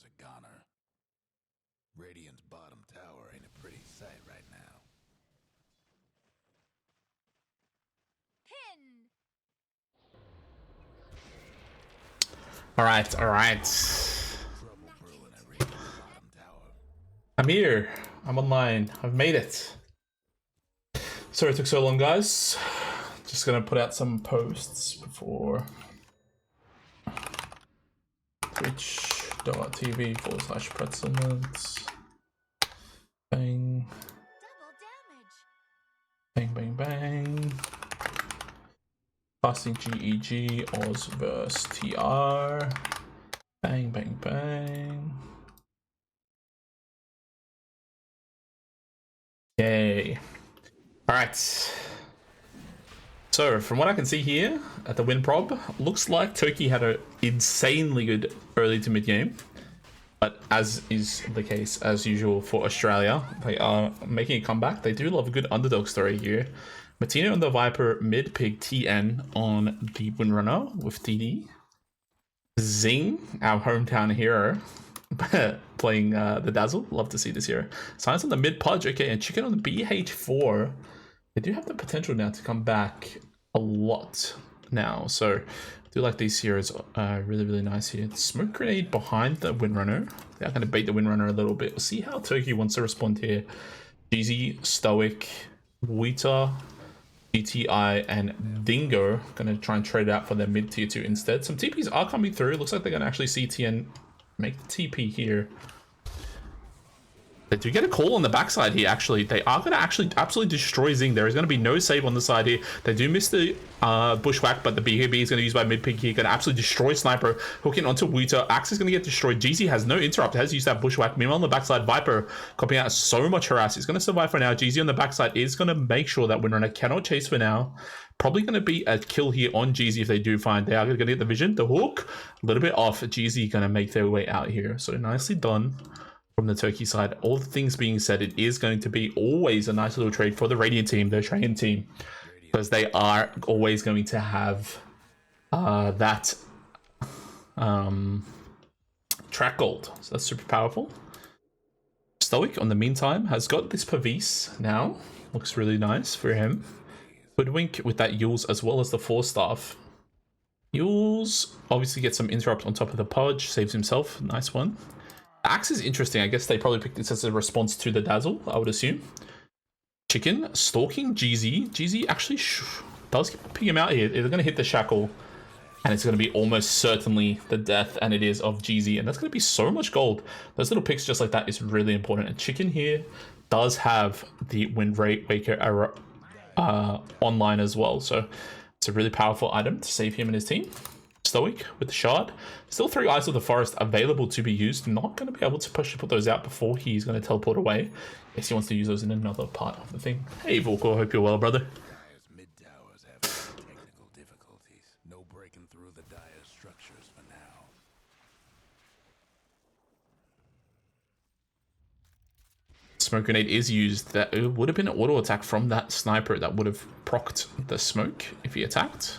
towers a goner. Radiant's bottom tower ain't a pretty sight right now. Alright. Trouble brewing at Radiant's bottom tower. I'm here. I'm online. I've made it. Sorry it took so long, guys. Just gonna put out some posts before twitch.tv/pretzelments. Bang. Bang. Passing GEG, Oz vs TR. Bang. Yay. Alright. So, from what I can see here at the win prob, looks like Turkey had an insanely good early to mid game. But as is the case as usual for Australia, they are making a comeback. They do love a good underdog story here. Martino and the Viper, mid pig TN on the Windrunner with TD. Zing, our hometown hero, playing the Dazzle. Love to see this hero. Science on the mid Pudge, okay, and Chicken on the BH4. They do have the potential now to come back a lot now. So I do like these heroes really nice here. Smoke grenade behind the Windrunner. They are going to bait the Windrunner a little bit. We'll see how Turkey wants to respond here. GZ, Stoic, Wita, GTI, and Dingo going to try and trade it out for their mid tier 2 instead. Some TPs are coming through. Looks like they're going to actually see TN make the TP here. They do get a call on the backside here, actually. They are going to actually absolutely destroy Zing. There is going to be no save on the side here. They do miss the bushwhack, but the BKB is going to use by mid-pick here. Going to absolutely destroy Sniper. Hooking onto Wuta. Axe is going to get destroyed. GZ has no interrupt. Has used that bushwhack. Meanwhile, on the backside, Viper copying out so much harass. He's going to survive for now. GZ on the backside is going to make sure that Windrunner cannot chase for now. Probably going to be a kill here on GZ if they do find. They are going to get the vision. The hook, a little bit off. GZ going to make their way out here. So nicely done from the Turkey side. All the things being said, it is going to be always a nice little trade for the Radiant team, the Australian team, because they are always going to have that track gold. So that's super powerful. Stoic, on the meantime, has got this Pavis now. Looks really nice for him. Hoodwink with that Yules as well as the 4-staff. Yules obviously gets some interrupt on top of the Pudge, saves himself. Nice one. Axe is interesting. I guess they probably picked this as a response to the Dazzle, I would assume. Chicken stalking GZ. GZ actually does pick him out here. They're going to hit the shackle, and it's going to be almost certainly the death, and it is, of GZ, and that's going to be so much gold. Those little picks just like that is really important. And Chicken here does have the Wind Waker online as well, so it's a really powerful item to save him and his team. Stoic with the shard. Still 3 Eyes of the Forest available to be used. Not going to be able to put those out before he's going to teleport away. Guess he wants to use those in another part of the thing. Hey Volko, hope you're well, brother. Mid towers have technical difficulties. No breaking through the dire structures for now. Smoke grenade is used. That it would have been an auto attack from that sniper that would have procced the smoke if he attacked.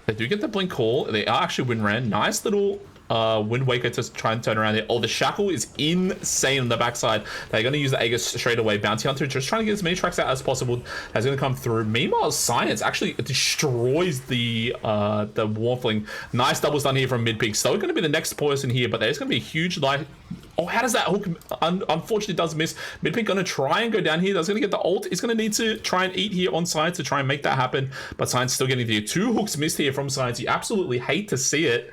They do get the blink call. They are actually win ran. Nice little Wind Waker to try and turn around there. Oh, the shackle is insane on the backside. They're going to use the Aegis straight away. Bounty Hunter just trying to get as many tracks out as possible. That's going to come through. Meanwhile, Science actually destroys the Warfling. Nice doubles done here from mid-pick. Still going to be the next person here, but there's going to be a huge light. Oh, how does that hook? Unfortunately, does miss. Midpick going to try and go down here. That's going to get the ult. He's going to need to try and eat here on Science to try and make that happen. But Science still getting the 2 hooks missed here from Science. You absolutely hate to see it.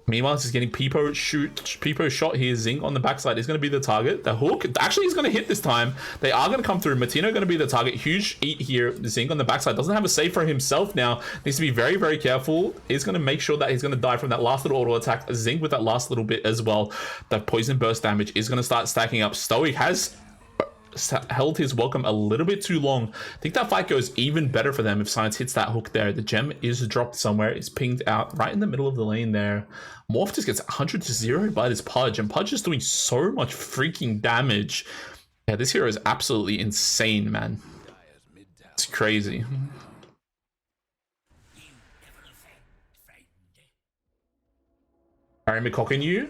Meanwhile, he's getting Peepo shot here. Zing on the backside is going to be the target. The hook actually is going to hit this time. They are going to come through. Martino going to be the target. Huge eat here. Zing on the backside doesn't have a save for himself now. Needs to be very careful. He's going to make sure that he's going to die from that last little auto attack. Zing with that last little bit as well. The poison burst damage is going to start stacking up. Stoic has held his welcome a little bit too long. I think that fight goes even better for them if Science hits that hook there. The gem is dropped somewhere. It's pinged out right in the middle of the lane there. Morph just gets 100-0 by this Pudge, and Pudge is doing so much freaking damage. Yeah, this hero is absolutely insane, man. It's crazy. Barry McCock and you.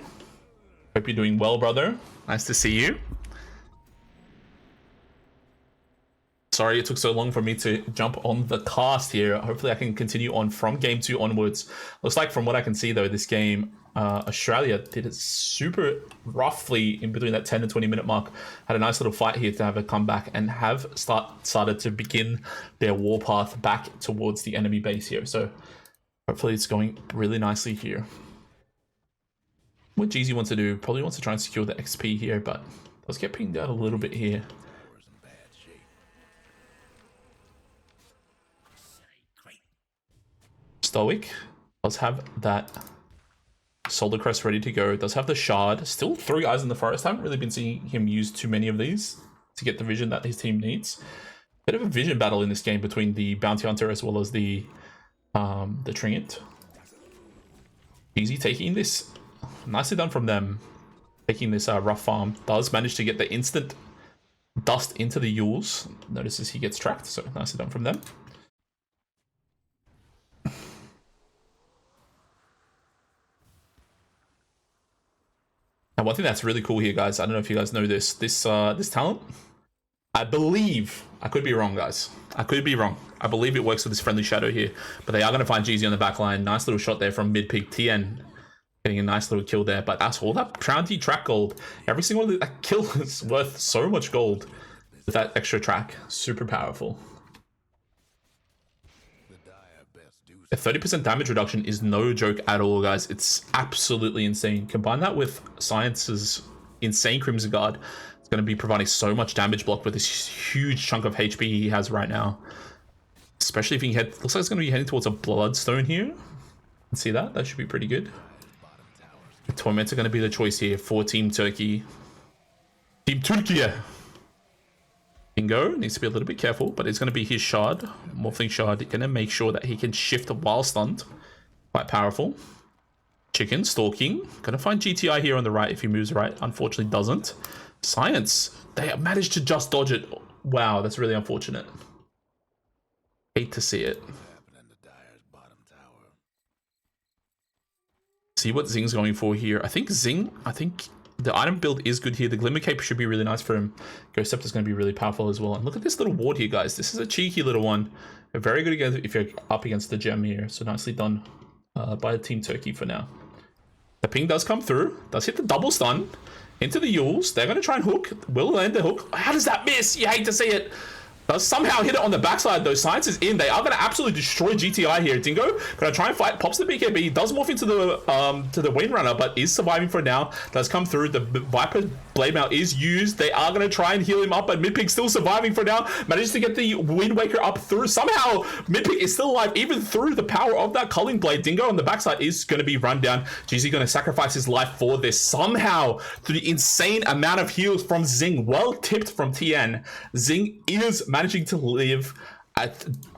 Hope you're doing well, brother. Nice to see you. Sorry it took so long for me to jump on the cast here. Hopefully I can continue on from game 2 onwards. Looks like from what I can see though, this game, Australia did it super roughly in between that 10 to 20 minute mark. Had a nice little fight here to have a comeback and have started to begin their warpath back towards the enemy base here. So hopefully it's going really nicely here. What Jeezy wants to do, probably wants to try and secure the XP here, but let's get pinged out a little bit here. Stoic does have that Solar Crest ready to go. Does have the Shard. Still 3 eyes in the forest. Haven't really been seeing him use too many of these to get the vision that his team needs. Bit of a vision battle in this game between the Bounty Hunter as well as the Treant. Easy taking this. Nicely done from them. Taking this rough farm. Does manage to get the instant dust into the Yules. Notices he gets tracked. So nicely done from them. Now, one thing that's really cool here, guys, I don't know if you guys know this. This talent, I believe, I could be wrong, guys. I could be wrong. I believe it works with this friendly shadow here, but they are going to find Jeezy on the back line. Nice little shot there from mid-pick. TN getting a nice little kill there, but that's all that bounty track gold. Every single that kill is worth so much gold with that extra track. Super powerful. A 30% damage reduction is no joke at all, guys. It's absolutely insane. Combine that with Science's insane Crimson Guard. It's going to be providing so much damage block with this huge chunk of HP he has right now. Especially if he looks like it's going to be heading towards a Bloodstone here. See that? That should be pretty good. The Torments are going to be the choice here for Team Turkey. Team Turkey! Bingo needs to be a little bit careful, but it's going to be his Shard, Morphling Shard, going to make sure that he can shift while stunned. Quite powerful. Chicken, stalking. Going to find GTI here on the right if he moves right. Unfortunately doesn't. Science, they managed to just dodge it. Wow, that's really unfortunate. Hate to see it. See what Zing's going for here. I think the item build is good here. The Glimmer Cape should be really nice for him. Ghost Scepter is going to be really powerful as well. And look at this little ward here, guys. This is a cheeky little one. Very good against if you're up against the gem here. So nicely done by Team Turkey for now. The ping does come through. Does hit the double stun into the Yules. They're going to try and hook. Will land the hook. How does that miss? You hate to see it. Does somehow hit it on the backside though. Science is in. They are going to absolutely destroy GTI here. Dingo gonna try and fight. Pops the BKB. Does morph into the Windrunner, but is surviving for now. Does come through. The Viper Blade Mail is used. They are going to try and heal him up, but Midpick still surviving for now. Manages to get the Wind Waker up through. Somehow Midpick is still alive even through the power of that Culling Blade. Dingo on the backside is going to be run down. GZ going to sacrifice his life for this. Somehow through the insane amount of heals from Zing, well tipped from TN, Zing is managing to live.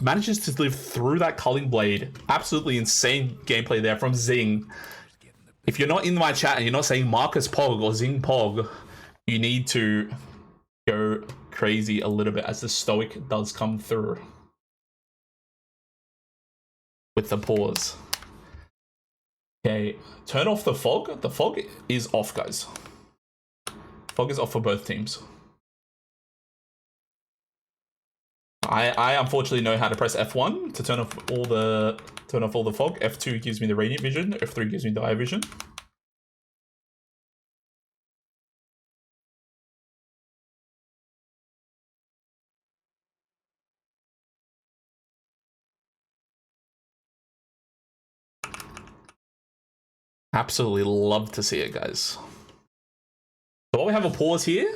Manages to live through that Culling Blade. Absolutely insane gameplay there from Zing. If you're not in my chat and you're not saying Marcus Pog or Zing Pog, you need to go crazy a little bit as the Stoic does come through with the pause. Okay, turn off the fog. The fog is off, guys. Fog is off for both teams. I unfortunately know how to press F1 to turn off all the fog. F2 gives me the radiant vision. F3 gives me the eye vision. Absolutely love to see it, guys. So while we have a pause here,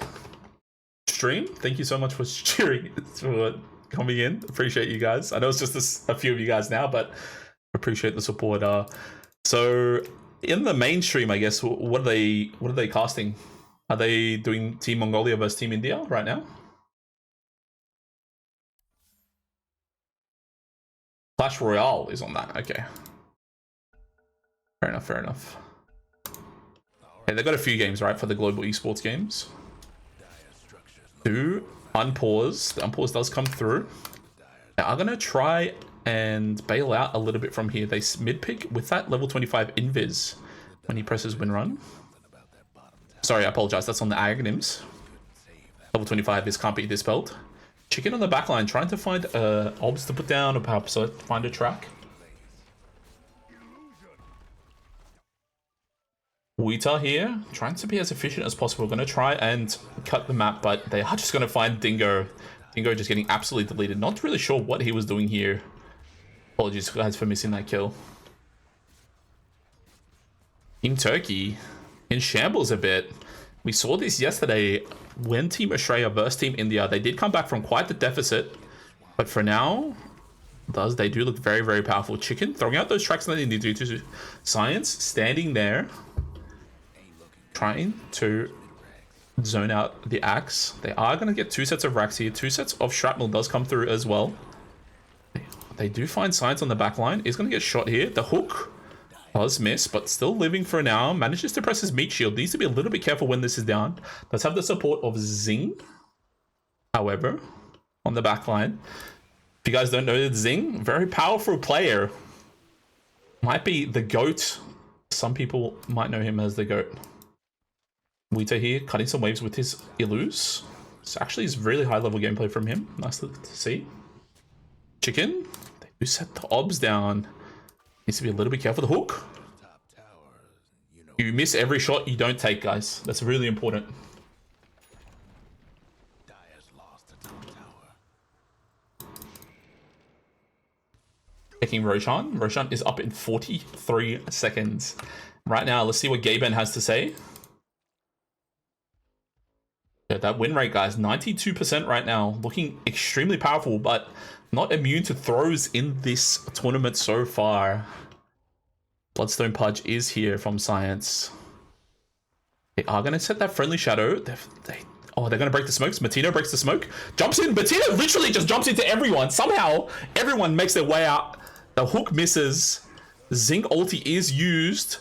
stream, thank you so much for cheering, for coming in. Appreciate you guys. I know it's just a few of you guys now, but appreciate the support. So in the mainstream, I guess, what are they casting? Are they doing Team Mongolia versus Team India right now? Clash Royale is on that. Okay. Fair enough, fair enough. Okay, they've got a few games, right, for the global esports games. Do unpause. The unpause does come through. Now I'm gonna try and bail out a little bit from here. They mid pick with that level 25 invis when he presses win run. Sorry, I apologize. That's on the Aghanims. Level 25, this can't be dispelled. Chicken on the backline, trying to find obs to put down, or perhaps find a track. Wheater here, trying to be as efficient as possible. Going to try and cut the map, but they are just going to find Dingo. Dingo just getting absolutely deleted. Not really sure what he was doing here. Apologies, guys, for missing that kill. Team Turkey in shambles a bit. We saw this yesterday when Team Australia versus Team India. They did come back from quite the deficit, but for now, they do look very, very powerful. Chicken throwing out those tracks that they need to do. Science standing there, trying to zone out the axe. They are going to get 2 sets of racks here. 2 sets of shrapnel does come through as well. They do find Science on the back line. He's going to get shot here. The hook does miss, but still living for now. Manages to press his meat shield. Needs to be a little bit careful when this is down. Does have the support of Zing, however, on the back line. If you guys don't know, Zing, very powerful player. Might be the GOAT. Some people might know him as the GOAT. Wheater here, cutting some waves with his Illus. It's actually is really high level gameplay from him. Nice to see. Chicken, they do set the obs down. Needs to be a little bit careful. The hook. You miss every shot you don't take, guys. That's really important. Taking Roshan. Roshan is up in 43 seconds. Right now, let's see what Gaben has to say. Yeah, that win rate, guys, 92% right now. Looking extremely powerful, but not immune to throws in this tournament so far. Bloodstone Pudge is here from Science. They are going to set that friendly shadow. They're going to break the smokes. Matino breaks the smoke. Jumps in. Matino literally just jumps into everyone. Somehow, everyone makes their way out. The hook misses. Zinc ulti is used.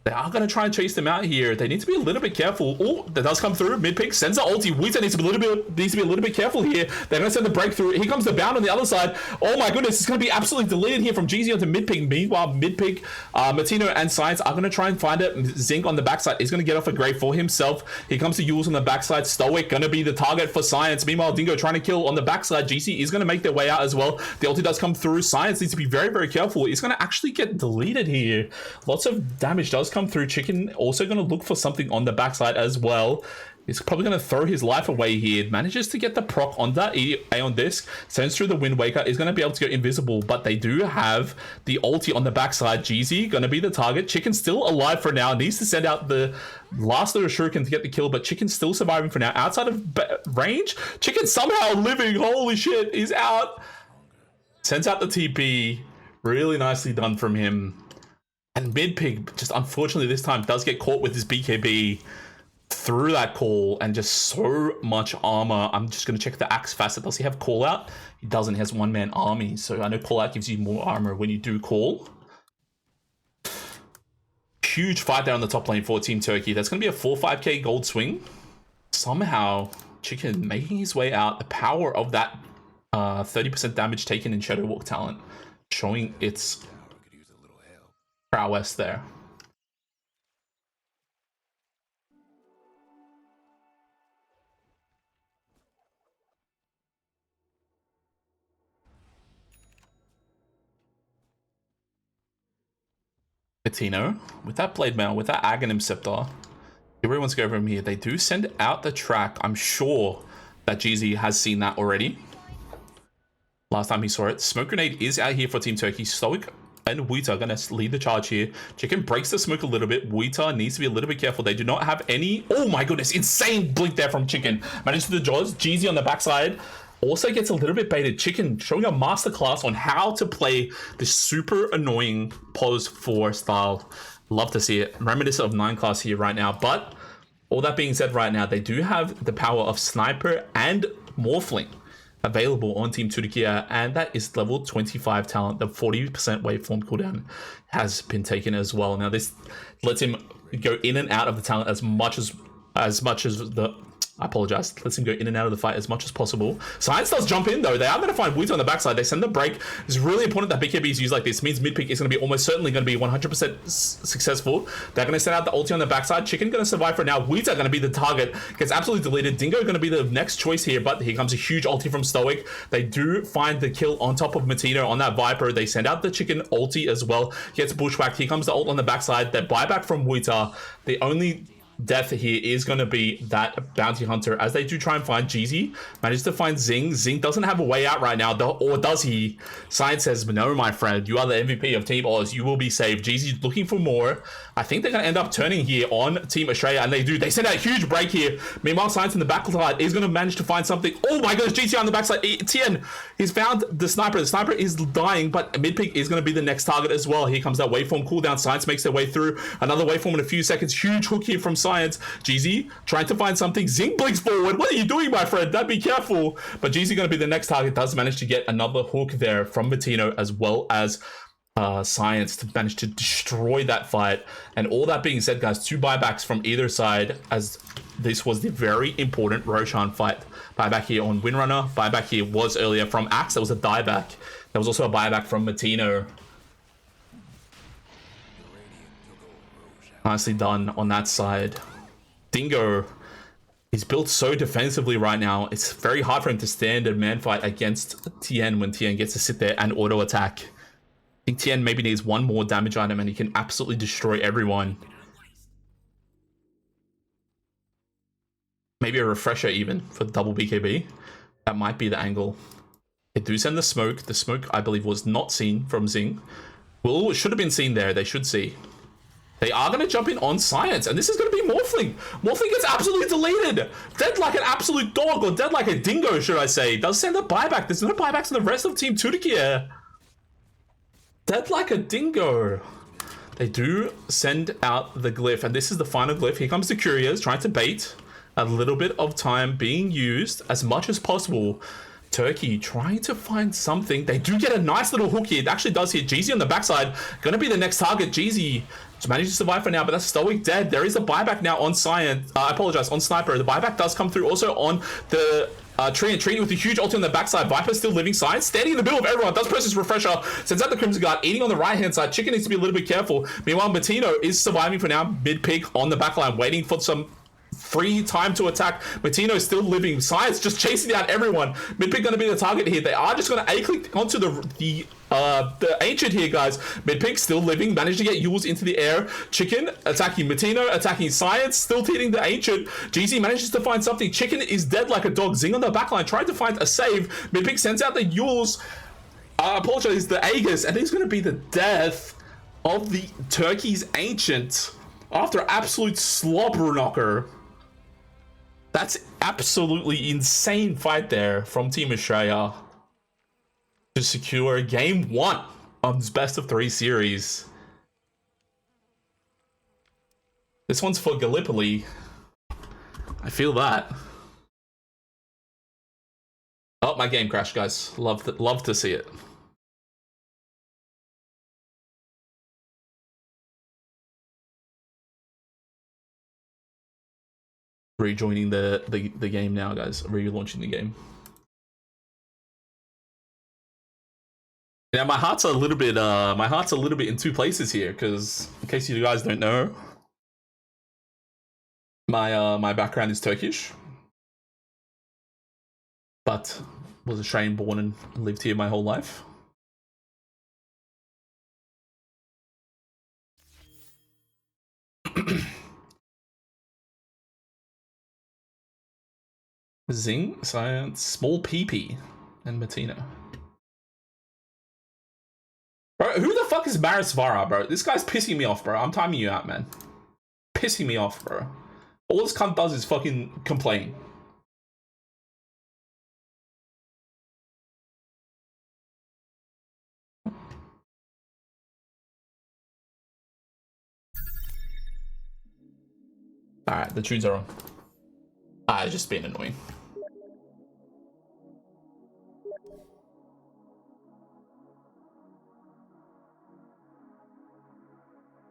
They are going to try and chase them out here. They need to be a little bit careful. Oh, that does come through. Mid pick sends the ulti. Wheater needs to be a little bit careful here. They're going to send the breakthrough. Here comes the bound on the other side. Oh my goodness, it's going to be absolutely deleted here from GZ onto mid pick. Meanwhile, mid pick, Matino and Science are going to try and find it. Zinc on the backside is going to get off a grave for himself. Here comes the Yules on the backside. Stoic going to be the target for Science. Meanwhile, Dingo trying to kill on the backside. GC is going to make their way out as well. The ulti does come through. Science needs to be very, very careful. He's going to actually get deleted here. Lots of damage does come through. Chicken also going to look for something on the backside as well. He's probably going to throw his life away here. Manages to get the proc on that Aeon disc. Sends through the Wind Waker. Is going to be able to go invisible, but they do have the ulti on the backside. GZ going to be the target. Chicken still alive for now. Needs to send out the last little shuriken to get the kill, but Chicken's still surviving for now. Outside of range, Chicken somehow living. Holy shit, he's out. Sends out the TP. Really nicely done from him. And mid-pig, just unfortunately this time, does get caught with his BKB through that call and just so much armor. I'm just going to check the axe facet. Does he have call out? He doesn't. He has one-man army. So I know call out gives you more armor when you do call. Huge fight there on the top lane for Team Turkey. That's going to be a 4-5k gold swing. Somehow, Chicken making his way out. The power of that 30% damage taken in Shadow Walk talent, showing its prowess there. Patino with that blade mail, with that Aghanim scepter. Everyone's go over him here. They do send out the track. I'm sure that GZ has seen that already. Last time he saw it. Smoke grenade is out here for Team Turkey. Stoic and Wheater are going to lead the charge here. Chicken breaks the smoke a little bit. Wheater needs to be a little bit careful. They do not have any... Oh my goodness, insane blink there from Chicken. Manages the jaws. GZ on the backside also gets a little bit baited. Chicken showing a masterclass on how to play this super annoying pose 4 style. Love to see it. Reminiscent of 9 class here right now. But all that being said right now, they do have the power of Sniper and Morphling available on Team Turkey, and that is level 25 talent. The 40% waveform cooldown has been taken as well. Now this lets him go in and out of the talent as much as the I apologize. Let's him go in and out of the fight as much as possible. Science does jump in though. They are going to find Woods on the backside. They send the break. It's really important that BKB is used like this. It means mid pick is going to be almost certainly going to be 100% successful. They're going to send out the ulti on the backside. Chicken going to survive for now. Weeds are going to be the target. Gets absolutely deleted. Dingo going to be the next choice here, but here comes a huge ulti from Stoic. They do find the kill on top of Matino on that Viper. They send out the Chicken ulti as well. Gets bushwhacked. Here comes the ult on the backside. That buyback from Wuita. The only death here is going to be that bounty hunter as they do try and find Jeezy. Manages to find Zing. Zing doesn't have a way out right now, or does he? Science says, no, my friend, you are the MVP of Team Oz. You will be saved. Jeezy's looking for more. I think they're going to end up turning here on Team Australia, and they do. They send out a huge break here. Meanwhile, Science in the backside is going to manage to find something. Oh my goodness, GT on the backside. Tien, he's found the sniper. The sniper is dying, but mid-pick is going to be the next target as well. Here comes that waveform cooldown. Science makes their way through. Another waveform in a few seconds. Huge hook here from Science. GZ trying to find something. Zing blinks forward. What are you doing, my friend? That'd be careful. But GZ going to be the next target. Does manage to get another hook there from Matino as well as Science to manage to destroy that fight. And all that being said, guys, 2 buybacks from either side as this was the very important Roshan fight. Buyback here on Windrunner. Buyback here was earlier from Axe. That was a dieback. There was also a buyback from Matino. Nicely done on that side. Dingo is built so defensively right now. It's very hard for him to stand a man fight against Tien when Tien gets to sit there and auto attack. I think Tien maybe needs one more damage item and he can absolutely destroy everyone. Maybe a refresher even for the double BKB. That might be the angle. They do send the smoke. The smoke, I believe, was not seen from Zing. Well, it should have been seen there. They should see. They are going to jump in on Science, and this is going to be Morphling. Morphling gets absolutely deleted. Dead like an absolute dog, or dead like a dingo, should I say. Does send a buyback. There's no buybacks in the rest of Team Tudikia. Dead like a dingo. They do send out the glyph, and this is the final glyph. Here comes the Couriers trying to bait. A little bit of time being used as much as possible. Turkey trying to find something. They do get a nice little hook here. It actually does hit Jeezy on the backside. Going to be the next target. Jeezy just managed to survive for now, but that's Stoic dead. There is a buyback now on Science. I apologize, on Sniper. The buyback does come through also on the Trini with a huge ulti on the backside. Viper still living. Science standing in the middle of everyone. Does press his refresher. Sends out the Crimson Guard. Eating on the right hand side. Chicken needs to be a little bit careful. Meanwhile, Matino is surviving for now. Mid-pick on the backline. Waiting for some free time to attack. Matino is still living. Science just chasing down everyone. Mid-pick going to be the target here. They are just going to A-click onto the Ancient here, guys. Mid-pick still living. Managed to get Yules into the air. Chicken attacking Matino, attacking Science, still hitting the Ancient. GZ manages to find something. Chicken is dead like a dog. Zing on the backline, trying to find a save. Mid-pick sends out the Yules. I apologize, the Aegis, and it's going to be the death of the Turkey's Ancient after absolute slobber knocker. That's absolutely insane fight there from Team Australia to secure game 1 of this best of 3 series. This one's for Gallipoli. I feel that. Oh, my game crashed, guys. Love to see it. Rejoining the game now, guys. Relaunching the game. Yeah, my heart's a little bit in 2 places here, because in case you guys don't know, my background is Turkish, but was Australian born and lived here my whole life. Zing, Science, Small PP, and Matino. Bro, who the fuck is Marisvara, bro? This guy's pissing me off, bro. I'm timing you out, man. Pissing me off, bro. All this cunt does is fucking complain. Alright, the tunes are on. It's just being annoying.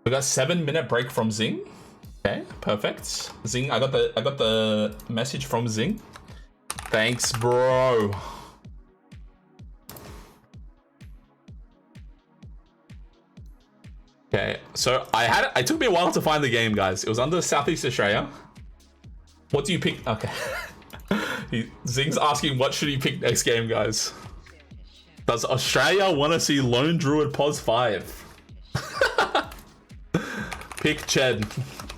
We got 7-minute break from Zing. Okay, perfect. Zing, I got the message from Zing. Thanks, bro. Okay, so it took me a while to find the game, guys. It was under Southeast Australia. What do you pick? Okay. Zing's asking what should he pick next game, guys. Does Australia want to see Lone Druid Pos 5? Pick Chen.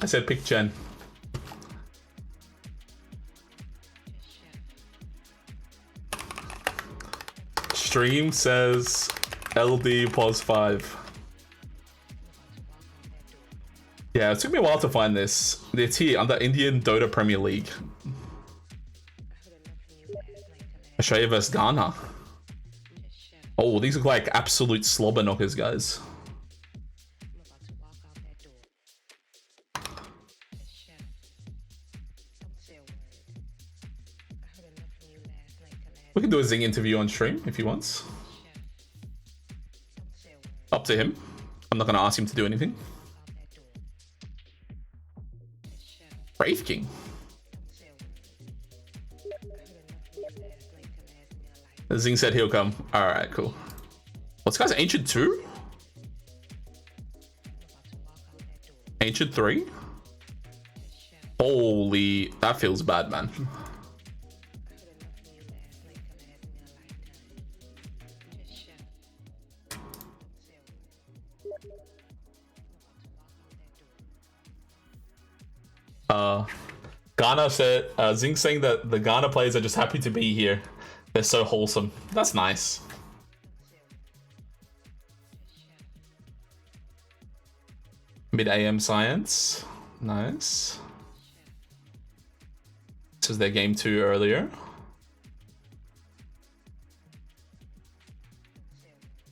I said pick Chen. Stream says LD Pos 5. Yeah, it took me a while to find this. It's here under Indian Dota Premier League. Australia vs Ghana. Oh, these look like absolute slobber knockers, guys. We can do a Zing interview on stream if he wants. Up to him. I'm not going to ask him to do anything. Brave King. Zing said he'll come. Alright, cool. What's guy's Ancient 2? Ancient 3? Holy, that feels bad, man. Ghana said, Zing saying that the Ghana players are just happy to be here. They're so wholesome. That's nice. Mid AM Science. Nice. This is their game 2 earlier.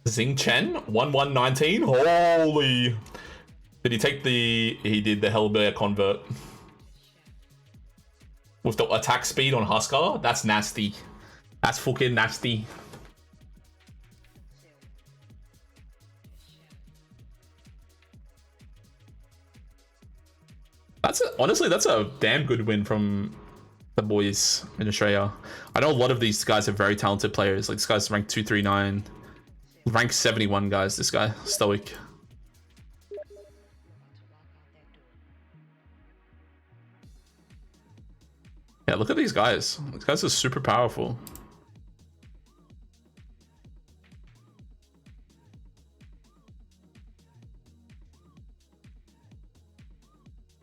Zing Chen, 1119. Holy. Did he take the... He did the Hellbear convert. With the attack speed on Huskar? That's nasty. That's fucking nasty. Honestly, that's a damn good win from the boys in Australia. I know a lot of these guys are very talented players. Like this guy's ranked 239. Rank 71, guys. This guy, Stoic. Yeah, look at these guys. These guys are super powerful.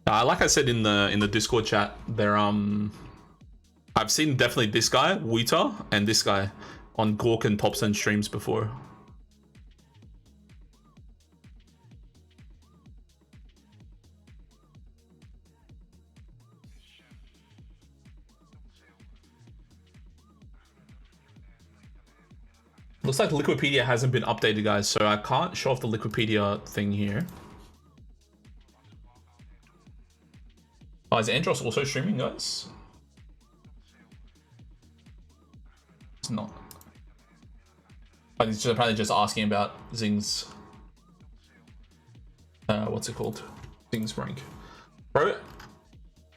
Like I said in the Discord chat, I've seen definitely this guy, Wita, and this guy on Gork and Popson streams before. Looks like Liquipedia hasn't been updated, guys, so I can't show off the Liquipedia thing here. Oh, is Andros also streaming, guys? It's not. He's apparently just asking about Zing's... what's it called? Zing's rank. Bro,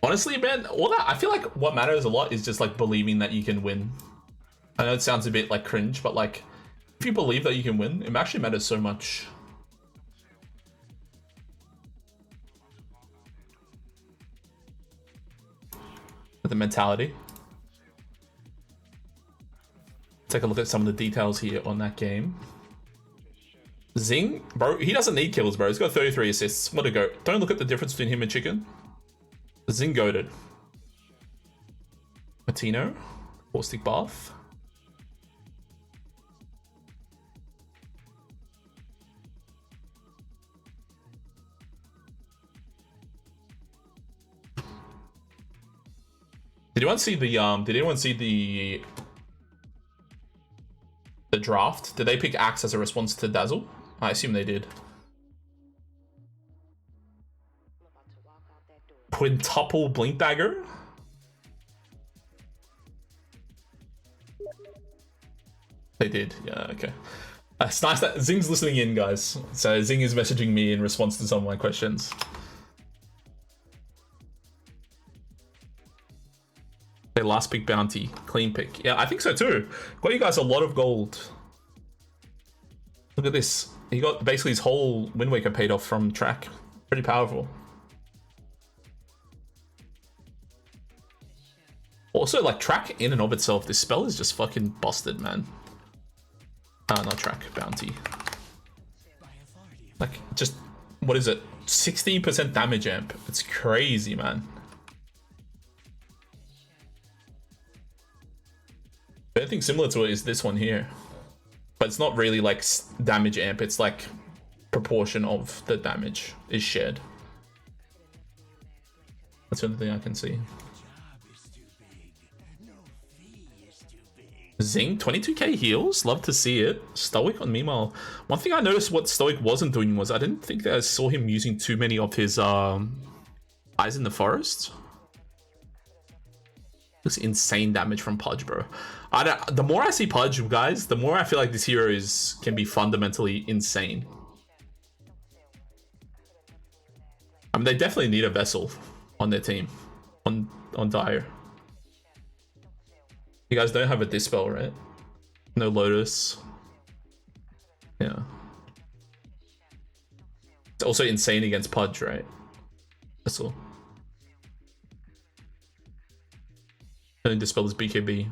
honestly, man, all that... I feel like what matters a lot is just, like, believing that you can win. I know it sounds a bit, like, cringe, but, like, if you believe that you can win, it actually matters so much. The mentality. Take a look at some of the details here on that game. Zing, bro, he doesn't need kills, bro. He's got 33 assists. What a go. Don't look at the difference between him and Chicken. Zing goated. Martino, 4-stick bath. Did anyone see the draft? Did they pick Axe as a response to Dazzle? I assume they did. Quintuple Blink Dagger? They did, yeah, okay. It's nice that Zing's listening in, guys. So Zing is messaging me in response to some of my questions. Their last pick bounty. Clean pick. Yeah, I think so too. Got you guys a lot of gold. Look at this. He got basically his whole Wind Waker paid off from track. Pretty powerful. Also, like, track in and of itself, this spell is just fucking busted, man. Not track, bounty. Like, just, what is it? 16% damage amp. It's crazy, man. The only thing similar to it is this one here. But it's not really like damage amp, it's like proportion of the damage is shared. That's the only thing I can see. Zing, 22k heals, love to see it. Stoic on Meemaw. One thing I noticed what Stoic wasn't doing was I didn't think that I saw him using too many of his Eyes in the Forest. Looks insane damage from Pudge, bro. The more I see Pudge, guys, the more I feel like this hero can be fundamentally insane. I mean, they definitely need a Vessel on their team, on Dire. You guys don't have a Dispel, right? No Lotus. Yeah. It's also insane against Pudge, right? Vessel. Only Dispel is BKB.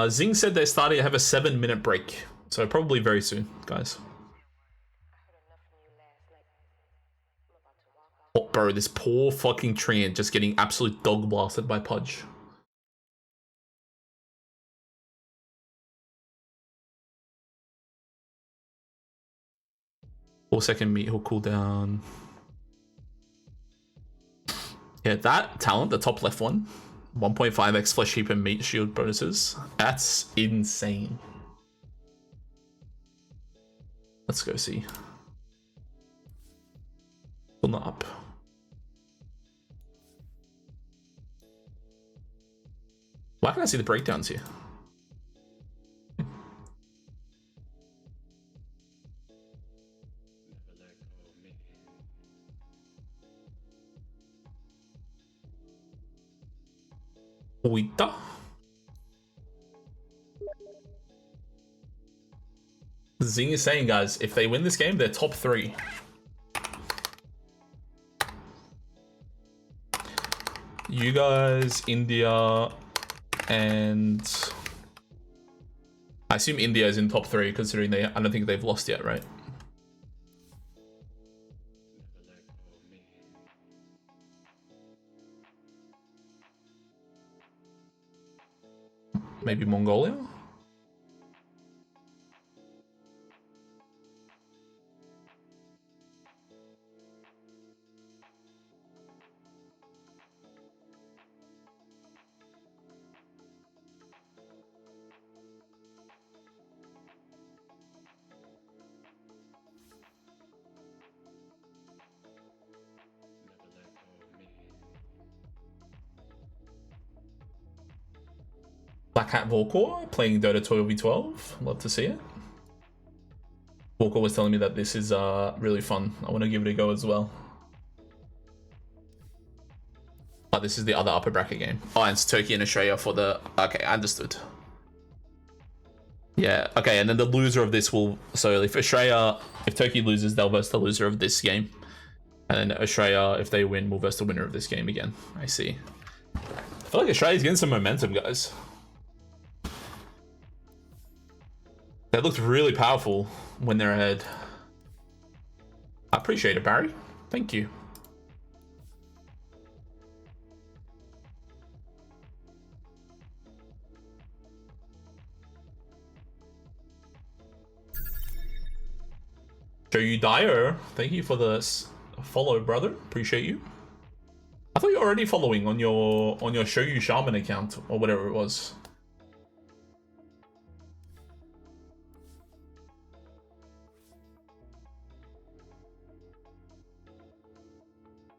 Zing said they're starting to have a 7-minute break. So probably very soon, guys. Oh, bro, this poor fucking Treant just getting absolute dog blasted by Pudge. Four-second meat, he'll cool down. Yeah, that talent, the top left one, 1.5x flesh heap and meat shield bonuses. That's insane. Let's go see. Still not up. Why can't I see the breakdowns here? Oita. Zing is saying, guys, if they win this game, they're top 3. You guys, India, and I assume India is in top 3 considering I don't think they've lost yet, right? Maybe Mongolia? Black Hat Volkor playing Dota 12v12. Love to see it. Volkor was telling me that this is really fun. I want to give it a go as well. Oh, this is the other upper bracket game. Oh, and it's Turkey and Australia for the... Okay, understood. Yeah, okay, and then the loser of this will... So if Turkey loses, they'll verse the loser of this game. And then Australia, if they win, will verse the winner of this game again. I see. I feel like Australia's getting some momentum, guys. They looked really powerful when they're ahead. I appreciate it, Barry. Thank you. Show you Dyer. Thank you for the follow, brother. Appreciate you. I thought you were already following on your Show You Shaman account or whatever it was.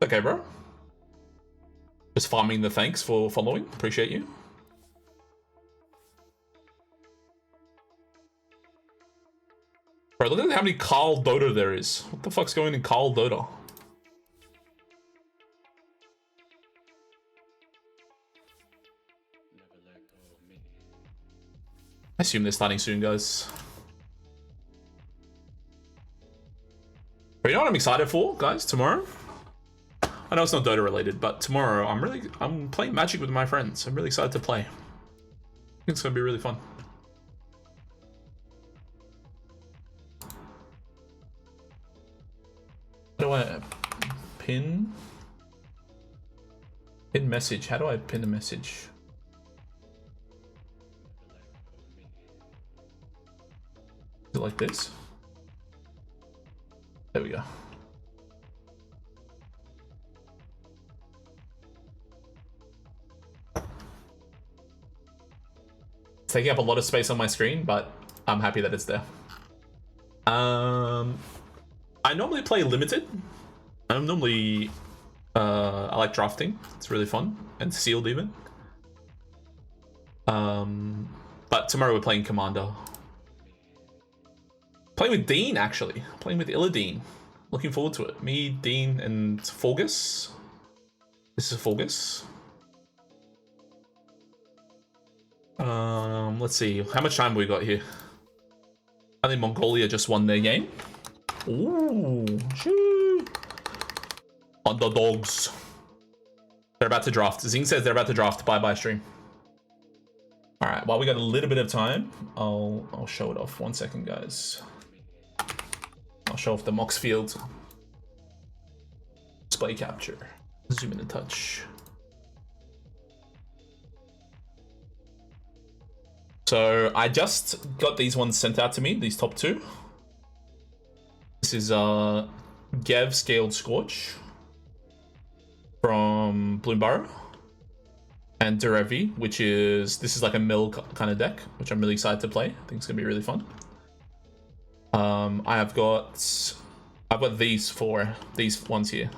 Okay, bro. Just farming the thanks for following. Appreciate you. Bro, look at how many Carl Dota there is. What the fuck's going in Carl Dota? I assume they're starting soon, guys. But you know what I'm excited for, guys? Tomorrow? I know it's not Dota related, but tomorrow I'm playing Magic with my friends. I'm really excited to play. I think it's gonna be really fun. How do I pin message? How do I pin a message? Is it like this? There we go. It's taking up a lot of space on my screen, but I'm happy that it's there. I normally play limited. I'm normally I like drafting. It's really fun, and sealed even. But tomorrow we're playing Commander. Playing with Dean, actually. Playing with Illidean. Looking forward to it. Me, Dean, and Forgus. This is Forgus. Let's see. How much time we got here? I think Mongolia just won their game. Ooh, shoo. Underdogs. They're about to draft. Zing says they're about to draft. Bye-bye stream. All right. While we got a little bit of time, I'll show it off. 1 second, guys. I'll show off the Mox field. Display capture. Zoom in a touch. So I just got these ones sent out to me, these top two. This is Gev Scaled Scorch from Bloomburrow, and Derevi, which is, this is like a mill kind of deck, which I'm really excited to play. I think it's gonna be really fun. I've got these ones here.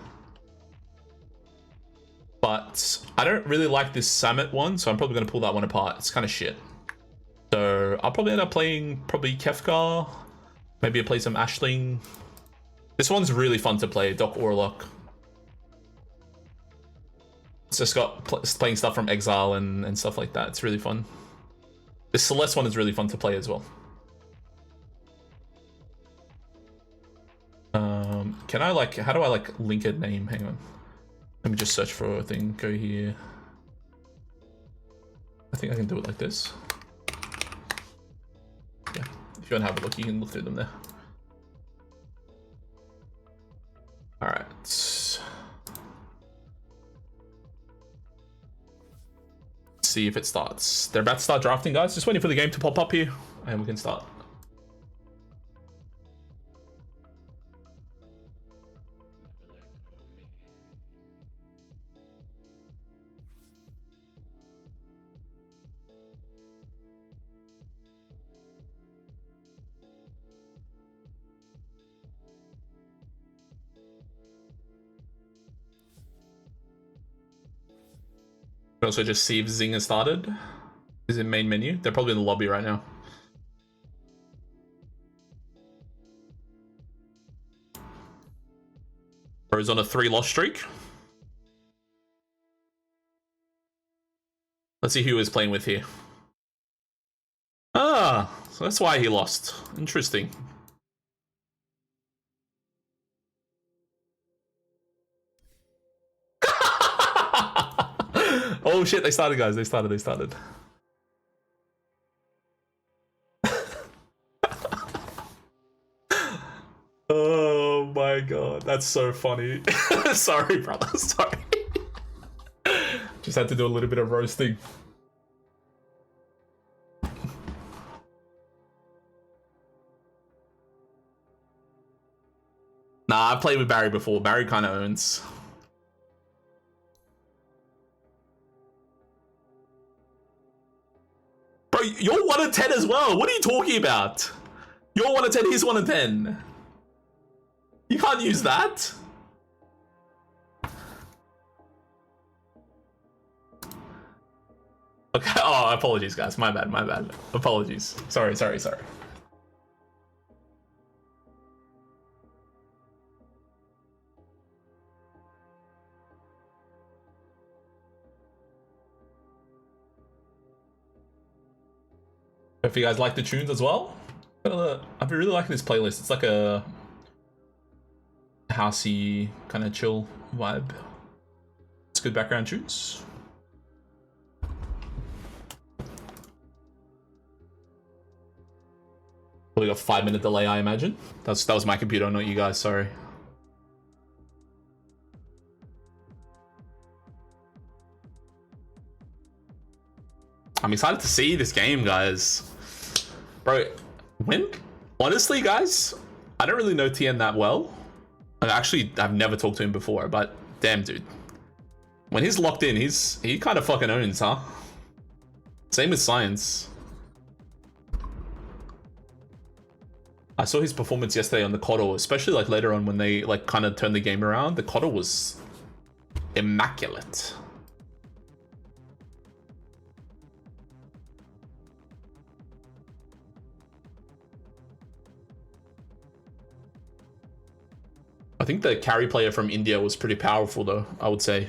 But I don't really like this Samet one, so I'm probably gonna pull that one apart. It's kind of shit. So I'll probably end up playing Kefka. Maybe I'll play some Ashling. This one's really fun to play, Doc Orlock. It's just got playing stuff from Exile and stuff like that. It's really fun. This Celeste one is really fun to play as well. Can I how do I link a name? Hang on. Let me just search for a thing. Go here. I think I can do it like this. Yeah. If you want to have a look, you can look through them there. All right. See if it starts. They're about to start drafting, guys. Just waiting for the game to pop up here, and we can start. Also just see if Zing has started. Is in main menu. They're probably in the lobby right now. Or is on a 3-loss streak. Let's see who he's playing with here. Ah, so that's why he lost. Interesting. Oh shit, they started, guys. They started. Oh my god, that's so funny. Sorry, brother, sorry. Just had to do a little bit of roasting. Nah, I've played with Barry before. Barry kind of owns. Bro, you're 1 in 10 as well. What are you talking about? You're 1 in 10, he's 1 in 10. You can't use that. Okay, oh, apologies, guys. My bad. Apologies. Sorry. Hope you guys like the tunes as well. I've been really liking this playlist. It's like a housey kind of chill vibe. It's good background tunes. Probably got 5-minute delay, I imagine. That was my computer, not you guys. Sorry. I'm excited to see this game, guys. Bro, honestly, guys, I don't really know TN that well. I've never talked to him before, but damn, dude. When he's locked in, he kind of fucking owns, huh? Same with Science. I saw his performance yesterday on the Coddle, especially like later on when they like kind of turned the game around. The Coddle was immaculate. I think the carry player from India was pretty powerful though, I would say.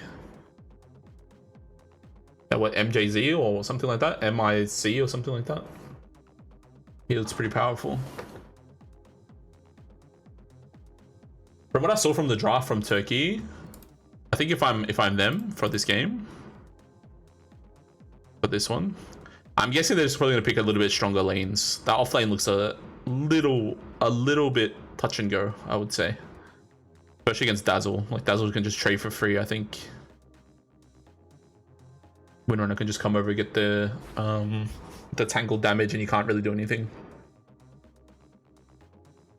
Yeah, what, MJZ or something like that? MIC or something like that? He looks pretty powerful. From what I saw from the draft from Turkey, I think if I'm them for this game, for this one, I'm guessing they're just probably gonna pick a little bit stronger lanes. That off lane looks a little bit touch and go, I would say. Especially against Dazzle. Like Dazzle can just trade for free, I think. Windrunner can just come over and get the tangle damage and you can't really do anything.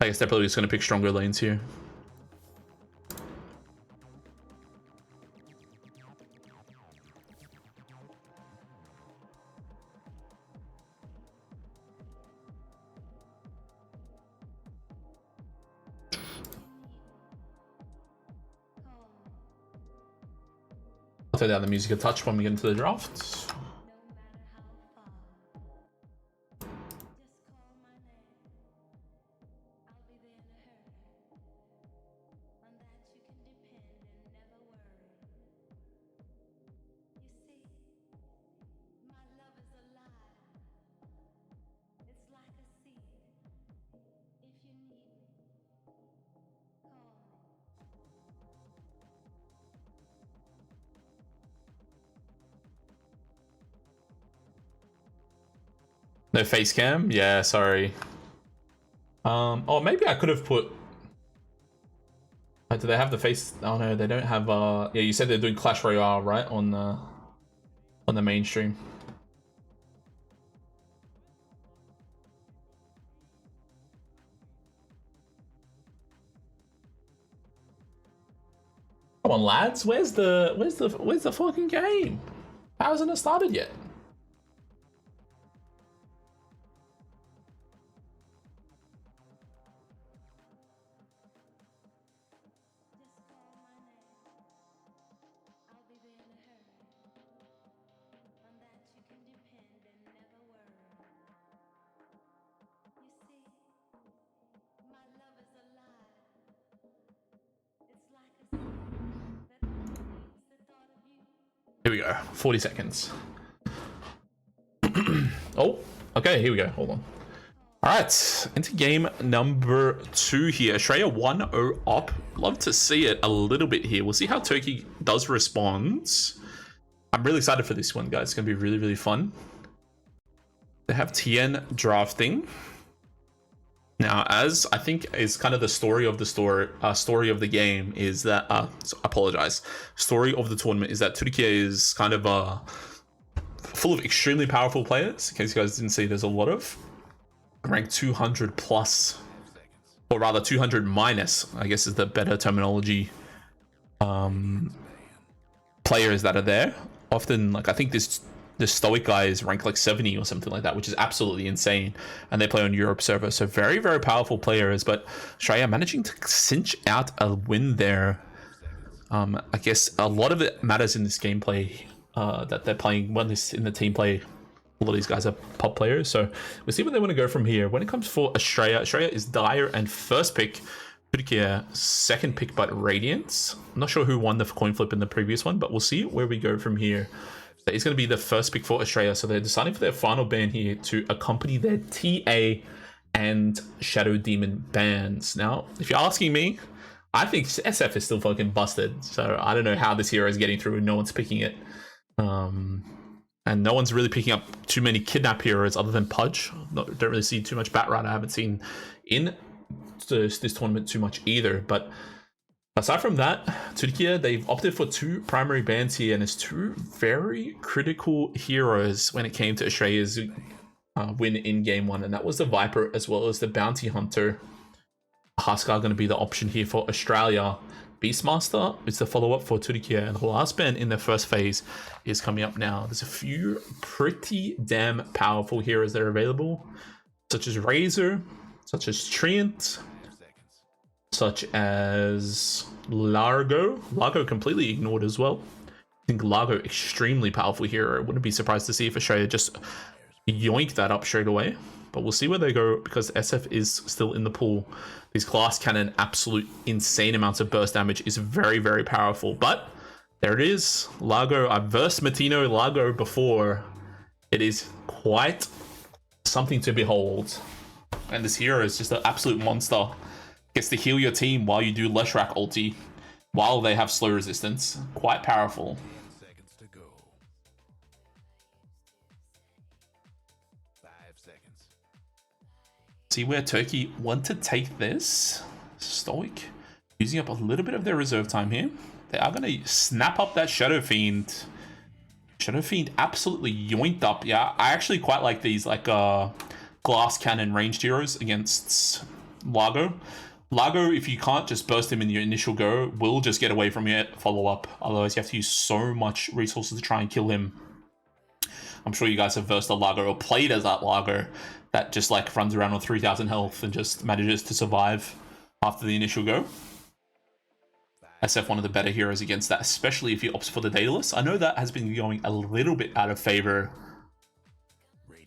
I guess they're probably just gonna pick stronger lanes here. I'll turn down the music a touch when we get into the draft. No face cam? Yeah, sorry. Oh, maybe I could have put... do they have the face? Oh no, they don't have... Yeah, you said they're doing Clash Royale, right? On the mainstream. Come on, lads. Where's the fucking game? How hasn't it started yet? Here we go. 40 seconds. Oh, okay. Here we go. Hold on. All right, into game number 2 here. Australia 1-0 up. Love to see it a little bit here. We'll see how Turkey does respond. I'm really excited for this one, guys. It's gonna be really, really fun. They have TN drafting. Now, as I think is kind of the story of the game is that story of the tournament is that Turkey is kind of full of extremely powerful players. In case you guys didn't see, there's a lot of ranked 200 plus, or rather 200 minus, I guess is the better terminology. Players that are there. Often, like I think this Stoic guy is ranked like 70 or something like that, which is absolutely insane. And they play on Europe server, so very, very powerful players. But Australia managing to cinch out a win there. I guess a lot of it matters in this gameplay that they're playing. When this in the team play, a lot of these guys are pop players. So we'll see where they want to go from here. When it comes for Australia, Australia is Dyer and first pick. Turkey second pick, but Radiance. I'm not sure who won the coin flip in the previous one, but we'll see where we go from here. That is going to be the first pick for Australia. So they're deciding for their final ban here to accompany their TA and Shadow Demon bans. Now, if you're asking me, I think SF is still fucking busted. So I don't know how this hero is getting through and no one's picking it. And no one's really picking up too many kidnap heroes other than Pudge. Don't really see too much Batright. I haven't seen in this tournament too much either. But aside from that, Turkey, they've opted for 2 primary bans here, and it's 2 very critical heroes when it came to Australia's win in game 1, and that was the Viper as well as the Bounty Hunter. Huskar going to be the option here for Australia. Beastmaster is the follow-up for Turkey, and the last ban in their first phase is coming up now. There's a few pretty damn powerful heroes that are available, such as Razor, such as Treant, such as Largo. Largo completely ignored as well. I think Largo, extremely powerful hero. Wouldn't be surprised to see if Australia just yoink that up straight away. But we'll see where they go because SF is still in the pool. These glass cannon, absolute insane amounts of burst damage is very, very powerful. But there it is. Largo, I've versed Matino Largo before. It is quite something to behold. And this hero is just an absolute monster. Gets to heal your team while you do Leshrac ulti, while they have slow resistance. Quite powerful. Seconds to go. 5 seconds. See where Turkey want to take this. Stoic using up a little bit of their reserve time here. They are going to snap up that Shadow Fiend. Shadow Fiend absolutely yoinked up. Yeah, I actually quite like these like glass cannon ranged heroes against Largo. Largo, if you can't just burst him in your initial go, will just get away from your follow-up. Otherwise, you have to use so much resources to try and kill him. I'm sure you guys have versed a Largo or played as that Largo that just like runs around on 3,000 health and just manages to survive after the initial go. SF one of the better heroes against that, especially if he opts for the Daedalus. I know that has been going a little bit out of favor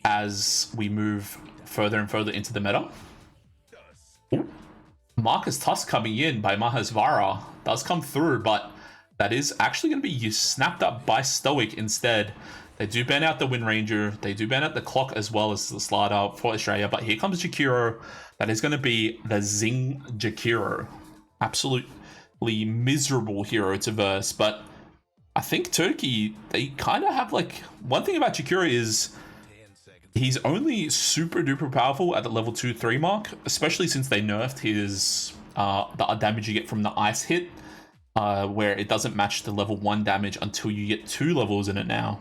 as we move further and further into the meta. Ooh. Marcus Tusk coming in by Mahasvara does come through, but that is actually going to be snapped up by Stoic instead. They do ban out the Wind Ranger. They do ban out the Clock as well as the Slider for Australia. But here comes Jakiro. That is going to be the Zing Jakiro. Absolutely miserable hero to verse. But I think Turkey, they kind of have like... One thing about Jakiro is he's only super duper powerful at the level 2-3 mark. Especially since they nerfed his... the damage you get from the ice hit. Where it doesn't match the level 1 damage until you get 2 levels in it now.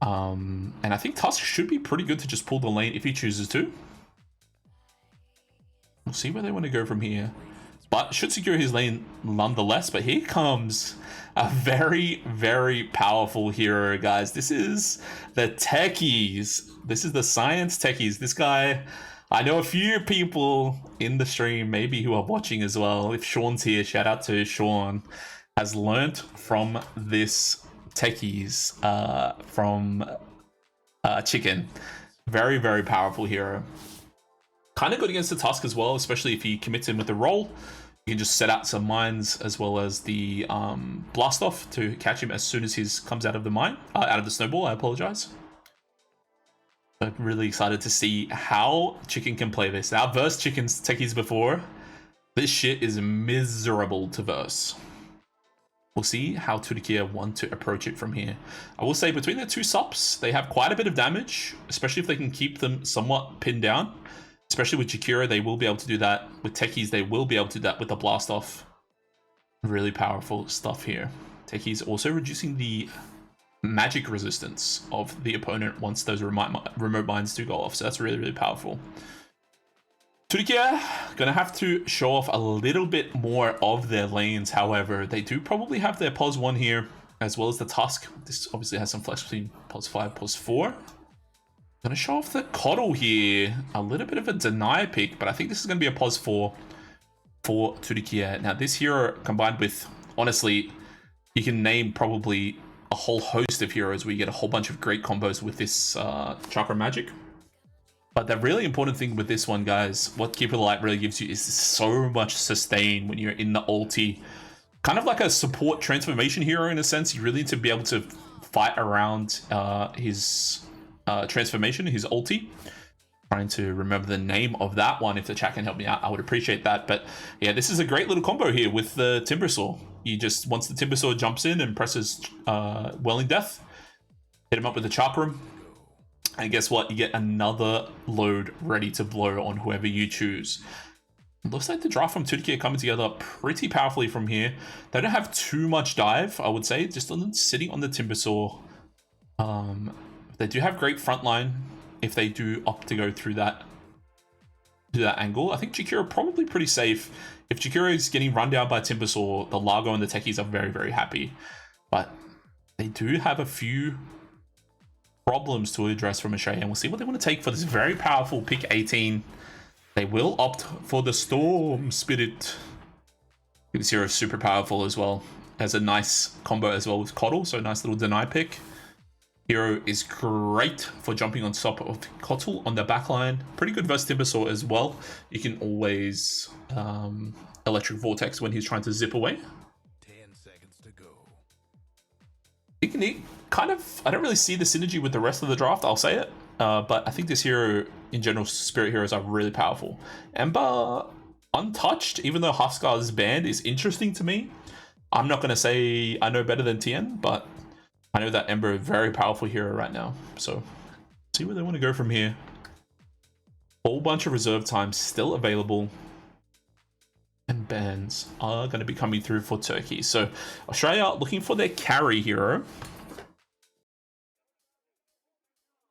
And I think Tusk should be pretty good to just pull the lane if he chooses to. We'll see where they want to go from here. But should secure his lane nonetheless. But here comes a very, very powerful hero, guys. This is the techies. This is the science techies. This guy, I know a few people in the stream, maybe who are watching as well. If Sean's here, shout out to Sean, has learnt from this techies from Chicken. Very, very powerful hero. Kind of good against the Tusk as well, especially if he commits in with the roll. You can just set out some mines as well as the blast off to catch him as soon as he comes out of the mine, out of the snowball. I apologize. I'm really excited to see how Chicken can play this. I've versed Chicken's techies before. This shit is miserable to verse. We'll see how Turkey want to approach it from here. I will say between the two subs, they have quite a bit of damage, especially if they can keep them somewhat pinned down. Especially with Jakiro, they will be able to do that. With techies, they will be able to do that with the blast off. Really powerful stuff here. Techies also reducing the magic resistance of the opponent once those remote mines do go off. So that's really, really powerful. Turkey gonna have to show off a little bit more of their lanes. However, they do probably have their pos 1 here, as well as the Tusk. This obviously has some flex between pos 5, pos 4. Gonna show off the Coddle here. A little bit of a deny pick, but I think this is gonna be a pos 4 for Turkey. Now, this hero combined with, honestly, you can name probably a whole host of heroes where you get a whole bunch of great combos with this Chakra Magic. But the really important thing with this one, guys, what Keeper of the Light really gives you is so much sustain when you're in the ulti. Kind of like a support transformation hero in a sense. You really need to be able to fight around his transformation, his ulti. Trying to remember the name of that one. If the chat can help me out, I would appreciate that. But yeah, this is a great little combo here with the Timbersaw. You just, once the Timbersaw jumps in and presses Welling Death, hit him up with the Chakram, and guess what? You get another load ready to blow on whoever you choose. Looks like the draft from Turkey are coming together pretty powerfully from here. They don't have too much dive, I would say, just sitting on the Timbersaw. They do have great frontline if they do opt to go through that angle. I think Jakiro probably pretty safe. If Jakiro is getting run down by Timbersaw, the Largo and the Techies are very, very happy. But they do have a few problems to address from Australia, and we'll see what they want to take for this very powerful pick 18. They will opt for the Storm Spirit. This hero is super powerful as well. Has a nice combo as well with Coddle, so nice little deny pick. Hero is great for jumping on top of Coddle on the backline. Pretty good versus Timbersaw as well. You can always Electric Vortex when he's trying to zip away. 10 seconds to go. He kind of, I don't really see the synergy with the rest of the draft, I'll say it. But I think this hero, in general, Spirit heroes are really powerful. Ember, untouched, even though Huskar's banned, is interesting to me. I'm not going to say I know better than Tien, but I know that Ember is a very powerful hero right now. So, see where they want to go from here. Whole bunch of reserve time still available. And bans are going to be coming through for Turkey. So, Australia looking for their carry hero.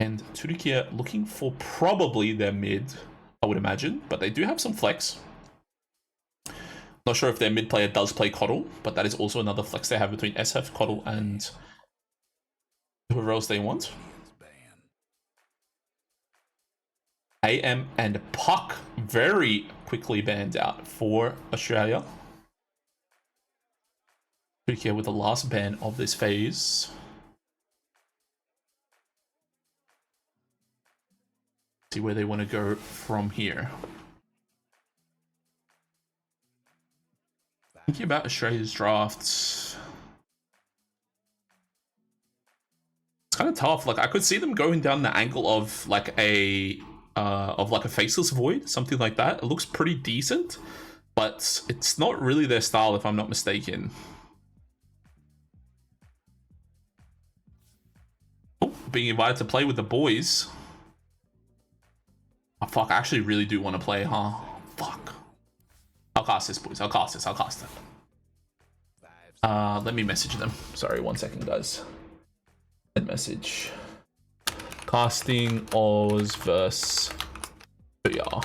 And Turkey looking for probably their mid, I would imagine. But they do have some flex. Not sure if their mid player does play Coddle, but that is also another flex they have between SF, Coddle, and whoever else they want. AM and Puck very quickly banned out for Australia. Turkey with the last ban of this phase. See where they want to go from here. Thinking about Australia's drafts, it's kind of tough. Like I could see them going down the angle of like a faceless void, something like that. It looks pretty decent, but it's not really their style, if I'm not mistaken. Oh, being invited to play with the boys. Oh, fuck, I actually really do want to play, huh? Fuck. I'll cast this, boys. I'll cast it. Let me message them. Sorry, 1 second, guys. Message. Casting Oz versus... Yeah.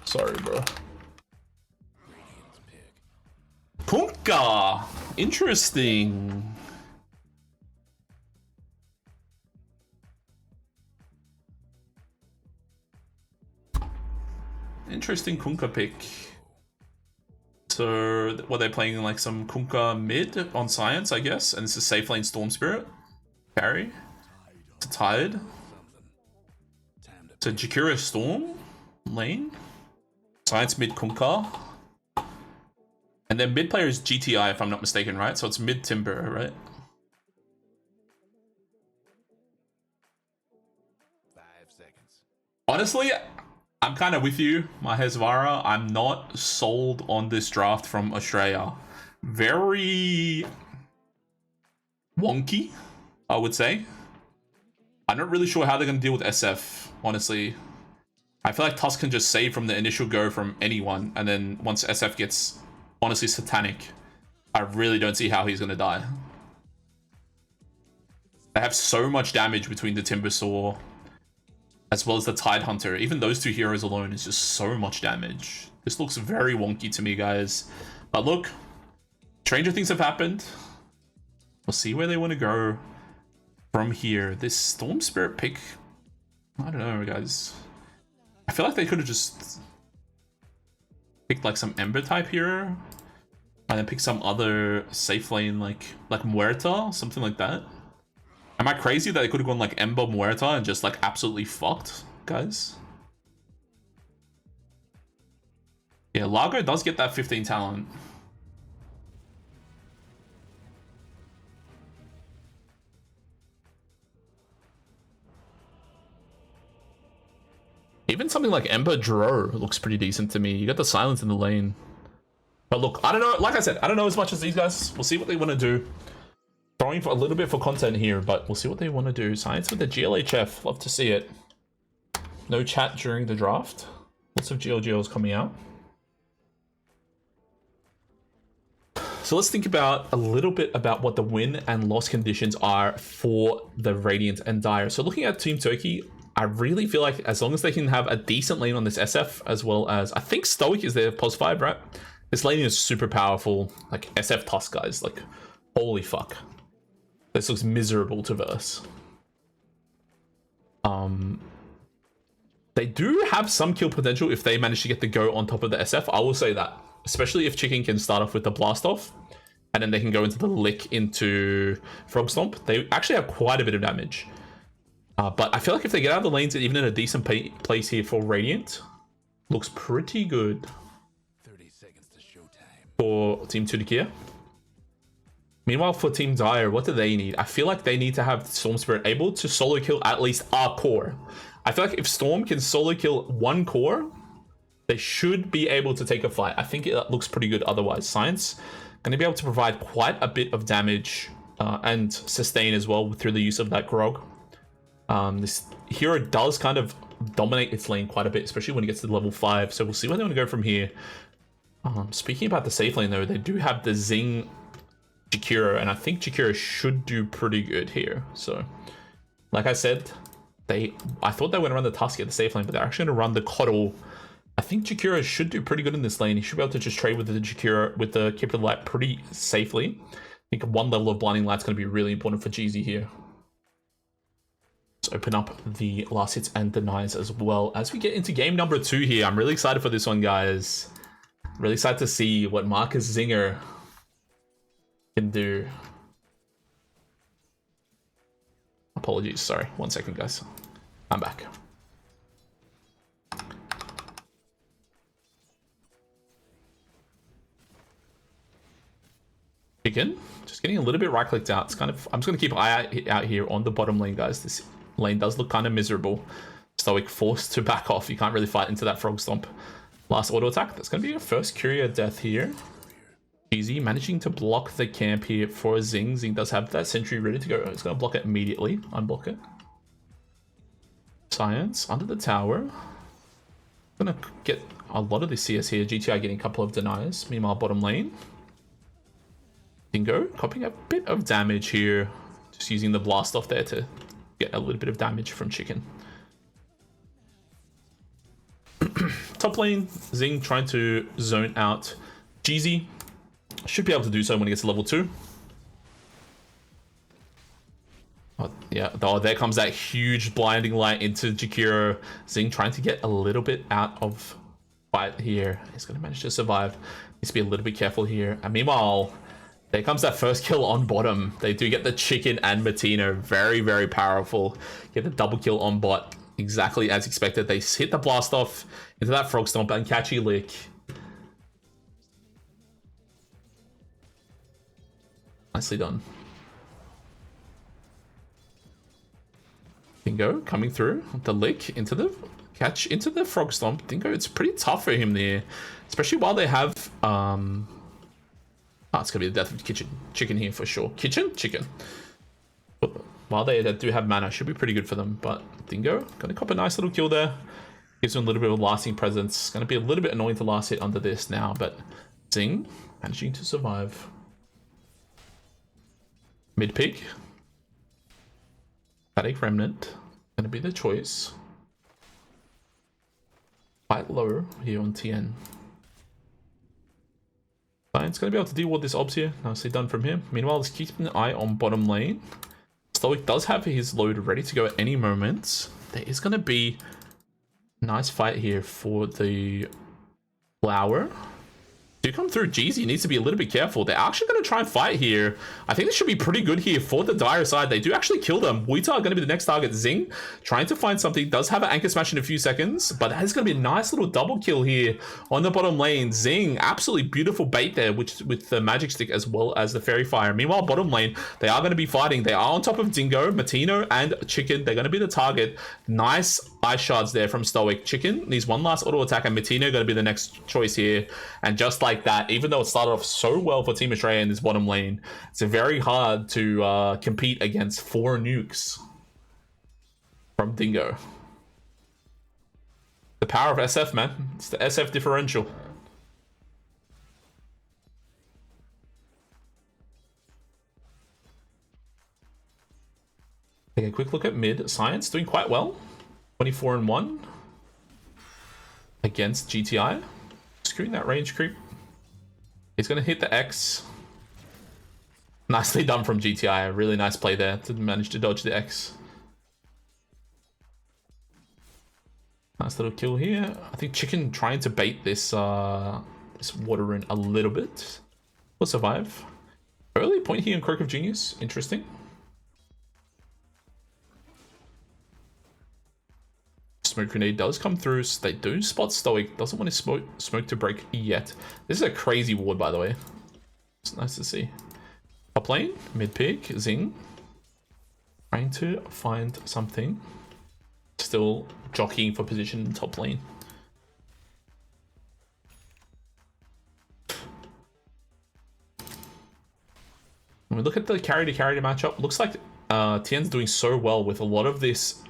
Sorry, bro. Kunkka! Interesting. Interesting Kunkka pick. So, were they playing like some Kunkka mid on Science, I guess? And this is safe lane Storm Spirit. Carry. It's a Tide. So, Jakira Storm lane. Science mid Kunkka. And then mid player is GTI, if I'm not mistaken, right? So, it's mid Timber, right? 5 seconds. Honestly, I'm kind of with you, Mahesvara. I'm not sold on this draft from Australia. Very wonky, I would say. I'm not really sure how they're going to deal with SF, honestly. I feel like Tusk can just save from the initial go from anyone, and then once SF gets, honestly, satanic, I really don't see how he's going to die. They have so much damage between the Timbersaw as well as the Tide Hunter. Even those two heroes alone is just so much damage. This looks very wonky to me, guys. But look, stranger things have happened. We'll see where they want to go from here. This Storm Spirit pick, I don't know, guys. I feel like they could have just picked like some Ember type hero and then pick some other safe lane like Muerta, something like that. Am I crazy that they could have gone like Ember Muerta and just like absolutely fucked, guys? Yeah, Largo does get that 15 talent. Even something like Ember Dro looks pretty decent to me. You got the silence in the lane. But look, I don't know. Like I said, I don't know as much as these guys. We'll see what they want to do. Throwing for a little bit for content here, but we'll see what they want to do. Science with the GLHF. Love to see it. No chat during the draft. Lots of GLGLs coming out. So let's think about a little bit about what the win and loss conditions are for the Radiant and Dire. So looking at Team Turkey, I really feel like as long as they can have a decent lane on this SF, as well as I think Stoic is their +5, right? This lane is super powerful. Like SF Tusk guys, like holy fuck. This looks miserable to verse. They do have some kill potential if they manage to get the go on top of the SF. I will say that, especially if Chicken can start off with the blast off, and then they can go into the lick into Frog Stomp. They actually have quite a bit of damage. But I feel like if they get out of the lanes, even in a decent place here for Radiant, looks pretty good 30 seconds to showtime for Team Tudikia. Meanwhile, for Team Dire, what do they need? I feel like they need to have Storm Spirit able to solo kill at least a core. I feel like if Storm can solo kill one core, they should be able to take a fight. I think it looks pretty good otherwise. Science going to be able to provide quite a bit of damage and sustain as well through the use of that Grog. This hero does kind of dominate its lane quite a bit, especially when it gets to level 5. So we'll see where they want to go from here. Speaking about the safe lane though, they do have the Zing Jakiro, and I think Jakiro should do pretty good here. So like I said, I thought they were going to run the Tusk at the safe lane, but they're actually going to run the Coddle. I think Jakiro should do pretty good in this lane. He should be able to just trade with the Jakiro, with the Keeper of the Light pretty safely. I think one level of Blinding Light's going to be really important for GZ here. Let's open up the last hits and denies as well. As we get into game number 2 here, I'm really excited for this one, guys. Really excited to see what Marcus Zinger can do. Apologies, sorry. 1 second, guys. I'm back. Chicken, just getting a little bit right-clicked out. It's kind of, I'm just going to keep an eye out here on the bottom lane, guys. This lane does look kind of miserable. Stoic forced to back off. You can't really fight into that Frog Stomp. Last auto attack. That's going to be your first Courier death here. Easy, managing to block the camp here for Zing. Zing does have that sentry ready to go. It's going to block it immediately. Unblock it. Science under the tower. Going to get a lot of the CS here. GTI getting a couple of deniers. Meanwhile, bottom lane. Dingo copying a bit of damage here. Just using the blast off there to get a little bit of damage from Chicken. Top lane, Zing trying to zone out Jeezy. Should be able to do so when he gets to level 2. Oh, yeah. Oh, there comes that huge blinding light into Jakiro. Zing trying to get a little bit out of fight here. He's going to manage to survive. Needs to be a little bit careful here. And meanwhile, there comes that first kill on bottom. They do get the Chicken and Matino. Very, very powerful. Get the double kill on bot. Exactly as expected. They hit the blast off into that Frog Stomp and catchy lick. Nicely done. Dingo coming through the lick into the catch into the Frog Stomp. Dingo, it's pretty tough for him there, especially while they have oh, it's gonna be the death of Chicken here for sure. Chicken. But while they do have mana, should be pretty good for them. But Dingo gonna cop a nice little kill there. Gives him a little bit of lasting presence. Gonna be a little bit annoying to last hit under this now, but Zing managing to survive. Mid pick. Static Remnant. Gonna be the choice. Quite low here on TN. Science gonna be able to deal with this obs here. Nicely done from him. Meanwhile, let's keep an eye on bottom lane. Stoic does have his load ready to go at any moment. There is gonna be a nice fight here for the flower. do come through. Jeezy needs to be a little bit careful. They're actually going to try and fight here. I think this should be pretty good here for the Dire side. They do actually kill them. Wuita are going to be the next target. Zing trying to find something. Does have an anchor smash in a few seconds, but that is going to be a nice little double kill here on the bottom lane. Zing, absolutely beautiful bait there, which with the magic stick as well as the fairy fire. Meanwhile, bottom lane, they are going to be fighting. They are on top of Dingo, Matino, and Chicken. They're going to be the target. Nice ice shards there from Stoic. Chicken needs one last auto attack, and Matino going to be the next choice here. And just like that, even though it started off so well for Team Australia in this bottom lane, it's very hard to compete against 4 nukes from Dingo. The power of SF, man. It's the SF differential. Take a quick look at mid. Science doing quite well. 24-1 against GTI. Screwing that range creep. He's going to hit the X. Nicely done from GTI. A really nice play there to manage to dodge the X. Nice little kill here. I think Chicken trying to bait this this water rune a little bit. Will survive. Early point here in Croak of Genius. Interesting. Smoke grenade does come through. So they do spot Stoic. Doesn't want to smoke to break yet. This is a crazy ward, by the way. It's nice to see. Top lane, mid pick, Zing. Trying to find something. Still jockeying for position in top lane. When we look at the carry to matchup, looks like Tien's doing so well with a lot of this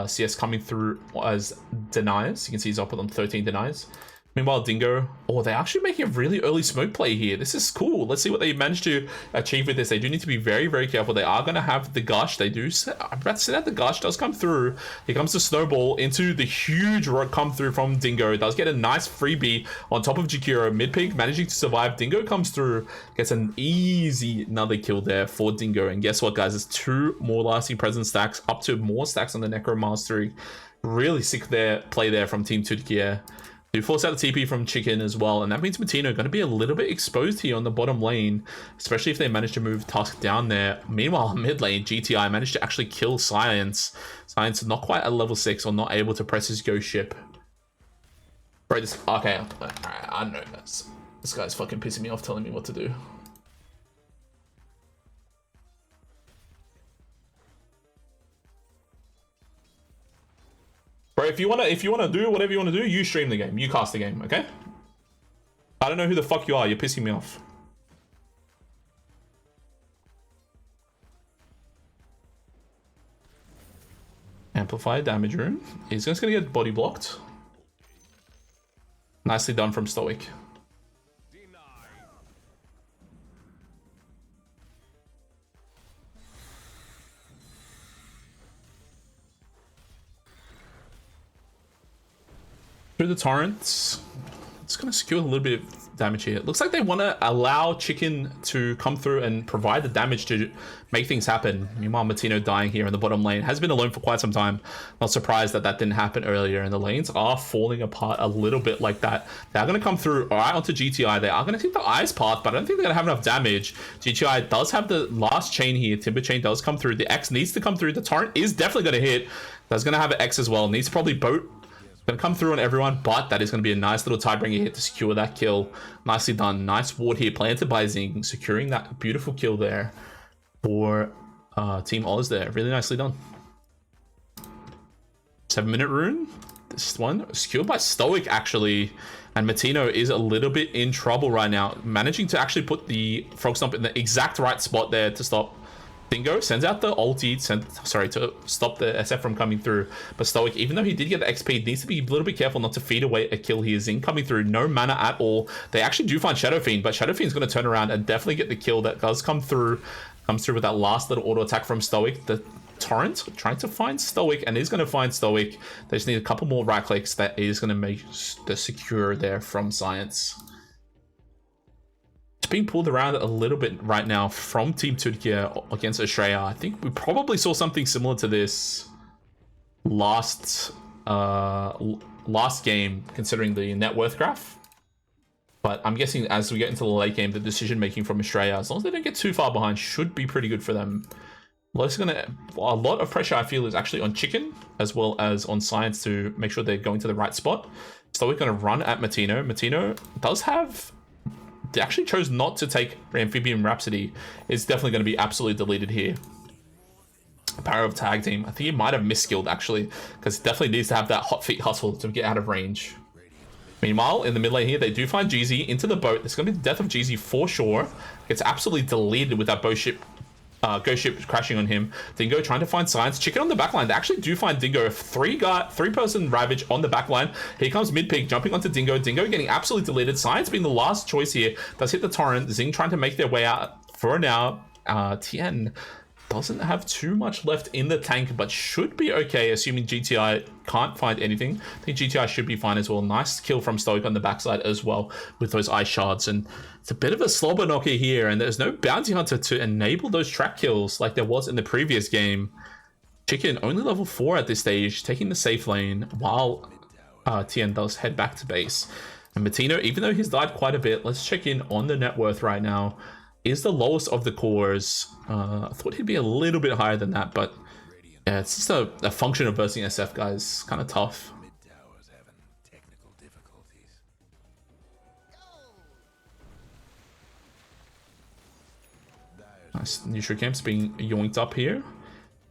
CS coming through as deniers. You can see he's up on 13 deniers. Meanwhile, Dingo, oh, they're actually making a really early smoke play here. This is cool. Let's see what they managed to achieve with this. They do need to be very, very careful. They are going to have the gush. They do, I'm about to say that the gush does come through. Here comes the snowball into the huge rock come through from Dingo. Does get a nice freebie on top of Jakiro. Mid-pick managing to survive. Dingo comes through, gets an easy another kill there for Dingo. And guess what, guys? There's 2 more lasting presence stacks, up to more stacks on the Necro Mastery. Really sick there play there from Team Tudkia. Do force out the TP from Chicken as well, and that means Matino going to be a little bit exposed here on the bottom lane, especially if they manage to move Tusk down there. Meanwhile, mid lane, GTI managed to actually kill Science. Science not quite at level 6 or not able to press his ghost ship. Bro, this... Okay, alright, I know this guy's fucking pissing me off telling me what to do. Bro, if you wanna do whatever you wanna do, you stream the game, you cast the game, okay? I don't know who the fuck you are. You're pissing me off. Amplify damage rune. He's just gonna get body blocked. Nicely done from Stoic. Through the torrents. It's going to secure a little bit of damage here. It looks like they want to allow Chicken to come through and provide the damage to make things happen. Meanwhile, Matino dying here in the bottom lane. Has been alone for quite some time. Not surprised that that didn't happen earlier. And the lanes are falling apart a little bit like that. They're going to come through right onto GTI. They are going to take the ice path, but I don't think they're going to have enough damage. GTI does have the last chain here. Timber chain does come through. The X needs to come through. The torrent is definitely going to hit. That's going to have an X as well. Needs to probably boat. Going to come through on everyone, but that is going to be a nice little Tidebringer hit to secure that kill. Nicely done. Nice ward here planted by Zing, securing that beautiful kill there for Team Oz there. Really nicely done. 7-minute rune. This one secured by Stoic actually, and Matino is a little bit in trouble right now, managing to actually put the Frog Stomp in the exact right spot there to stop. Dingo sends out the ulti to stop the SF from coming through. But Stoic, even though he did get the XP, needs to be a little bit careful not to feed away a kill here. Zing coming through, no mana at all. They actually do find Shadow Fiend, but Shadow Fiend's going to turn around and definitely get the kill that does come through. Comes through with that last little auto attack from Stoic. The Torrent trying to find Stoic and is going to find Stoic. They just need a couple more right clicks. That is going to make the secure there from Science. It's being pulled around a little bit right now from Team Turkey against Australia. I think we probably saw something similar to this last game, considering the net worth graph. But I'm guessing as we get into the late game, the decision making from Australia, as long as they don't get too far behind, should be pretty good for them. A lot of pressure I feel is actually on Chicken as well as on Science to make sure they're going to the right spot. So we're going to run at Matino. Matino does have... They actually chose not to take Amphibian Rhapsody. It's definitely going to be absolutely deleted here. Power of Tag Team. I think he might have misskilled actually, because he definitely needs to have that hot feet hustle to get out of range. Meanwhile, in the mid lane here, they do find Jeezy into the boat. It's going to be the death of Jeezy for sure. It's absolutely deleted with that ghost ship crashing on him. Dingo trying to find Science. Chicken on the backline. They actually do find Dingo. Three-person Ravage on the backline. Here comes mid-pick, jumping onto Dingo. Dingo getting absolutely deleted. Science being the last choice here. Does hit the torrent. Zing trying to make their way out for now. Tien doesn't have too much left in the tank, but should be okay, assuming GTI can't find anything. I think GTI should be fine as well. Nice kill from Stoic on the backside as well with those ice shards. And it's a bit of a slobber knocker here, and there's no bounty hunter to enable those track kills like there was in the previous game. Chicken only level 4 at this stage, taking the safe lane while Tien does head back to base. And Matino, even though he's died quite a bit, let's check in on the net worth right now. Is the lowest of the cores. I thought he'd be a little bit higher than that, but yeah, it's just a function of versing SF, guys. Kind of tough. Nice. Neutral camps being yoinked up here.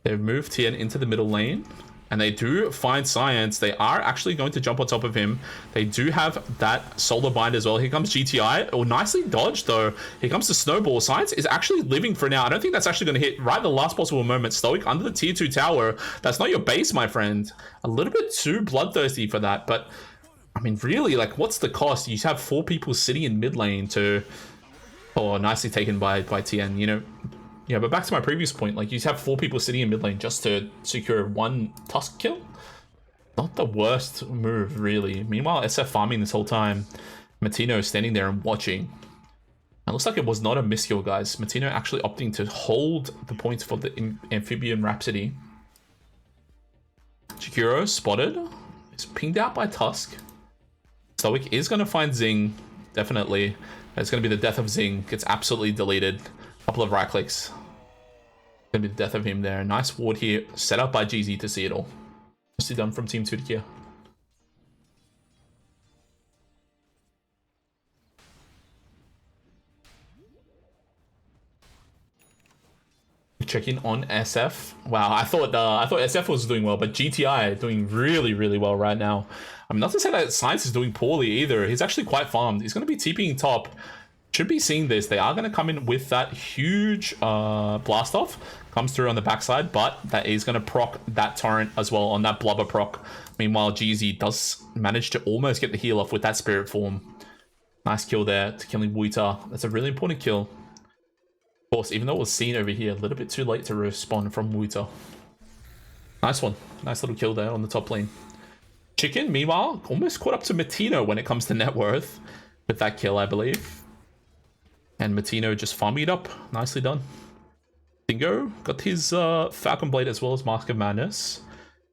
They've moved Tien into the middle lane, and they do find Science. They are actually going to jump on top of him. They do have that solar bind as well. Here comes GTI. Oh, nicely dodged though. Here comes the snowball. Science is actually living for now. I don't think that's actually going to hit right at the last possible moment. Stoic under the tier 2 tower. That's not your base, my friend. A little bit too bloodthirsty for that, but I mean, really, like, what's the cost? You have 4 people sitting in mid lane to... Oh, nicely taken by Tien, you know. Yeah, but back to my previous point, like, you have 4 people sitting in mid lane just to secure 1 Tusk kill. Not the worst move, really. Meanwhile, SF farming this whole time. Matino standing there and watching. It looks like it was not a miskill, guys. Matino actually opting to hold the points for the Amphibian Rhapsody. Chikuro spotted. It's pinged out by Tusk. Stoic is going to find Zing, definitely. It's going to be the death of Zing. Gets absolutely deleted. Couple of right clicks. Gonna be the death of him there. Nice ward here, set up by GZ to see it all. Nicely done from Team 2 here. Check in on SF. Wow, I thought SF was doing well, but GTI doing really, really well right now. I mean, not to say that Science is doing poorly either. He's actually quite farmed. He's going to be TPing top. Should be seeing this. They are going to come in with that huge blast off. Comes through on the backside, but that is going to proc that torrent as well on that blubber proc. Meanwhile, GZ does manage to almost get the heal off with that spirit form. Nice kill there to killing Wuita. That's a really important kill. Of course, even though it was seen over here, a little bit too late to respawn from Wuita. Nice one. Nice little kill there on the top lane. Chicken, meanwhile, almost caught up to Matino when it comes to net worth with that kill, I believe. And Matino just farming it up. Nicely done. Dingo got his Falcon Blade as well as Mask of Madness.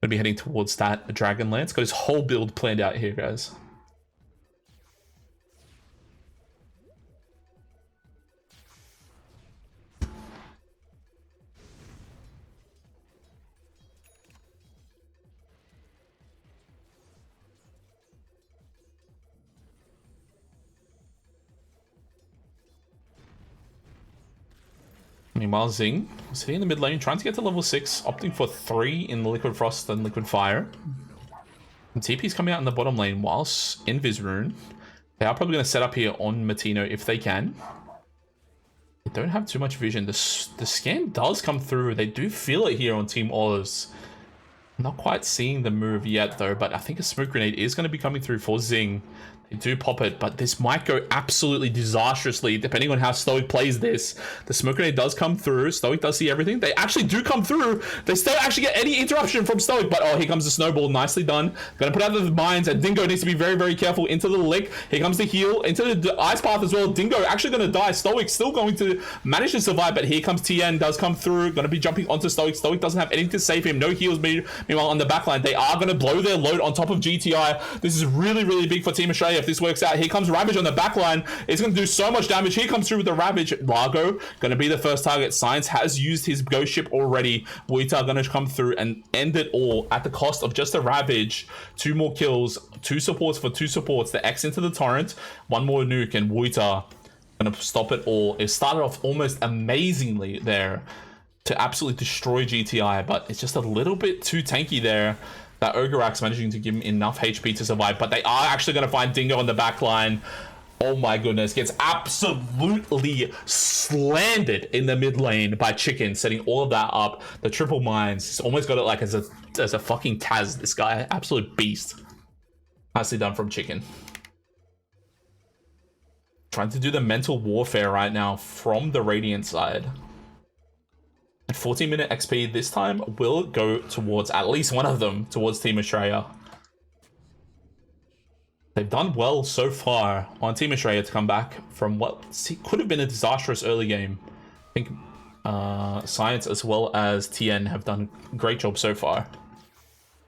Gonna be heading towards that Dragon Lance. Got his whole build planned out here, guys. Meanwhile, Zing sitting in the mid lane, trying to get to level 6, opting for 3 in the Liquid Frost and Liquid Fire. And TP's coming out in the bottom lane whilst in Vizrune. They are probably going to set up here on Matino if they can. They don't have too much vision. The scan does come through. They do feel it here on Team Oz. Not quite seeing the move yet, though, but I think a smoke grenade is going to be coming through for Zing. They do pop it, but this might go absolutely disastrously depending on how Stoic plays this. The smoke grenade does come through. Stoic does see everything. They actually do come through. They still actually get any interruption from Stoic, but oh, here comes the snowball. Nicely done. Gonna put out the mines, and Dingo needs to be very, very careful into the lick. Here comes the heal into the ice path as well. Dingo actually gonna die. Stoic still going to manage to survive, but here comes Tien, does come through. Gonna be jumping onto Stoic. Stoic doesn't have anything to save him. No heals. Meanwhile, on the backline, they are gonna blow their load on top of GTI. This is really, really big for Team Australia. play if this works out. Here comes Ravage on the back line. It's going to do so much damage. Here comes through with the Ravage. Largo going to be the first target. Science has used his ghost ship already. Wuita going to come through and end it all at the cost of just a Ravage. 2 more kills, 2 supports for 2 supports. The X into the Torrent, 1 more nuke, and Wuita going to stop it all. It started off almost amazingly there to absolutely destroy GTI, but it's just a little bit too tanky there. That Ogrerak's managing to give him enough HP to survive, but they are actually going to find Dingo on the back line. Oh my goodness, gets absolutely slandered in the mid lane by Chicken, setting all of that up. The triple mines, he's almost got it like as a fucking Taz, this guy. Absolute beast. Nicely done from Chicken. Trying to do the mental warfare right now from the Radiant side. 14-minute XP this time will go towards at least one of them, towards Team Australia. They've done well so far on Team Australia to come back from what could have been a disastrous early game. I think Science as well as TN have done a great job so far.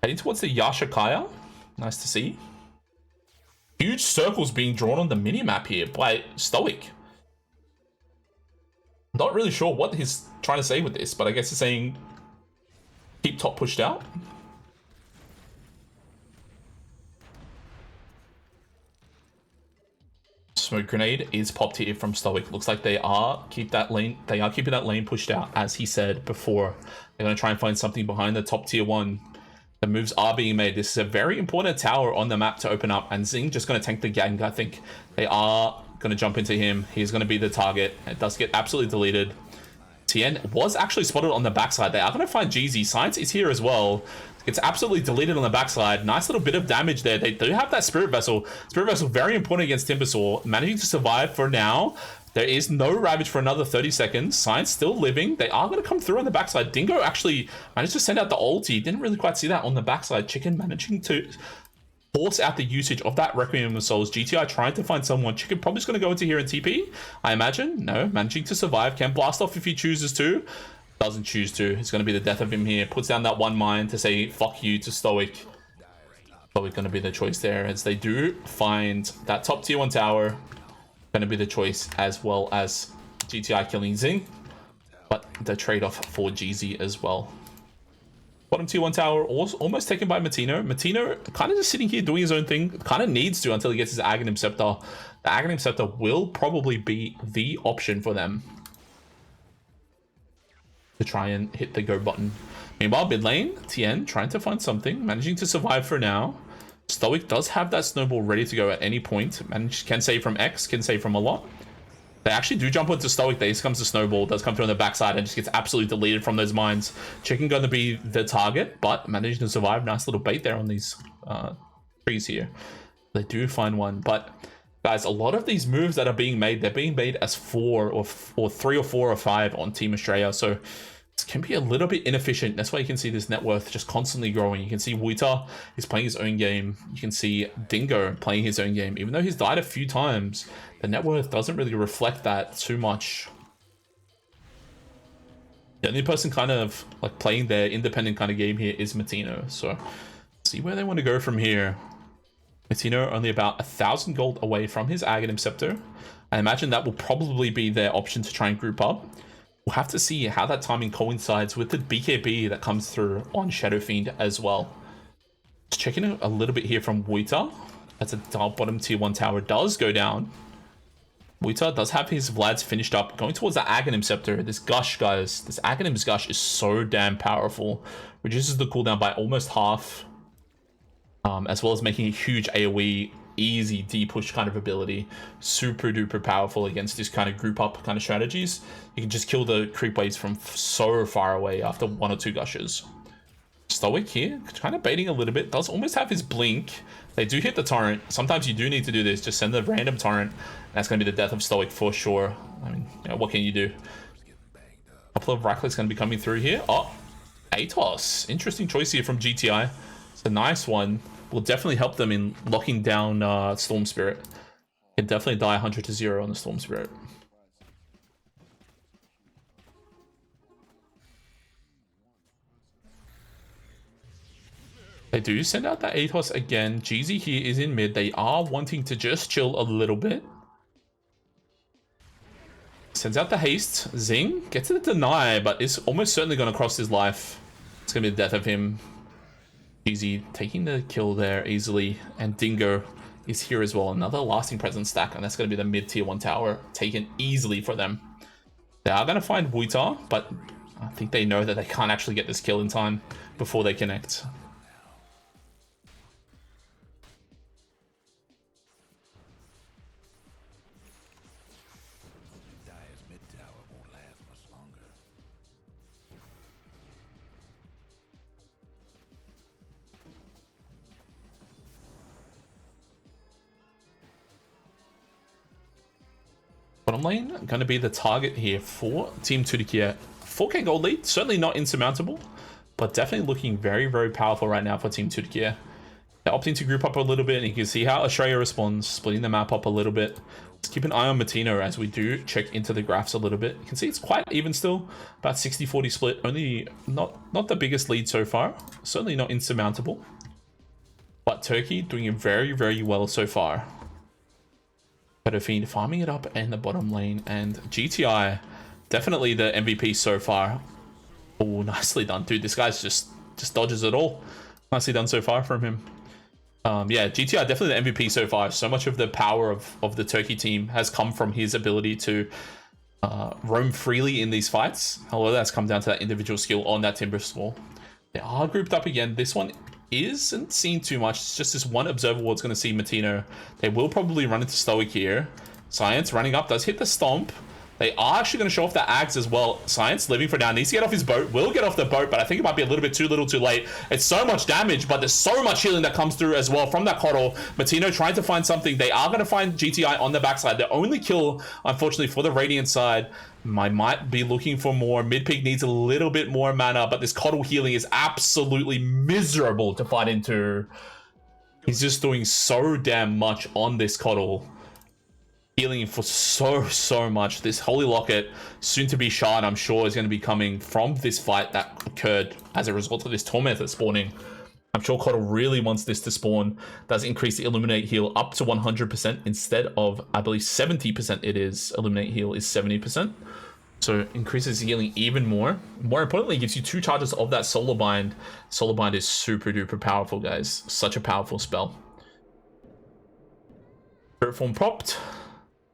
Heading towards the Yashikaya. Nice to see. Huge circles being drawn on the minimap here by Stoic. Not really sure what he's trying to say with this, but I guess he's saying keep top pushed out. Smoke grenade is popped here from Stoic. Looks like they are keeping that lane pushed out, as he said before. They're going to try and find something behind the top tier 1. The moves are being made. This is a very important tower on the map to open up, and Zing just going to tank the gang. I think they are going to jump into him. He's going to be the target. It does get absolutely deleted. TN was actually spotted on the backside. They are going to find Jeezy. Science is here as well. It's absolutely deleted on the backside. Nice little bit of damage there. They do have that Spirit Vessel. Spirit Vessel very important against Timbersaw. Managing to survive for now. There is no Ravage for another 30 seconds. Science still living. They are going to come through on the backside. Dingo actually managed to send out the ulti. Didn't really quite see that on the backside. Chicken managing to force out the usage of that Requiem of Souls. GTI trying to find someone. Chicken probably just going to go into here and TP, I imagine. No, managing to survive. Can blast off if he chooses to. Doesn't choose to. It's going to be the death of him here. Puts down that one mine to say fuck you to Stoic. Stoic going to be the choice there, as they do find that top tier 1 tower. Going to be the choice, as well as GTI killing Zing, but the trade-off for GZ as well. Bottom tier 1 tower also almost taken by Matino. Matino kind of just sitting here doing his own thing. Kind of needs to until he gets his Aghanim Scepter. The Aghanim Scepter will probably be the option for them to try and hit the go button. Meanwhile, mid lane, TN trying to find something, managing to survive for now. Stoic does have that snowball ready to go at any point. Can save from X, can save from a lot. They actually do jump onto Stoic. There comes the snowball, does come through on the backside and just gets absolutely deleted from those mines. Chicken going to be the target, but managing to survive. Nice little bait there on these trees here. They do find one, but guys, a lot of these moves that are being made, they're being made as 4 or 3 or 4 or 5 on Team Australia. So it can be a little bit inefficient. That's why you can see this net worth just constantly growing. You can see Wuita is playing his own game. You can see Dingo playing his own game. Even though he's died a few times, the net worth doesn't really reflect that too much. The only person kind of like playing their independent kind of game here is Matino. So see where they want to go from here. Matino only about 1,000 gold away from his Aghanim Scepter. I imagine that will probably be their option to try and group up. We'll have to see how that timing coincides with the BKB that comes through on Shadow Fiend as well. Just checking a little bit here from Wuita. As a bottom tier 1 tower does go down. Wuita does have his Vlads finished up. Going towards the Aghanim Scepter. This Gush, guys. This Aghanim's Gush is so damn powerful. Reduces the cooldown by almost half. As well as making a huge AoE, easy D-push kind of ability. Super duper powerful against this kind of group up kind of strategies. You can just kill the creep waves from so far away after 1 or 2 gushes. Stoic here, kind of baiting a little bit. Does almost have his blink. They do hit the torrent. Sometimes you do need to do this. Just send a random torrent. That's going to be the death of Stoic for sure. I mean, you know, what can you do? A couple of right clicks going to be coming through here. Oh, Atos. Interesting choice here from GTI. It's a nice one. Will definitely help them in locking down Storm Spirit. Can definitely die 100 to 0 on the Storm Spirit. They do send out that ATOS again. Jeezy here is in mid. They are wanting to just chill a little bit. Sends out the haste. Zing gets the deny, but is almost certainly going to cross his life. It's going to be the death of him. Jeezy taking the kill there easily. And Dingo is here as well. Another lasting presence stack, and that's going to be the mid tier 1 tower taken easily for them. They are going to find Wuita, but I think they know that they can't actually get this kill in time before they connect. Dire's mid tower won't last much longer. Bottom lane going to be the target here for Team Turkiye. 4k gold lead, certainly not insurmountable, but definitely looking very, very powerful right now for Team Turkiye. They're opting to group up a little bit, and you can see how Australia responds, splitting the map up a little bit. Let's keep an eye on Matino as we do check into the graphs a little bit. You can see it's quite even still, about 60-40 split, only not the biggest lead so far, certainly not insurmountable. But Turkey doing it very, very well so far. Fiend farming it up in the bottom lane, and GTI definitely the MVP so far. Oh, nicely done, dude. This guy's just dodges it all. Nicely done so far from him. Yeah, GTI definitely the MVP so far. So much of the power of the Turkey team has come from his ability to roam freely in these fights. A lot of that's come down to that individual skill on that Timber Swall. They are grouped up again. This one isn't seen too much. It's just this one observer ward's going to see Matino. They will probably run into Stoic here. Science running up, does hit the stomp. They are actually going to show off the Ags as well. Science living for now, needs to get off his boat. Will get off the boat, but I think it might be a little bit too little too late. It's so much damage, but there's so much healing that comes through as well from that Coddle. Matino trying to find something. They are going to find GTI on the backside. The only kill, unfortunately, for the Radiant side. I might be looking for more. Mid-pick needs a little bit more mana, but this Coddle healing is absolutely miserable to fight into. He's just doing so damn much on this Coddle. Healing for so much. This Holy Locket, soon to be shard, I'm sure is going to be coming from this fight that occurred as a result of this Tormentor spawning. I'm sure Coddle really wants this to spawn. Does increase the Illuminate heal up to 100% instead of, I believe, 70% it is. Illuminate heal is 70%. So increases healing even more. More importantly, gives you 2 charges of that Solar Bind. Solar Bind is super duper powerful, guys. Such a powerful spell. Spirit Form propped.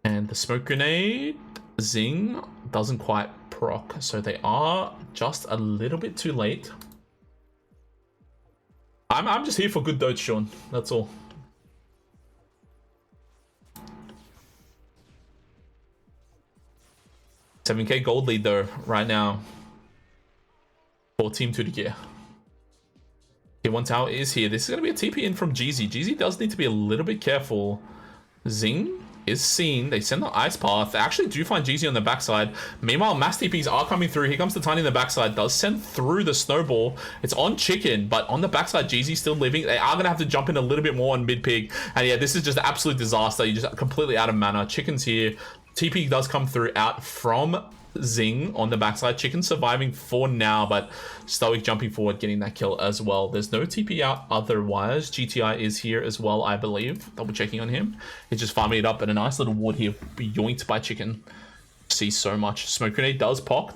And the Smoke Grenade, Zing, doesn't quite proc. So they are just a little bit too late. I'm just here for good dotes, Sean. That's all. $7k gold lead though, right now. For Team Turkiye. Tier 1 tower is here. This is going to be a TP in from Jeezy. Jeezy does need to be a little bit careful. Zing is seen. They send the Ice Path. They actually do find Jeezy on the backside. Meanwhile, mass TPs are coming through. Here comes the Tiny in the backside. Does send through the Snowball. It's on Chicken, but on the backside, Jeezy's still living. They are going to have to jump in a little bit more on mid-pig. And yeah, this is just an absolute disaster. You're just completely out of mana. Chicken's here. TP does come through out from Zing on the backside. Chicken surviving for now, but Stoic jumping forward, getting that kill as well. There's no TP out otherwise. GTI is here as well, I believe. Double checking on him. He's just farming it up, and a nice little ward here be yoinked by Chicken. See so much. Smoke Grenade does pop,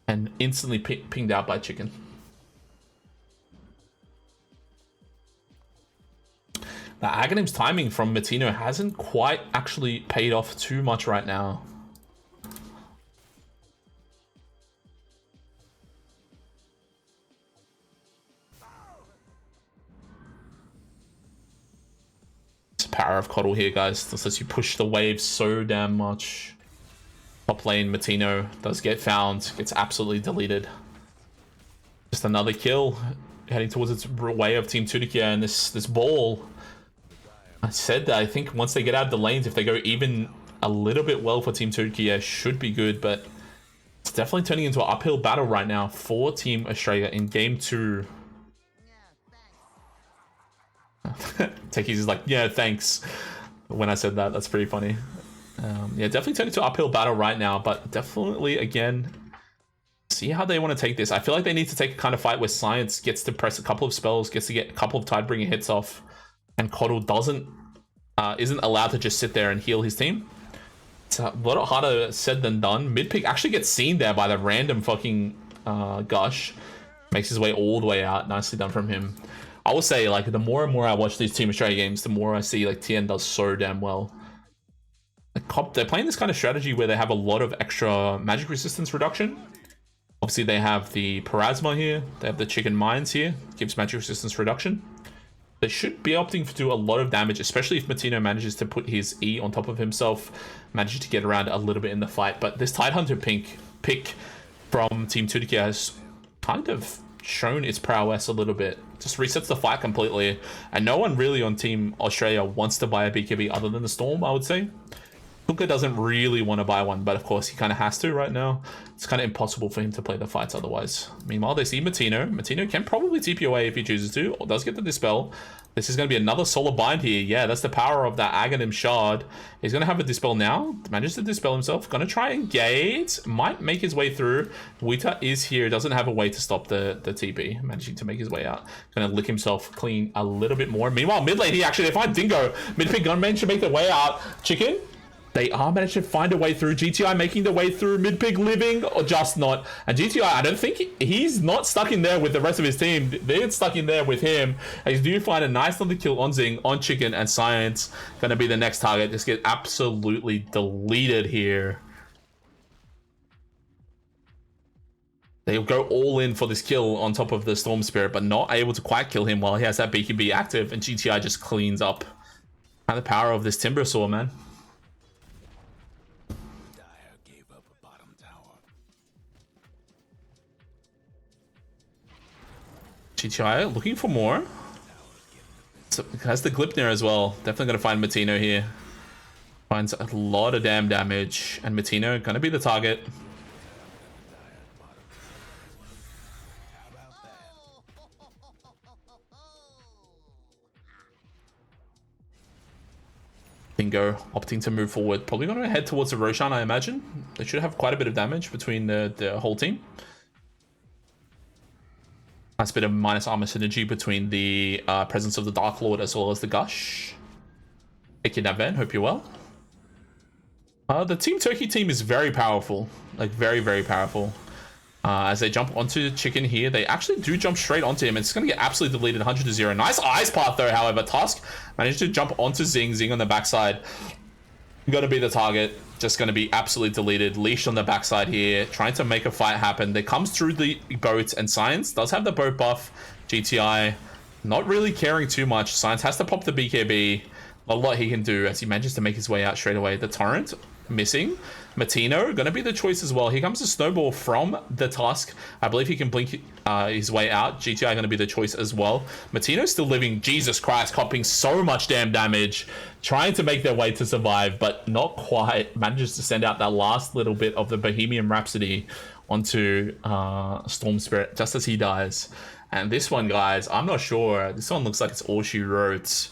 and instantly pinged out by Chicken. The Aghanim's timing from Matino hasn't quite actually paid off too much right now. Power of Coddle here, guys. This lets you push the waves so damn much. Top lane, Matino does get found. Gets absolutely deleted. Just another kill. Heading towards its way of Team Turkiye, and this ball. I said that I think once they get out of the lanes, if they go even a little bit well for Team Turkiye, should be good, but it's definitely turning into an uphill battle right now for Team Australia in Game 2. Techies is like, yeah, thanks. When I said that, that's pretty funny. Yeah, definitely turning to an uphill battle right now, but definitely, again, See how they want to take this. I feel like they need to take a kind of fight where Science gets to press a couple of spells, gets to get a couple of Tidebringer hits off, and Coddle isn't allowed to just sit there and heal his team. It's a lot harder said than done. Mid-pick actually gets seen there by the random fucking Gush. Makes his way all the way out. Nicely done from him. I will say, like, the more and more I watch these Team Australia games, the more I see, like, TN does so damn well. They're playing this kind of strategy where they have a lot of extra magic resistance reduction. Obviously, they have the Parasma here. They have the Chicken Mines here. Gives magic resistance reduction. They should be opting to do a lot of damage, especially if Matino manages to put his E on top of himself, manages to get around a little bit in the fight. But this Tidehunter pick from Team Tudikia has kind of shown its prowess a little bit. Just resets the fight completely. And no one really on Team Australia wants to buy a BKB other than the Storm, I would say. Kuka doesn't really want to buy one, but of course he kind of has to right now. It's kind of impossible for him to play the fights otherwise. Meanwhile, they see Matino. Matino can probably TP away if he chooses to, or does get the Dispel. This is going to be another Solar Bind here. Yeah, that's the power of that Aghanim Shard. He's going to have a Dispel now. Manages to Dispel himself. Going to try and engage. Might make his way through. Wita is here. Doesn't have a way to stop the TP. Managing to make his way out. Going to lick himself clean a little bit more. Meanwhile, mid lane here, actually, they find Dingo. Mid-pick Gunman should make their way out. Chicken. They are managing to find a way through. GTI making the way through. Mid-pick living or just not. And GTI, I don't think he's not stuck in there with the rest of his team. They're stuck in there with him. And you do find a nice little kill on Zing, on Chicken, and Science. Going to be the next target. Just get absolutely deleted here. They'll go all in for this kill on top of the Storm Spirit, but not able to quite kill him while he has that BKB active. And GTI just cleans up. And the power of this Timber Saw, man. GTI looking for more. So has the Glipnir as well. Definitely going to find Matino here. Finds a lot of damn damage. And Matino going to be the target. Bingo opting to move forward. Probably going to head towards the Roshan, I imagine. They should have quite a bit of damage between the whole team. Nice bit of minus armor synergy between the presence of the Dark Lord as well as the Gush. Hey Kidnap Van, hope you're well. The Team Turkey team is very powerful. Like, very, very powerful. As they jump onto Chicken here, they actually do jump straight onto him. It's going to get absolutely deleted 100 to 0. Nice Ice Path though, however. Tusk managed to jump onto Zing. Zing on the backside. Going to be the target. Just going to be absolutely deleted. Leash on the backside here. Trying to make a fight happen. They comes through the boat, and Science does have the boat buff. GTI not really caring too much. Science has to pop the BKB. Not a lot he can do as he manages to make his way out straight away. The Torrent missing. Matino going to be the choice as well. Here comes a snowball from the Tusk. I believe he can blink his way out. GTI going to be the choice as well. Matino still living. Jesus Christ, copping so much damn damage. Trying to make their way to survive, but not quite. Manages to send out that last little bit of the Bohemian Rhapsody onto Storm Spirit just as he dies. And this one, guys, I'm not sure. This one looks like it's all she wrote.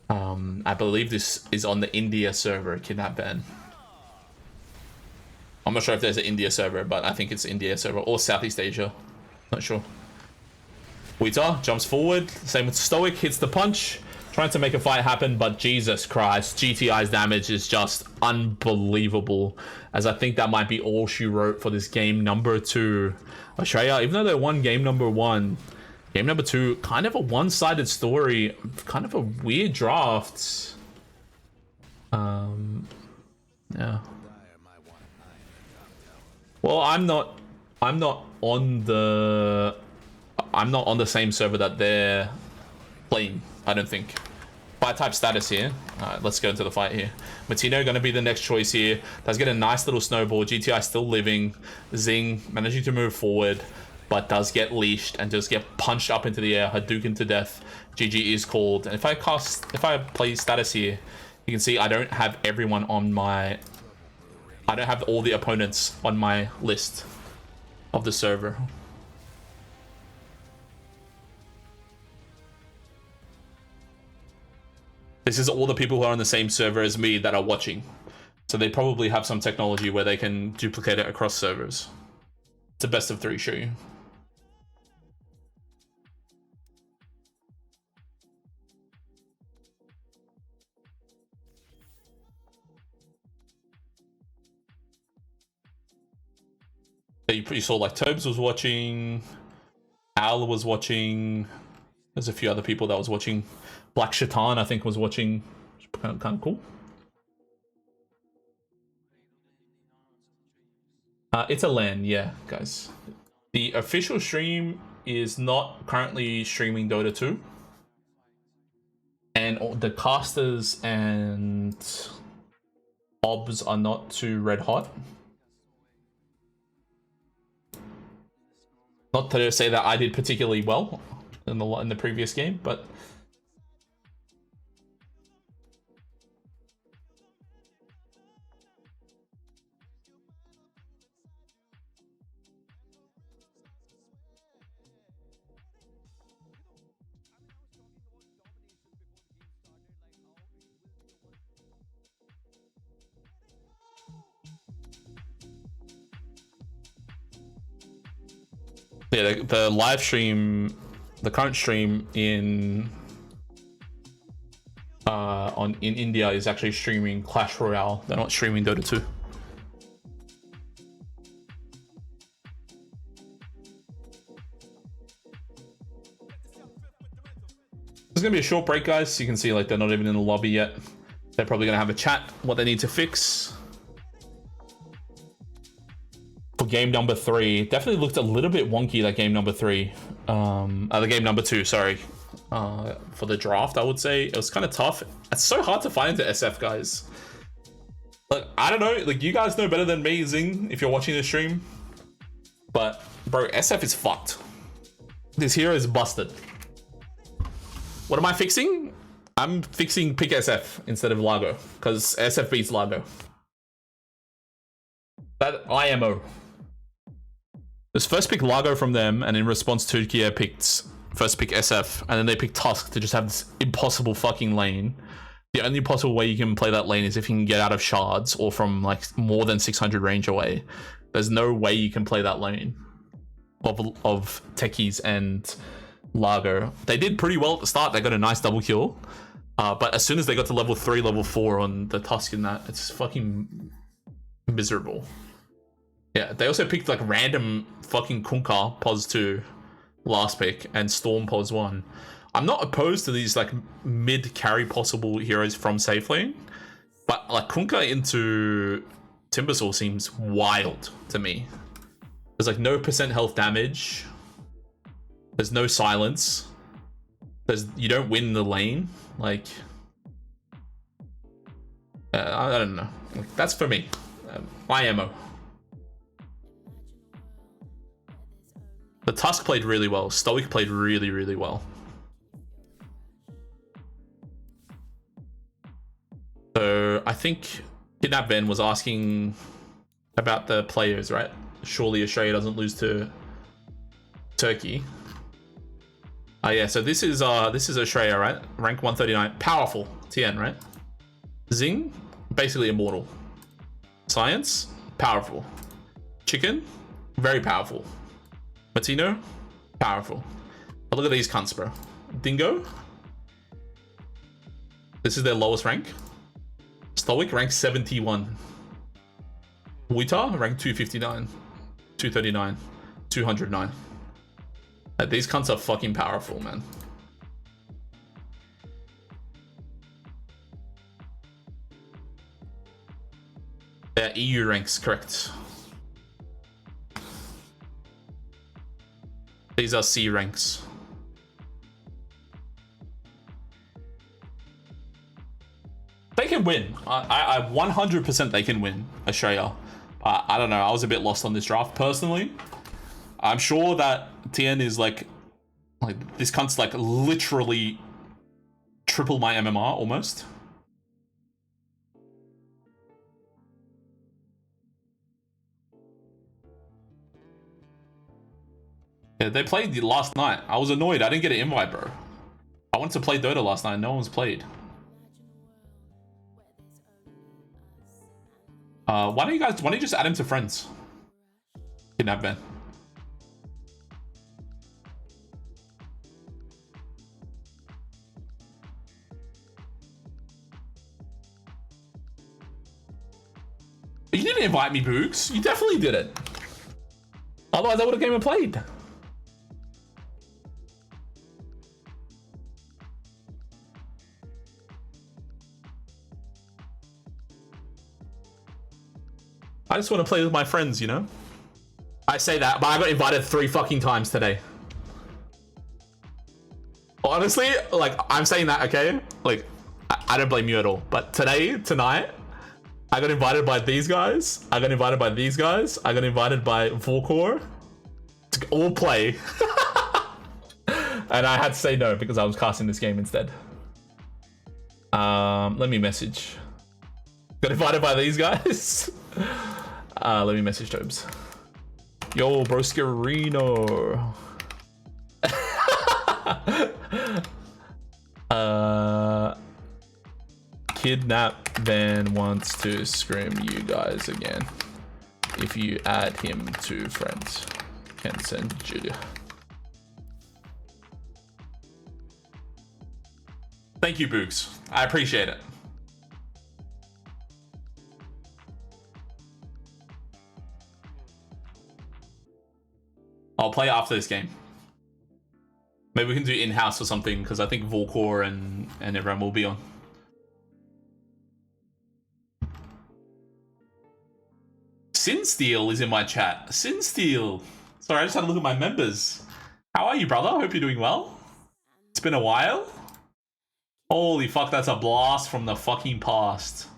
I believe this is on the India server, Kidnap Ban. I'm not sure if there's an India server, but I think it's India server or Southeast Asia. Not sure. Wita jumps forward. Same with Stoic. Hits the punch. Trying to make a fight happen, but Jesus Christ. GTI's damage is just unbelievable. As I think that might be all she wrote for this game number 2. Australia, even though they won game number 1, game number 2, kind of a one-sided story. Kind of a weird draft. Yeah. Well, I'm not on the same server that they're playing, I don't think. Fight type status here. Alright, let's go into the fight here. Matino going to be the next choice here. Does get a nice little snowball. GTI still living. Zing managing to move forward, but does get leashed and just get punched up into the air. Hadouken to death. GG is called. And if I play status here, you can see I don't have everyone on my... I don't have all the opponents on my list of the server. This is all the people who are on the same server as me that are watching. So they probably have some technology where they can duplicate it across servers. It's a best of 3 show you. You saw like Tobes was watching, Al was watching, there's a few other people that was watching. Black Shaitan, I think, was watching. Kind of cool. It's a LAN, yeah, guys. The official stream is not currently streaming Dota 2. And the casters and obs are not too red hot. Not to say that I did particularly well in the previous game, but yeah, the live stream, the current stream in India is actually streaming Clash Royale. They're not streaming Dota 2. It's gonna be a short break, guys. So you can see like they're not even in the lobby yet. They're probably gonna have a chat what they need to fix. For game number 3, definitely looked a little bit wonky, that game number 3. The game number 2, sorry. For the draft, I would say it was kind of tough. It's so hard to find into SF, guys. Like, I don't know, like, you guys know better than me, Zing, if you're watching the stream. But bro, SF is fucked. This hero is busted. What am I fixing? I'm fixing pick SF instead of Largo, because SF beats Largo. That IMO. This first pick Largo from them, and in response Turkey picked first pick SF, and then they picked Tusk to just have this impossible fucking lane. The only possible way you can play that lane is if you can get out of shards or from like more than 600 range away. There's no way you can play that lane of Techies and Largo. They did pretty well at the start. They got a nice double kill. But as soon as they got to level 3, level 4 on the Tusk and that, it's fucking miserable. Yeah, they also picked like random fucking Kunkka pos 2 last pick and Storm pos 1. I'm not opposed to these like mid carry possible heroes from safe lane, but like Kunkka into Timbersaw seems wild to me. There's like no % health damage. There's no silence. You don't win the lane. Like, I don't know. Like, that's for me. IMO. The Tusk played really well. Stoic played really, really well. So I think Kidnap Ben was asking about the players, right? Surely Australia doesn't lose to Turkey. Yeah, so this is Australia, right? Rank 139. Powerful. TN, right? Zing, basically immortal. Science, powerful. Chicken, very powerful. Matino, powerful. But look at these cunts, bro. Dingo, this is their lowest rank. Stoic, rank 71. Wuita, rank 259. 239. 209. These cunts are fucking powerful, man. Yeah, EU ranks, correct. These are C ranks. They can win. I 100% they can win, Australia. I don't know. I was a bit lost on this draft personally. I'm sure that TN is like this cunt's like literally triple my MMR almost. Yeah, they played last night. I was annoyed. I didn't get an invite, bro. I wanted to play Dota last night. No one's played. Why don't you just add him to friends? Kidnap Ben. You didn't invite me, Boogs. You definitely didn't. Otherwise, I would have came and played. I just want to play with my friends, you know? I say that, but I got invited 3 fucking times today. Honestly, like, I'm saying that, okay? Like, I don't blame you at all. But tonight, I got invited by these guys. I got invited by these guys. I got invited by Volkor to all play. And I had to say no because I was casting this game instead. Let me message. Got invited by these guys. Let me message Tobes. Yo, Broscarino. Kidnap Van wants to scrim you guys again. If you add him to friends, can send you. Thank you, Boogs. I appreciate it. I'll play after this game. Maybe we can do in-house or something, because I think Volkor and everyone will be on. Sinsteel is in my chat. Sinsteel. Sorry, I just had to look at my members. How are you, brother? Hope you're doing well. It's been a while. Holy fuck, that's a blast from the fucking past.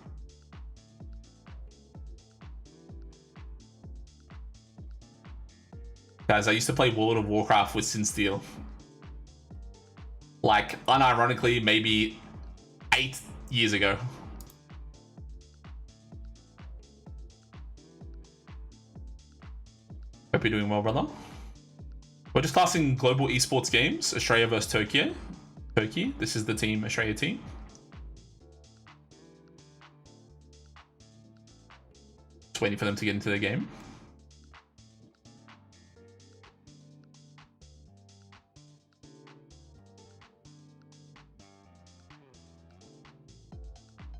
Guys, I used to play World of Warcraft with Sinsteel. Like, unironically, maybe 8 years ago. Hope you're doing well, brother. We're just classing global esports games, Australia versus Turkey. This is the team, Australia team. Just waiting for them to get into the game.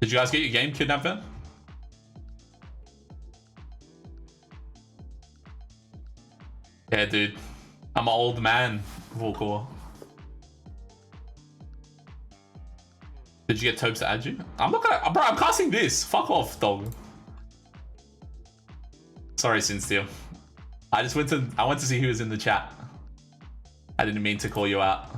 Did you guys get your game, Kidnap Van? Yeah, dude. I'm an old man, Volkor. Did you get Tobes to add you? I'm not gonna... Bro, I'm casting this. Fuck off, dog. Sorry, Sinsteel. I went to see who was in the chat. I didn't mean to call you out.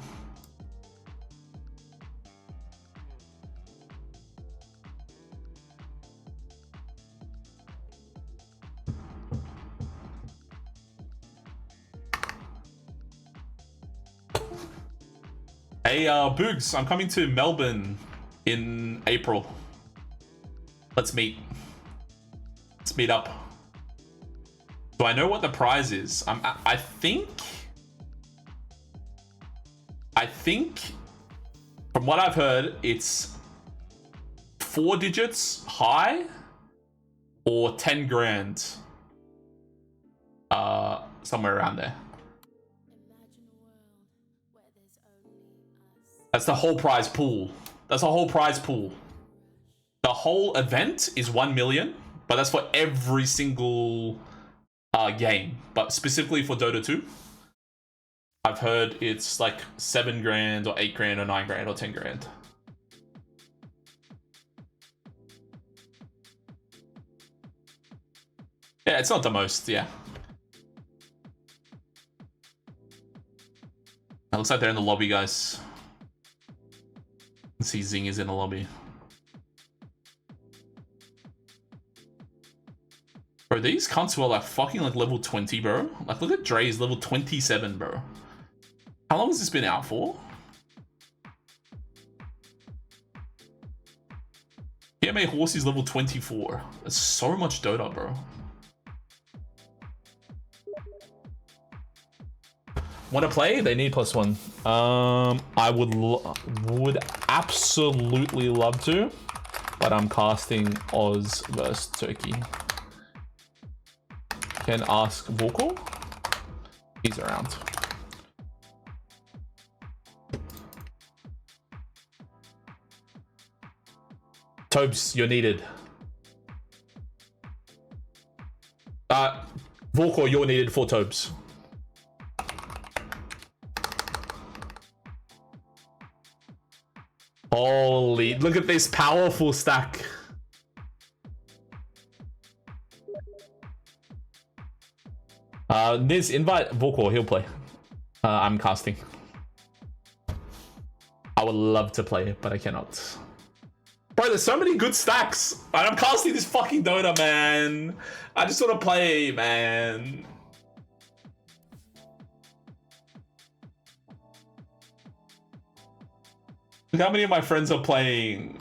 Hey, Boogs, I'm coming to Melbourne in April. Let's meet. Let's meet up. Do I know what the prize is? I think from what I've heard, it's 4 digits high or 10 grand. Somewhere around there. That's the whole prize pool. That's the whole prize pool. The whole event is 1 million, but that's for every single game. But specifically for Dota 2, I've heard it's like 7 grand or 8 grand or 9 grand or 10 grand. Yeah, it's not the most, yeah. It looks like they're in the lobby, guys. See, Zing is in the lobby. Bro, these cunts were like fucking like level 20, bro. Like, look at Dre's level 27, bro. How long has this been out for? PMA Horsey's level 24. That's so much Dota, bro. Want to play? They need +1. I would absolutely love to, but I'm casting Oz versus Turkey. Can ask Volkor. He's around. Tobes, you're needed. Volkor, you're needed for Tobes. Holy, look at this powerful stack. Niz, invite Volkor, he'll play. I'm casting. I would love to play it, but I cannot. Bro, there's so many good stacks. And I'm casting this fucking Dota, man. I just want to play, man. Look how many of my friends are playing.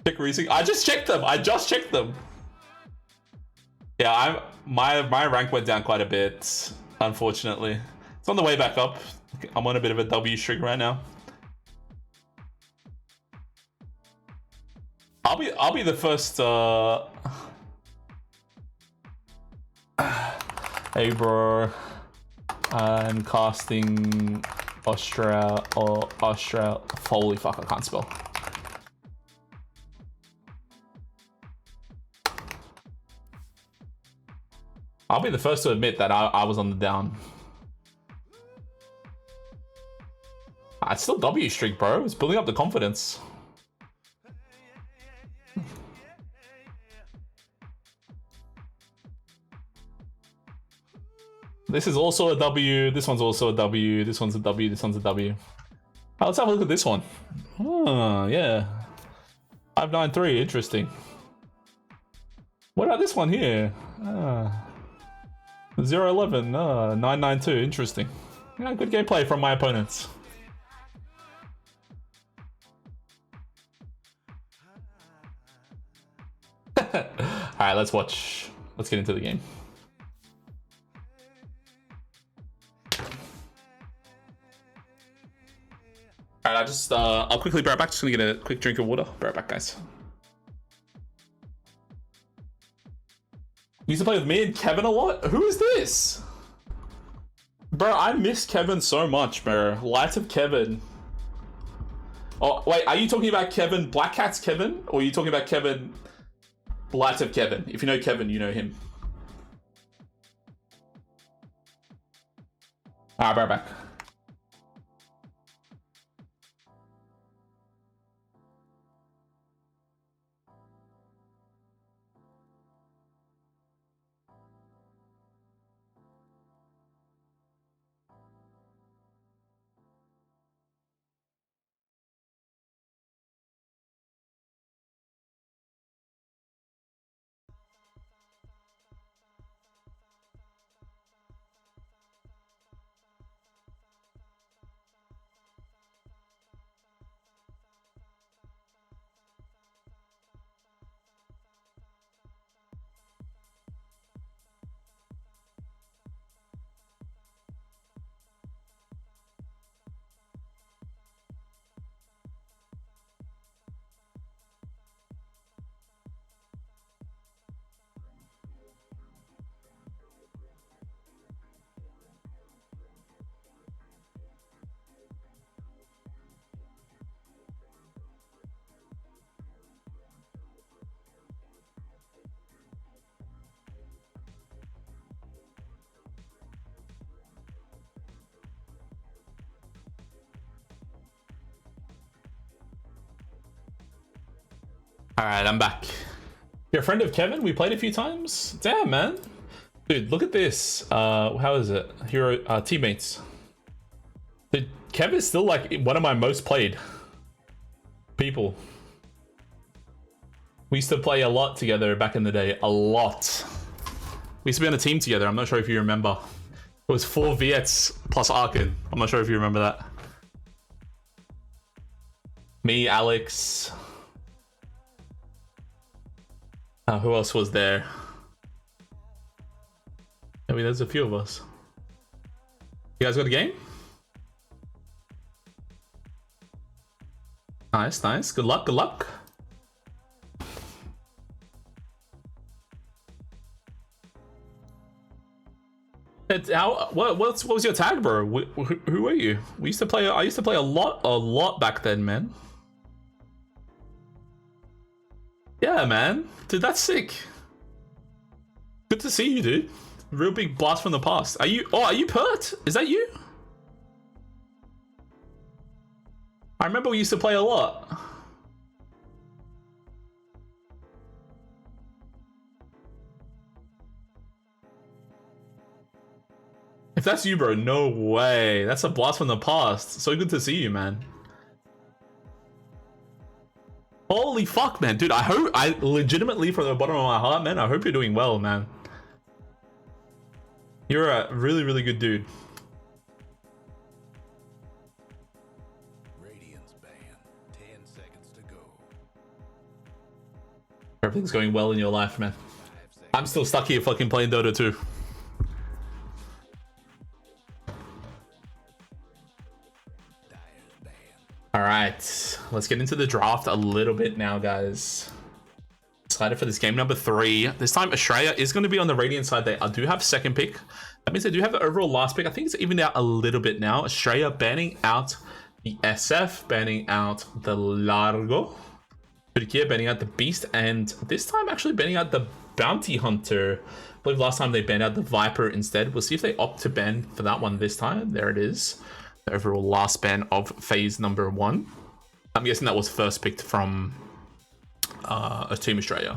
Check recent. I just checked them. Yeah, my rank went down quite a bit, unfortunately. It's on the way back up. I'm on a bit of a W streak right now. I'll be the first. Hey, bro. I'm casting Australia. Holy fuck! I can't spell. I'll be the first to admit that I was on the down. It's still W streak, bro. It's building up the confidence. This is also a W. This one's also a W. This one's a W. This one's a W. Let's have a look at this one. Oh, yeah. 593. Interesting. What about this one here? 011. 992. Interesting. Yeah, good gameplay from my opponents. Alright, let's watch. Let's get into the game. Alright, I'll quickly be right back. Just gonna get a quick drink of water. Be right back, guys. You used to play with me and Kevin a lot? Who is this? Bro, I miss Kevin so much, bro. Light of Kevin. Oh, wait, are you talking about Kevin, Black Cat's Kevin? Or are you talking about Kevin, Light of Kevin? If you know Kevin, you know him. Alright, right back. Alright, I'm back. You're a friend of Kevin? We played a few times? Damn, man. Dude, look at this. How is it? Hero teammates. Dude, Kevin's still like one of my most played people. We used to play a lot together back in the day. A lot. We used to be on a team together. I'm not sure if you remember. It was 4 Viets plus Arkin. I'm not sure if you remember that. Me, Alex. Who else was there? I mean, there's a few of us. You guys got a game? Nice, nice. Good luck, good luck. What was your tag, bro? Who were you? I used to play a lot back then, man. Yeah, man. Dude, that's sick. Good to see you, dude. Real big blast from the past. Are you Pert? Is that you? I remember we used to play a lot. If that's you, bro, no way. That's a blast from the past. So good to see you, man. Holy fuck, man. Dude, I legitimately, from the bottom of my heart, man, I hope you're doing well, man. You're a really, really good dude. Radiance ban. 10 seconds to go. Everything's going well in your life, man. I'm still stuck here fucking playing Dota 2. All right, let's get into the draft a little bit now, guys. Excited for this game number 3. This time, Australia is going to be on the Radiant side. They do have second pick. That means they do have the overall last pick. I think it's evened out a little bit now. Australia banning out the SF, banning out the Largo. Turkey banning out the Beast, and this time actually banning out the Bounty Hunter. I believe last time they banned out the Viper instead. We'll see if they opt to ban for that one this time. There it is. The overall last ban of phase number 1. I'm guessing that was first picked from Team Australia.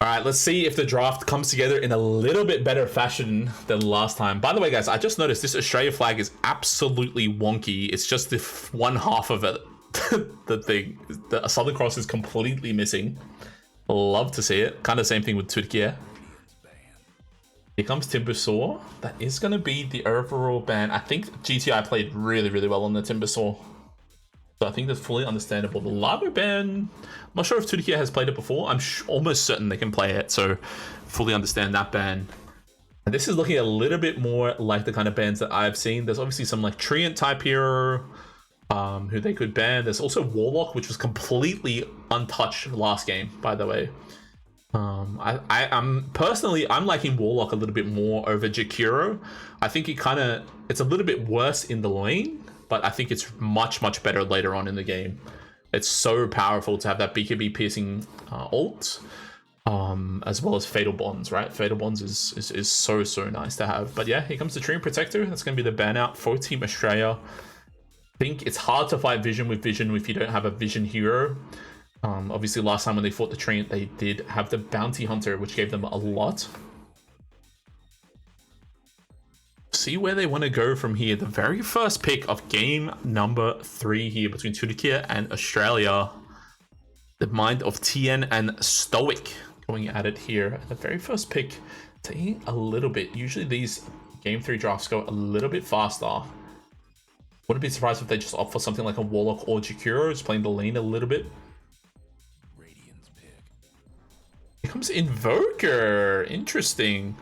All right, let's see if the draft comes together in a little bit better fashion than last time. By the way, guys, I just noticed this Australia flag is absolutely wonky. It's just the one half of it. The Southern Cross is completely missing. Love to see it. Kind of same thing with Turkey. Here comes Timbersaw. That is going to be the overall ban. I think GTI played really, really well on the Timbersaw. So I think that's fully understandable. The Largo ban, I'm not sure if Tudikia has played it before. I'm almost certain they can play it, so fully understand that ban. And this is looking a little bit more like the kind of bans that I've seen. There's obviously some like Treant type hero who they could ban. There's also Warlock, which was completely untouched last game, by the way. I'm personally, I'm liking Warlock a little bit more over Jakiro. I think it's a little bit worse in the lane, but I think it's much better later on in the game. It's so powerful to have that BKB piercing ult, as well as Fatal Bonds, right? Fatal Bonds is so nice to have. But yeah, here comes the Treant Protector. That's going to be the ban out for Team Australia. I think it's hard to fight Vision with Vision if you don't have a Vision hero. Obviously, last time when they fought the Treant, they did have the Bounty Hunter, which gave them a lot. See where they want to go from here. The very first pick of game number 3 here between Tudikia and Australia. The mind of Tien and Stoic going at it here. The very first pick taking a little bit. Usually these game 3 drafts go a little bit faster. Wouldn't be surprised if they just opt for something like a Warlock or Jakiro, just playing the lane a little bit. Here comes Invoker. Interesting.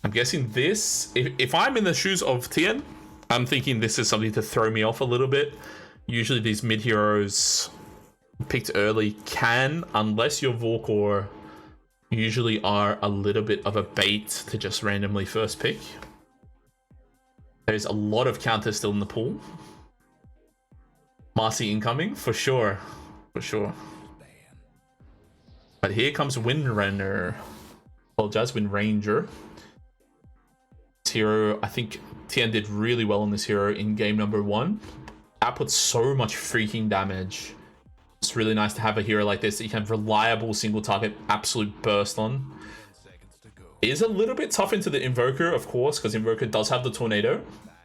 I'm guessing this, if I'm in the shoes of Tien, I'm thinking this is something to throw me off a little bit. Usually these mid heroes picked early can, unless you're Vorkor, usually are a little bit of a bait to just randomly first pick. There's a lot of counters still in the pool. Marcy incoming, for sure. For sure. But here comes Windrunner. Apologize, Windranger. This hero, I think Tien did really well on this hero in game number 1. Outputs so much freaking damage. It's really nice to have a hero like this that you can have reliable single target absolute burst on. It is a little bit tough into the Invoker, of course, because Invoker does have the Tornado.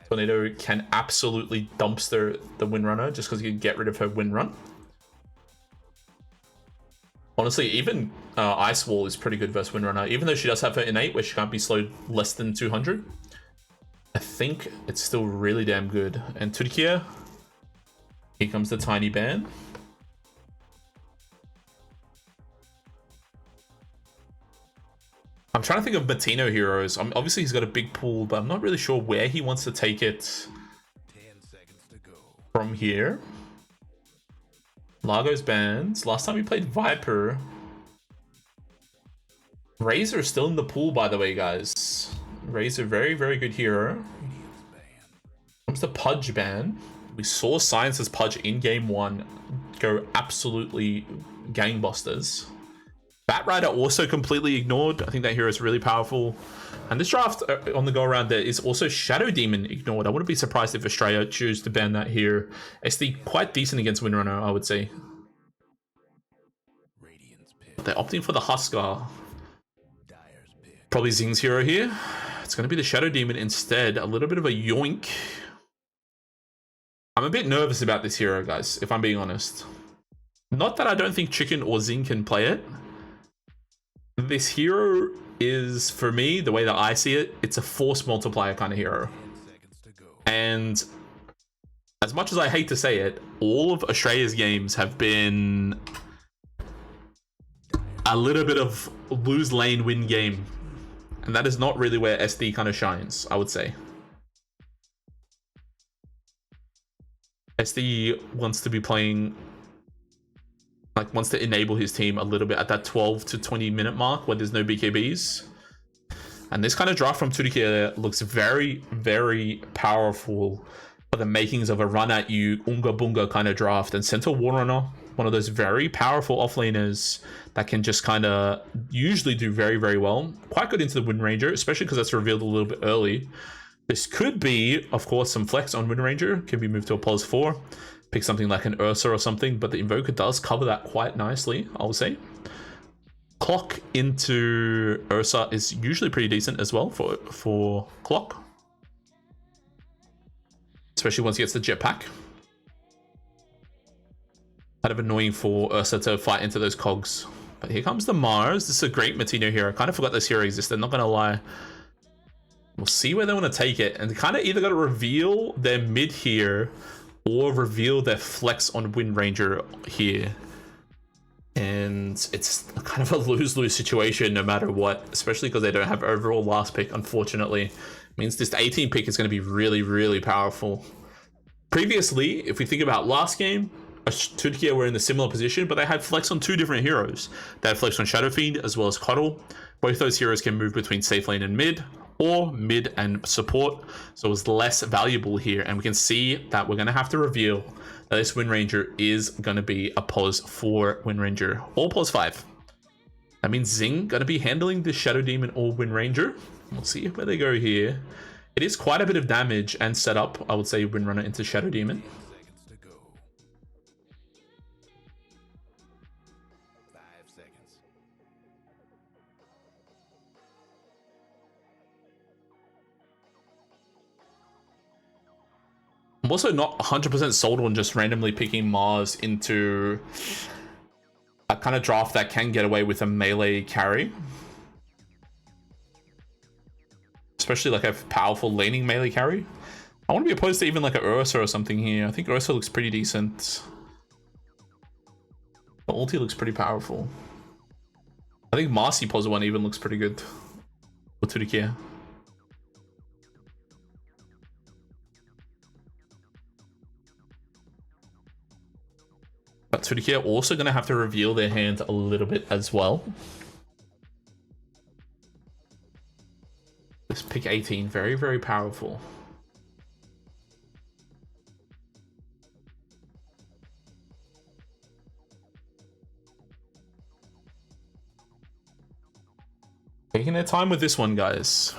Tornado can absolutely dumpster the Windrunner just because you can get rid of her Windrun. Honestly, even Ice Wall is pretty good versus Windrunner, even though she does have her innate where she can't be slowed less than 200. I think it's still really damn good. And Tudikia, here comes the tiny ban. I'm trying to think of Matino heroes. Obviously, he's got a big pool, but I'm not really sure where he wants to take it 10 seconds to go. From here. Largo's bans. Last time we played Viper. Razor is still in the pool, by the way, guys. Razor, very good hero. Comes the Pudge ban. We saw Science's Pudge in game 1 go absolutely gangbusters. Batrider also completely ignored. I think that hero is really powerful. And this draft on the go around there is also Shadow Demon ignored. I wouldn't be surprised if Australia choose to ban that here. SD quite decent against Windrunner, I would say. They're opting for the Huskar. Probably Zing's hero here. It's going to be the Shadow Demon instead. A little bit of a yoink. I'm a bit nervous about this hero, guys, if I'm being honest. Not that I don't think Chicken or Zing can play it. This hero is, for me, the way that I see it, it's a force multiplier kind of hero. And as much as I hate to say it, all of Australia's games have been a little bit of lose lane, win game. And that is not really where SD kind of shines, I would say. SD wants to be playing, like, wants to enable his team a little bit at that 12 to 20 minute mark where there's no BKBs. And this kind of draft from Tudikia looks very powerful for the makings of a run at you, Unga Bunga kind of draft. And Centaur Warrunner, one of those very powerful offlaners that can just kind of usually do very well. Quite good into the Windranger, especially because that's revealed a little bit early. This could be, of course, some flex on Windranger. Can be moved to a pos 4. Pick something like an Ursa or something, but the Invoker does cover that quite nicely, I would say. Clock into Ursa is usually pretty decent as well for Clock. Especially once he gets the jetpack. Kind of annoying for Ursa to fight into those cogs. But here comes the Mars. This is a great Matino hero. I kind of forgot this hero existed, not gonna lie. We'll see where they want to take it. And they kind of either got to reveal their mid here or reveal their flex on Wind Ranger here. And it's kind of a lose-lose situation no matter what, especially because they don't have overall last pick, unfortunately. It means this 18 pick is going to be really, really powerful. Previously, if we think about last game, Turkey were in a similar position, but they had flex on two different heroes. They had flex on Shadow Fiend as well as Coddle. Both those heroes can move between safe lane and mid, or mid and support, so it was less valuable here. And we can see that we're going to have to reveal that this Wind Ranger is going to be a pos 4 Wind Ranger, or pos 5. That means Zing going to be handling the Shadow Demon or Wind Ranger. We'll see where they go here. It is quite a bit of damage and setup, I would say, Wind Runner into Shadow Demon. I'm also not 100% sold on just randomly picking Mars into a kind of draft that can get away with a melee carry. Especially like a powerful laning melee carry. I want to be opposed to even like a Ursa or something here. I think Ursa looks pretty decent. The ulti looks pretty powerful. I think Marcy pos 1 even looks pretty good. Or Tudikia. But Tudikia also going to have to reveal their hand a little bit as well. This pick 18, very, very powerful. Taking their time with this one, guys.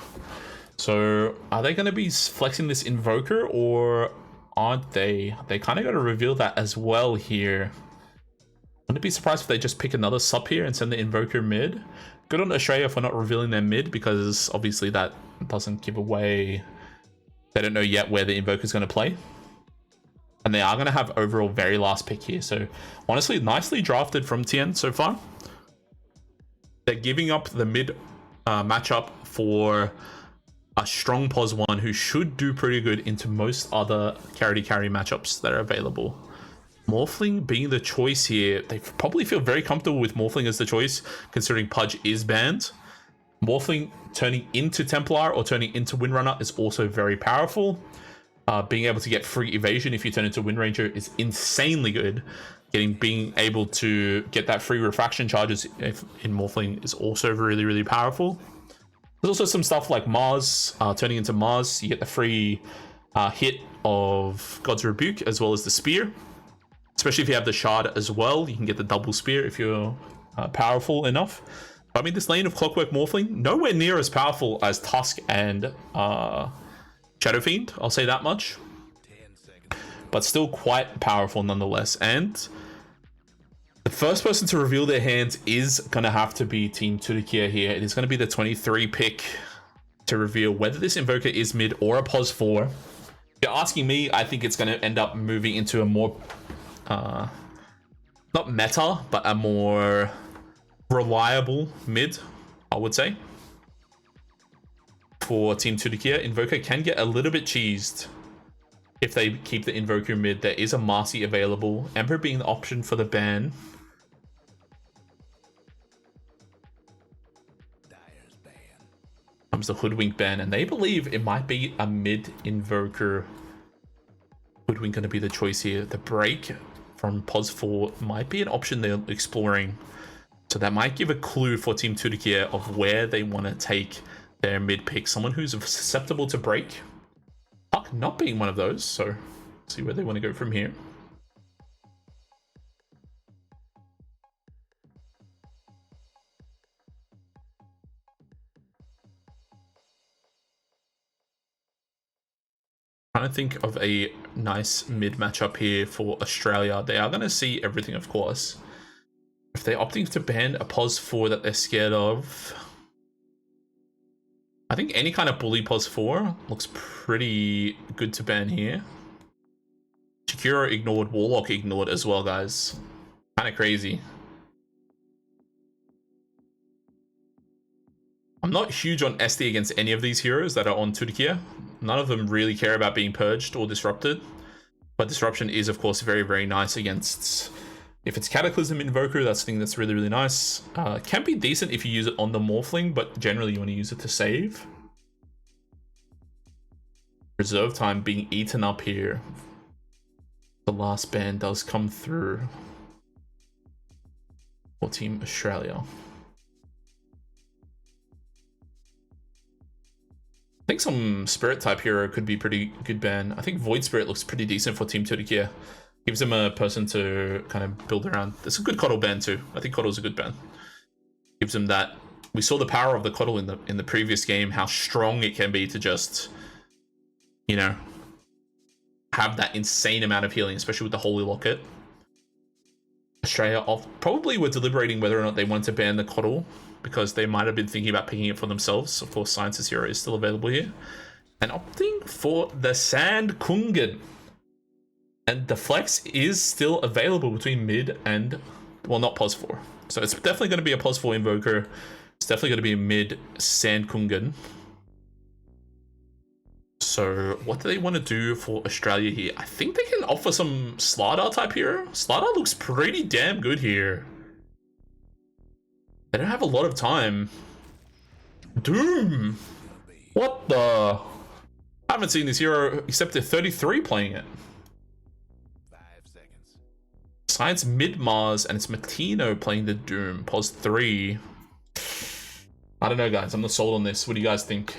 So are they going to be flexing this Invoker, or aren't they? They kind of got to reveal that as well here. Wouldn't be surprised if they just pick another sup here and send the Invoker mid. Good on Australia for not revealing their mid, because obviously that doesn't give away. They don't know yet where the Invoker is going to play. And they are going to have overall very last pick here. So honestly, nicely drafted from Tien so far. They're giving up the mid matchup for a strong pos 1 who should do pretty good into most other carry matchups that are available. Morphling being the choice here. They probably feel very comfortable with Morphling as the choice, considering Pudge is banned. Morphling turning into Templar or turning into Windrunner is also very powerful. Being able to get free evasion if you turn into Wind Ranger is insanely good. Being able to get that free refraction charges in Morphling is also really, really powerful. There's also some stuff like Mars, turning into Mars. You get the free hit of God's Rebuke as well as the Spear. Especially if you have the Shard as well, you can get the double Spear if you're powerful enough. But, I mean, this lane of Clockwork Morphling, nowhere near as powerful as Tusk and Shadow Fiend, I'll say that much. But still quite powerful nonetheless. And the first person to reveal their hands is going to have to be Team Tudikia here. It is going to be the 23 pick to reveal whether this Invoker is mid or a pos 4. If you're asking me, I think it's going to end up moving into a more not meta, but a more reliable mid, I would say. For Team Tudikia, Invoker can get a little bit cheesed if they keep the Invoker mid. There is a Marcy available, Emperor being the option for the ban. Comes the Hoodwink ban, and they believe it might be a mid Invoker Hoodwink going to be the choice here. The break from pos 4 might be an option they're exploring, so that might give a clue for Team Tudikia of where they want to take their mid pick. Someone who's susceptible to break, Puck not being one of those, so see where they want to go from here. Trying to think of a nice mid matchup here for Australia. They are going to see everything, of course. If they're opting to ban a pos 4 that they're scared of, I think any kind of bully pos 4 looks pretty good to ban here. Shakira ignored, Warlock ignored as well, guys. Kind of crazy. I'm not huge on SD against any of these heroes that are on Tudikia. None of them really care about being purged or disrupted. But Disruption is, of course, very, very nice against... If it's Cataclysm Invoker, that's the thing that's really, really nice. Can be decent if you use it on the Morphling, but generally you want to use it to save. Reserve time being eaten up here. The last ban does come through for Team Australia. I think some Spirit type hero could be pretty good ban. I think Void Spirit looks pretty decent for Team Turkey. Gives them a person to kind of build around. It's a good Coddle ban too. I think Coddle's a good ban. Gives them that. We saw the power of the Coddle in the previous game, how strong it can be to just, you know, have that insane amount of healing, especially with the Holy Locket. Australia probably were deliberating whether or not they wanted to ban the Coddle, because they might have been thinking about picking it for themselves. Of course, Science's hero is still available here. And opting for the Sand Kungen. And the Flex is still available between mid and, well, not pos 4. So it's definitely going to be a pos 4 Invoker. It's definitely going to be a mid Sand Kungen. So what do they want to do for Australia here? I think they can offer some Slardar type hero. Slardar looks pretty damn good here. They don't have a lot of time. Doom! What the? I haven't seen this hero except at 33 playing it. 5 seconds. Science mid Mars, and it's Matino playing the Doom. Pos 3. I don't know, guys. I'm not sold on this. What do you guys think?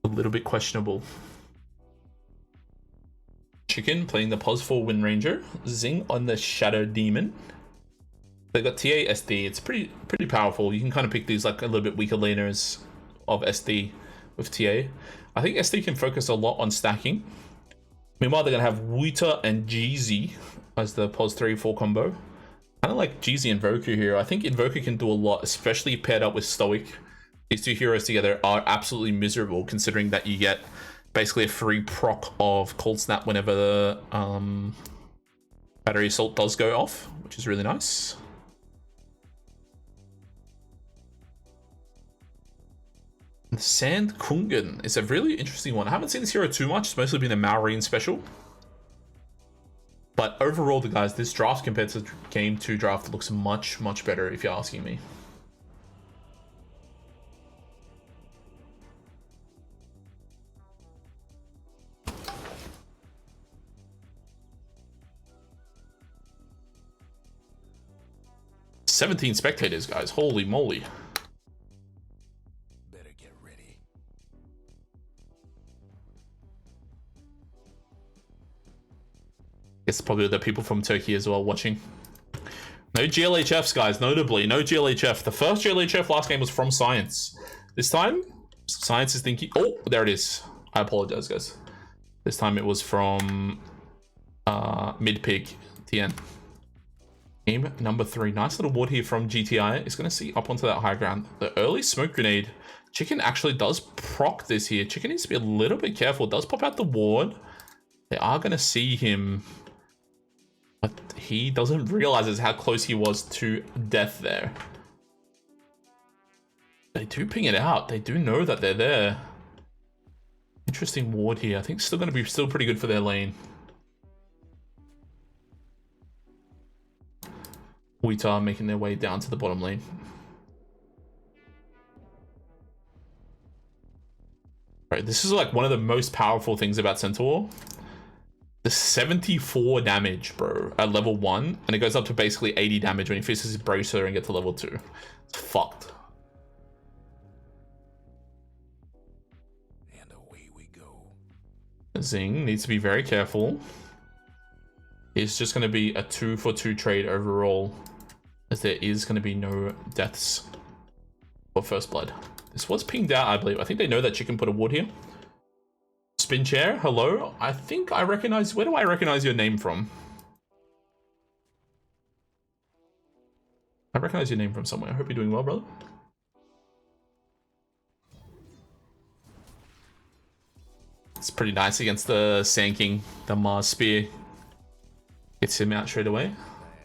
A little bit questionable. Chicken playing the pos 4 Wind Ranger. Zing on the Shadow Demon. They got TA SD. It's pretty powerful. You can kind of pick these like a little bit weaker laners of SD with TA. I think SD can focus a lot on stacking. Meanwhile, they're gonna have Wuita and Jeezy as the pos 3-4 combo. Kind of like Jeezy and Invoker here. I think Invoker can do a lot, especially paired up with Stoic. These two heroes together are absolutely miserable, considering that you get basically a free proc of Cold Snap whenever the Battery Assault does go off, which is really nice. The Sand Kungen is a really interesting one. I haven't seen this hero too much. It's mostly been a Maureen special. But overall, guys, this draft compared to Game 2 draft looks much, much better if you're asking me. "17 spectators, guys. Holy moly." Better get ready. It's probably the people from Turkey as well watching. No GLHFs, guys. Notably, no GLHF. The first GLHF last game was from Science. This time, Science is thinking... Oh, there it is. I apologize, guys. This time it was from Mid-Pig TN. Game number 3. Nice little ward here from GTI. It's going to see up onto that high ground. The early smoke grenade. Chicken actually does proc this here. Chicken needs to be a little bit careful. It does pop out the ward. They are going to see him. But he doesn't realize how close he was to death there. They do ping it out. They do know that they're there. Interesting ward here. I think still going to be pretty good for their lane. Wuita making their way down to the bottom lane. Right, this is like one of the most powerful things about Centaur. The 74 damage, bro, at level 1, and it goes up to basically 80 damage when he faces his Bracer and gets to level 2. It's fucked. And away we go. Zing needs to be very careful. It's just going to be a 2-for-2 trade overall, as there is going to be no deaths for first blood. This was pinged out, I believe. I think they know that Chicken put a ward here. Spin Chair, hello. I think I recognize... Where do I recognize your name from? I recognize your name from somewhere. I hope you're doing well, brother. It's pretty nice against the Sand King, the Mars Spear. Gets him out straight away.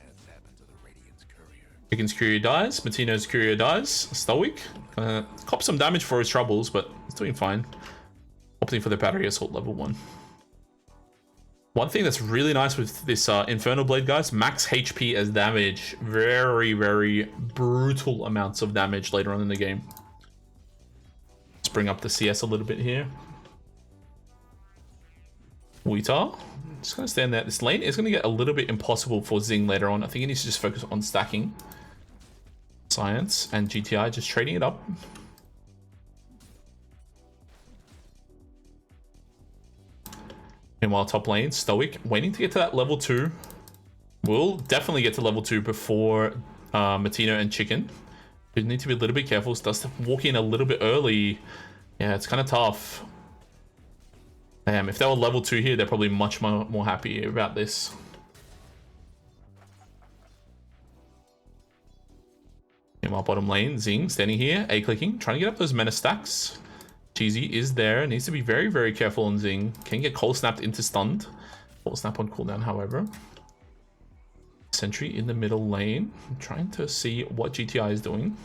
That's happened to the Radiant's courier. Chicken's courier dies. Matino's courier dies. Stoic. Cop some damage for his troubles, but he's doing fine. Opting for the battery assault level 1. One thing that's really nice with this Infernal Blade, guys, max HP as damage. Very, very brutal amounts of damage later on in the game. Let's bring up the CS a little bit here. Weetar. Just going to stand there. This lane is going to get a little bit impossible for Zing later on. I think he needs to just focus on stacking. Science and GTI just trading it up. Meanwhile, top lane, Stoic, waiting to get to that level 2. We'll definitely get to level 2 before Matino and Chicken. You need to be a little bit careful. Does walk in a little bit early. Yeah, it's kind of tough. Damn, if they were level 2 here, they're probably much more happy about this. Meanwhile, bottom lane, Zing standing here, A-clicking, trying to get up those mana stacks. Cheesy is there, needs to be very, very careful on Zing. Can get cold snapped into stunned. Cold snap on cooldown, however. Sentry in the middle lane. I'm trying to see what GTI is doing.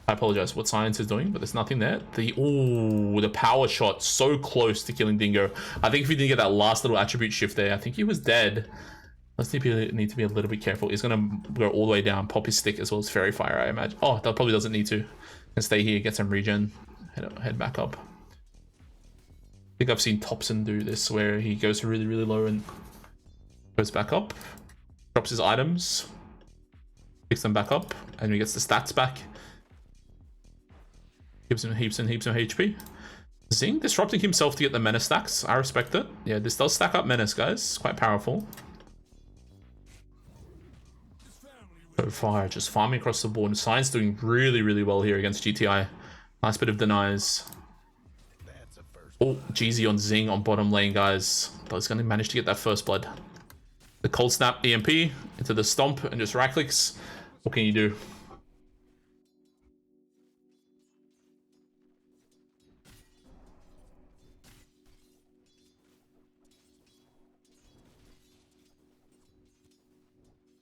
I apologize, what Science is doing, but there's nothing there. The power shot, so close to killing Dingo. I think if he didn't get that last little attribute shift there, I think he was dead. Let's need to be a little bit careful. He's gonna go all the way down, pop his stick as well as Fairy Fire, I imagine. Oh, that probably doesn't need to. Can stay here, get some regen. Head back up. I think I've seen Thompson do this where he goes really, really low and goes back up, drops his items, picks them back up, and he gets the stats back. Gives him heaps and heaps of HP. Zing disrupting himself to get the mana stacks. I respect it. Yeah, this does stack up menace, guys. It's quite powerful. So far, just farming across the board. Science doing really, really well here against GTI. Nice bit of denies. Oh, GZ on Zing on bottom lane, guys. But he's going to manage to get that first blood. The cold snap EMP into the stomp and just right clicks. What can you do?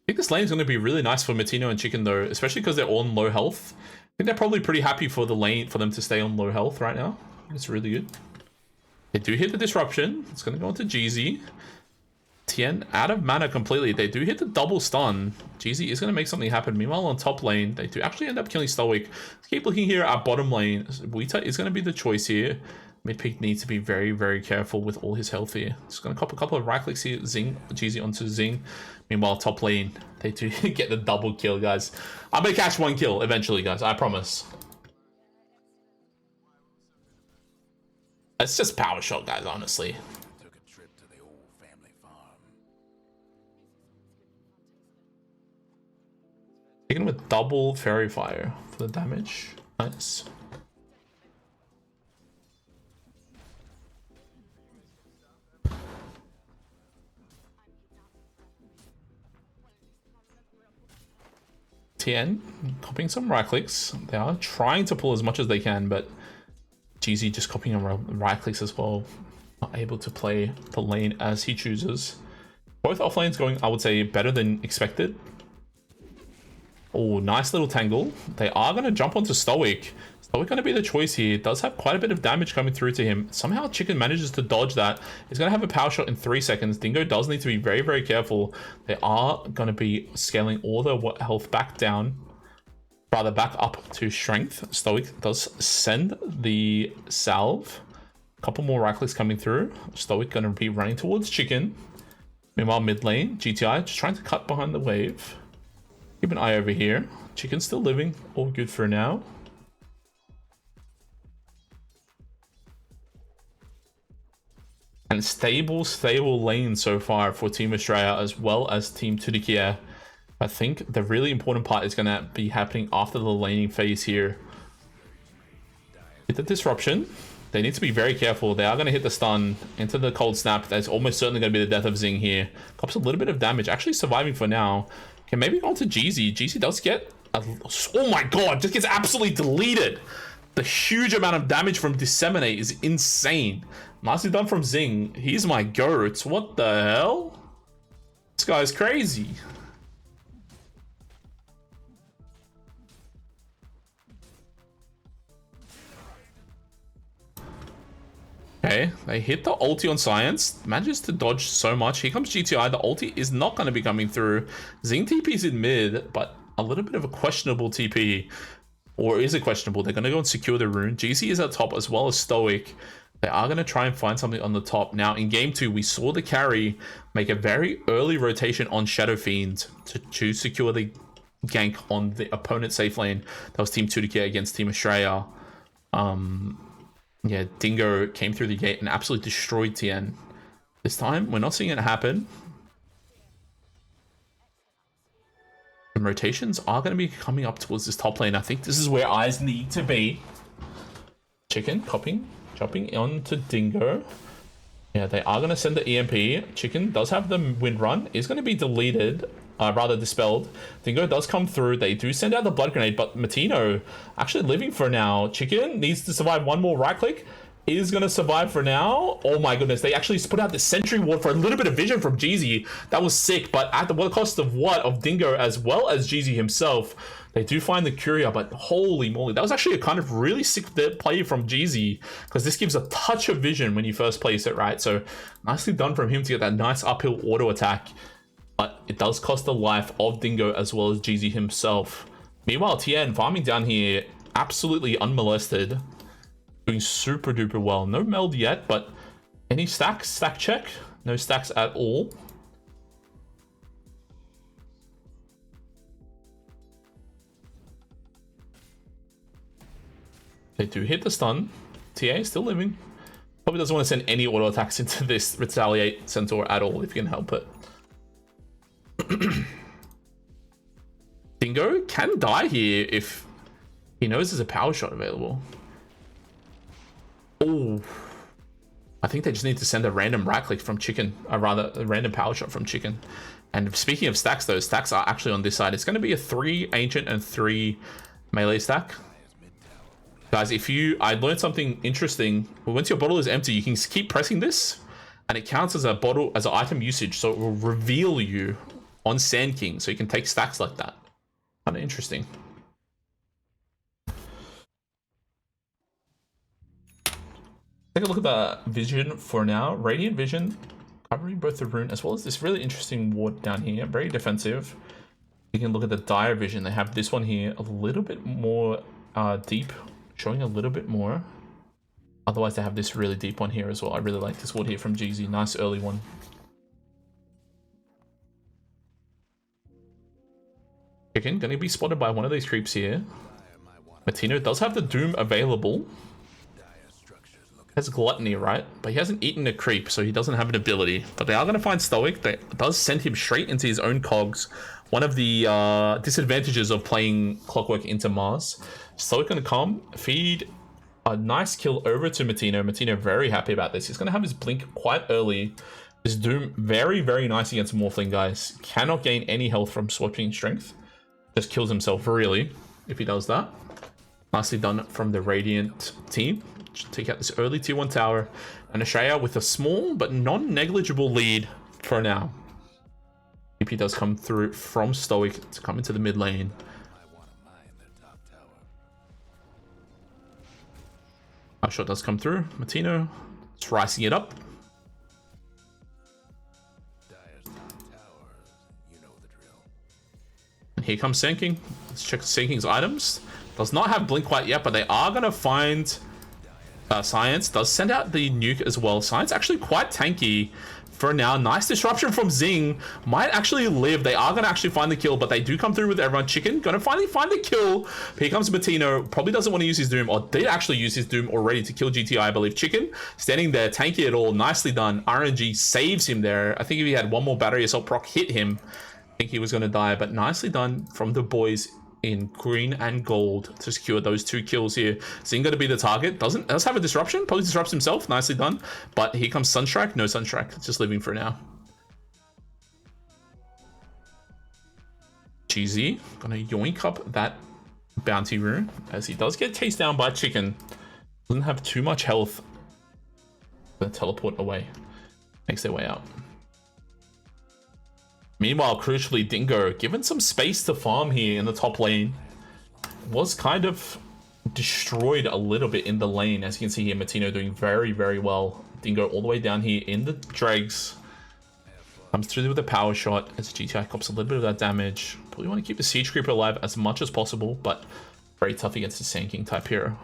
I think this lane is going to be really nice for Matino and Chicken though, especially because they're all on low health. I think they're probably pretty happy for the lane for them to stay on low health right now. It's really good. They do hit the disruption. It's going to go into GZ. Tien out of mana completely. They do hit the double stun. GZ is going to make something happen. Meanwhile, on top lane, they do actually end up killing Stoic. Let's keep looking here at bottom lane. Wita is going to be the choice here. Mid peak needs to be very, very careful with all his health here. Just going to cop a couple of right clicks here. Zing, GZ onto Zing. Meanwhile, top lane, they do get the double kill, guys. I'm going to catch one kill eventually, guys. I promise. It's just power shot, guys, honestly. Took a trip to the old family farm. Taking with double Fairy Fire for the damage. Nice. Tien copying some right clicks. They are trying to pull as much as they can, but GZ just copying right clicks as well. Not able to play the lane as he chooses. Both off lanes going, I would say, better than expected. Oh, nice little tangle. They are going to jump onto Stoic. Stoic going to be the choice here. Does have quite a bit of damage coming through to him. Somehow Chicken manages to dodge that. He's going to have a power shot in 3 seconds. Dingo does need to be very, very careful. They are going to be scaling all the health back down. Rather back up to strength. Stoic does send the salve. A couple more right clicks coming through. Stoic going to be running towards Chicken. Meanwhile, mid lane, GTI just trying to cut behind the wave. Keep an eye over here. Chicken's still living. All good for now. And stable lane so far for Team Australia as well as Team Tudikia. I think the really important part is going to be happening after the laning phase here. Hit the disruption. They need to be very careful. They are going to hit the stun into the cold snap. That's almost certainly going to be the death of Zing here. Cops a little bit of damage. Actually surviving for now. Can maybe go on to GZ. GZ does get... oh my god. Just gets absolutely deleted. The huge amount of damage from Disseminate is insane. Nicely done from Zing. He's my goat. What the hell? This guy's crazy. Okay, they hit the ulti on Science, manages to dodge so much. Here comes GTI. The ulti is not going to be coming through. Zing TP's in mid, but a little bit of a questionable TP. Or is it questionable? They're going to go and secure the rune. GC is at top as well as Stoic. They are going to try and find something on the top. Now, in game 2, we saw the carry make a very early rotation on Shadow Fiend to secure the gank on the opponent's safe lane. That was Team 2 against Team Australia. Yeah, Dingo came through the gate and absolutely destroyed Tien. This time, we're not seeing it happen. And rotations are going to be coming up towards this top lane. I think this is where eyes need to be. Chicken, chopping onto Dingo. Yeah, they are going to send the EMP. Chicken does have the wind run. Is going to be deleted. Rather dispelled. Dingo does come through. They do send out the blood grenade, but Matino actually living for now. Chicken needs to survive one more right click. Is going to survive for now. Oh my goodness. They actually put out the sentry ward for a little bit of vision from Jeezy. That was sick, but at the cost of what? Of Dingo as well as Jeezy himself. They do find the Curia, but holy moly. That was actually a kind of really sick play from Jeezy, because this gives a touch of vision when you first place it, right? So nicely done from him to get that nice uphill auto attack. But it does cost the life of Dingo as well as Jeezy himself. Meanwhile, Tien farming down here, absolutely unmolested. Doing super duper well. No meld yet, but any stacks? Stack check? No stacks at all. They do hit the stun. TA still living. Probably doesn't want to send any auto attacks into this Retaliate Centaur at all if you can help it. Dingo can die here if he knows there's a power shot available. Oh, I think they just need to send a random right click from Chicken, or rather a random power shot from Chicken. And speaking of stacks, those stacks are actually on this side. It's going to be a 3 ancient and 3 melee stack. Guys, I learned something interesting. Once your bottle is empty, you can keep pressing this and it counts as a bottle, as an item usage. So it will reveal you on Sand King, so you can take stacks like that. Kind of interesting. Take a look at the vision for now. Radiant vision covering both the rune as well as this really interesting ward down here. Very defensive. You can look at the dire vision. They have this one here a little bit more deep, showing a little bit more. Otherwise, they have this really deep one here as well. I really like this ward here from Jeezy. Nice early one. Chicken gonna be spotted by one of these creeps here. Matino does have the Doom available. Has Gluttony, right? But he hasn't eaten a creep, so he doesn't have an ability. But they are going to find Stoic. That does send him straight into his own cogs. One of the disadvantages of playing Clockwork into Mars. Stoic going to come, feed a nice kill over to Matino. Matino very happy about this. He's going to have his blink quite early. His Doom very, very nice against Morphling, guys. Cannot gain any health from switching strength. Just kills himself, really, if he does that. Nicely done from the Radiant team. Just take out this early tier 1 tower. And Australia with a small but non-negligible lead for now. EP does come through from Stoic to come into the mid lane. Our shot does come through. Matino slicing it up. And here comes Sand King. Let's check Sand King's items. Does not have blink quite yet, but they are going to find Science. Does send out the nuke as well. Science actually quite tanky for now. Nice disruption from Zing. Might actually live. They are going to actually find the kill, but they do come through with everyone. Chicken going to finally find the kill. Here comes Matino. Probably doesn't want to use his Doom, or did actually use his Doom already to kill GTI, I believe. Chicken standing there, tanky it all. Nicely done. RNG saves him there. I think if he had one more battery assault proc hit him, I think he was going to die, but nicely done from the boys in green and gold to secure those 2 kills here. Zing going to be the target. Does have a disruption. Probably disrupts himself. Nicely done. But here comes Sunstrike. No Sunstrike. Just leaving for now. Cheesy gonna yoink up that bounty rune as he does get chased down by Chicken. Doesn't have too much health. Gonna teleport away. Makes their way out. Meanwhile, crucially, Dingo, given some space to farm here in the top lane, was kind of destroyed a little bit in the lane. As you can see here, Matino doing very, very well. Dingo all the way down here in the dregs. Comes through with a power shot as GTI cops a little bit of that damage. Probably want to keep the Siege Creeper alive as much as possible, but very tough against the Sand King type hero.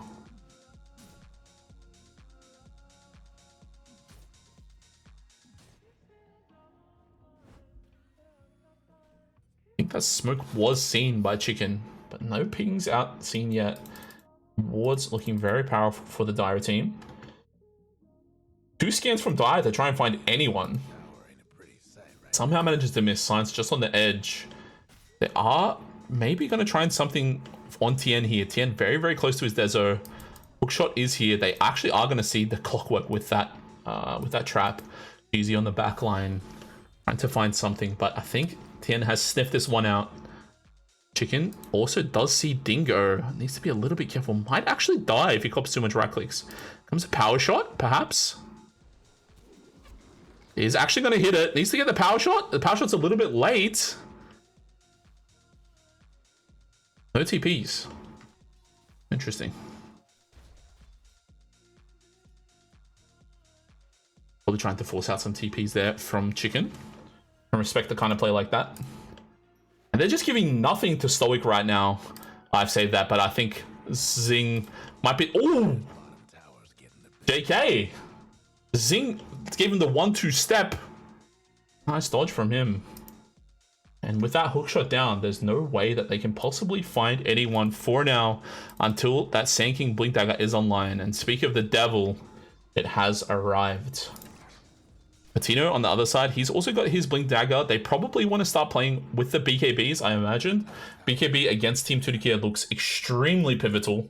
I think that smoke was seen by Chicken, but no pings out seen yet. Wards looking very powerful for the Dire team. 2 scans from Dire to try and find anyone. Somehow manages to miss. Science just on the edge. They are maybe going to try and something on Tien here. Tien very, very close to his Dezo. Hookshot is here. They actually are going to see the clockwork with that trap. Easy on the back line. Trying to find something, but I think Tien has sniffed this one out. Chicken also does see Dingo. Needs to be a little bit careful. Might actually die if he cops too much right clicks. Comes a power shot, perhaps. He's actually going to hit it. Needs to get the power shot. The power shot's a little bit late. No TPs. Interesting. Probably trying to force out some TPs there from Chicken. I respect the kind of play like that. And they're just giving nothing to Stoic right now. I've saved that, but I think Zing might be... Oh! JK! Zing gave him the 1-2 step. Nice dodge from him. And with that hookshot down, there's no way that they can possibly find anyone for now until that Sand King Blink Dagger is online. And speak of the devil, it has arrived. Patino on the other side, he's also got his Blink Dagger. They probably want to start playing with the BKBs, I imagine. BKB against Team 2 looks extremely pivotal.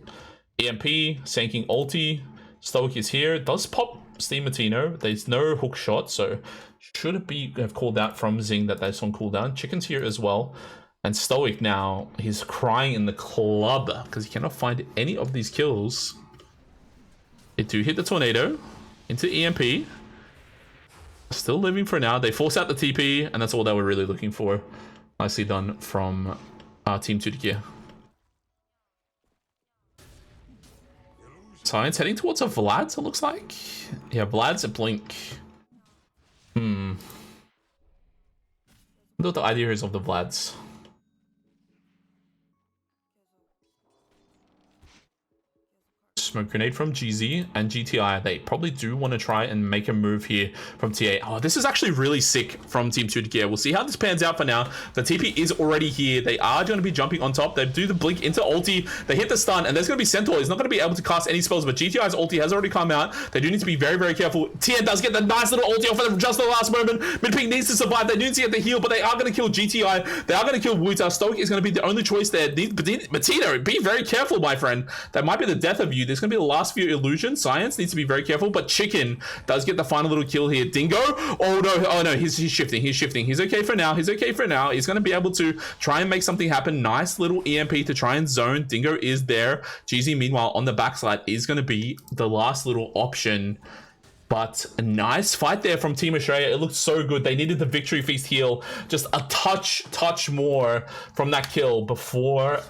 EMP, Sand King ulti, Stoic is here. Does pop Steam Matino. There's no hook shot, so should it be have called out from Zing that that's on cooldown. Chicken's here as well. And Stoic now, he's crying in the club because he cannot find any of these kills. They do hit the tornado into EMP. Still living for now. They force out the TP, and that's all they were really looking for. Nicely done from Team 2. Science heading towards a Vlad's, it looks like. Yeah, Vlad's a Blink. I wonder what the idea is of the Vlad's. Smoke grenade from GZ and GTI. They probably do want to try and make a move here from TA. Oh, this is actually really sick from Team 2 We'll see how this pans out for now. The TP is already here. They are going to be jumping on top. They do the blink into ulti. They hit the stun, and there's going to be Centaur. He's not going to be able to cast any spells, but GTI's ulti has already come out. They do need to be very, very careful. Tien does get the nice little ulti off of them just the last moment. Midpink needs to survive. They do need to get the heal, but they are going to kill GTI. They are going to kill Wuta. Stoic is going to be the only choice there. Matino, be very careful, my friend. That might be the death of you. There's going to be the last few illusions. Science needs to be very careful, but Chicken does get the final little kill here. Dingo, oh no, he's shifting. He's okay for now. He's going to be able to try and make something happen. Nice little EMP to try and zone. Dingo is there. GZ meanwhile on the backside is going to be the last little option. But a nice fight there from Team Australia. It looked so good. They needed the victory feast heal. Just a touch more from that kill before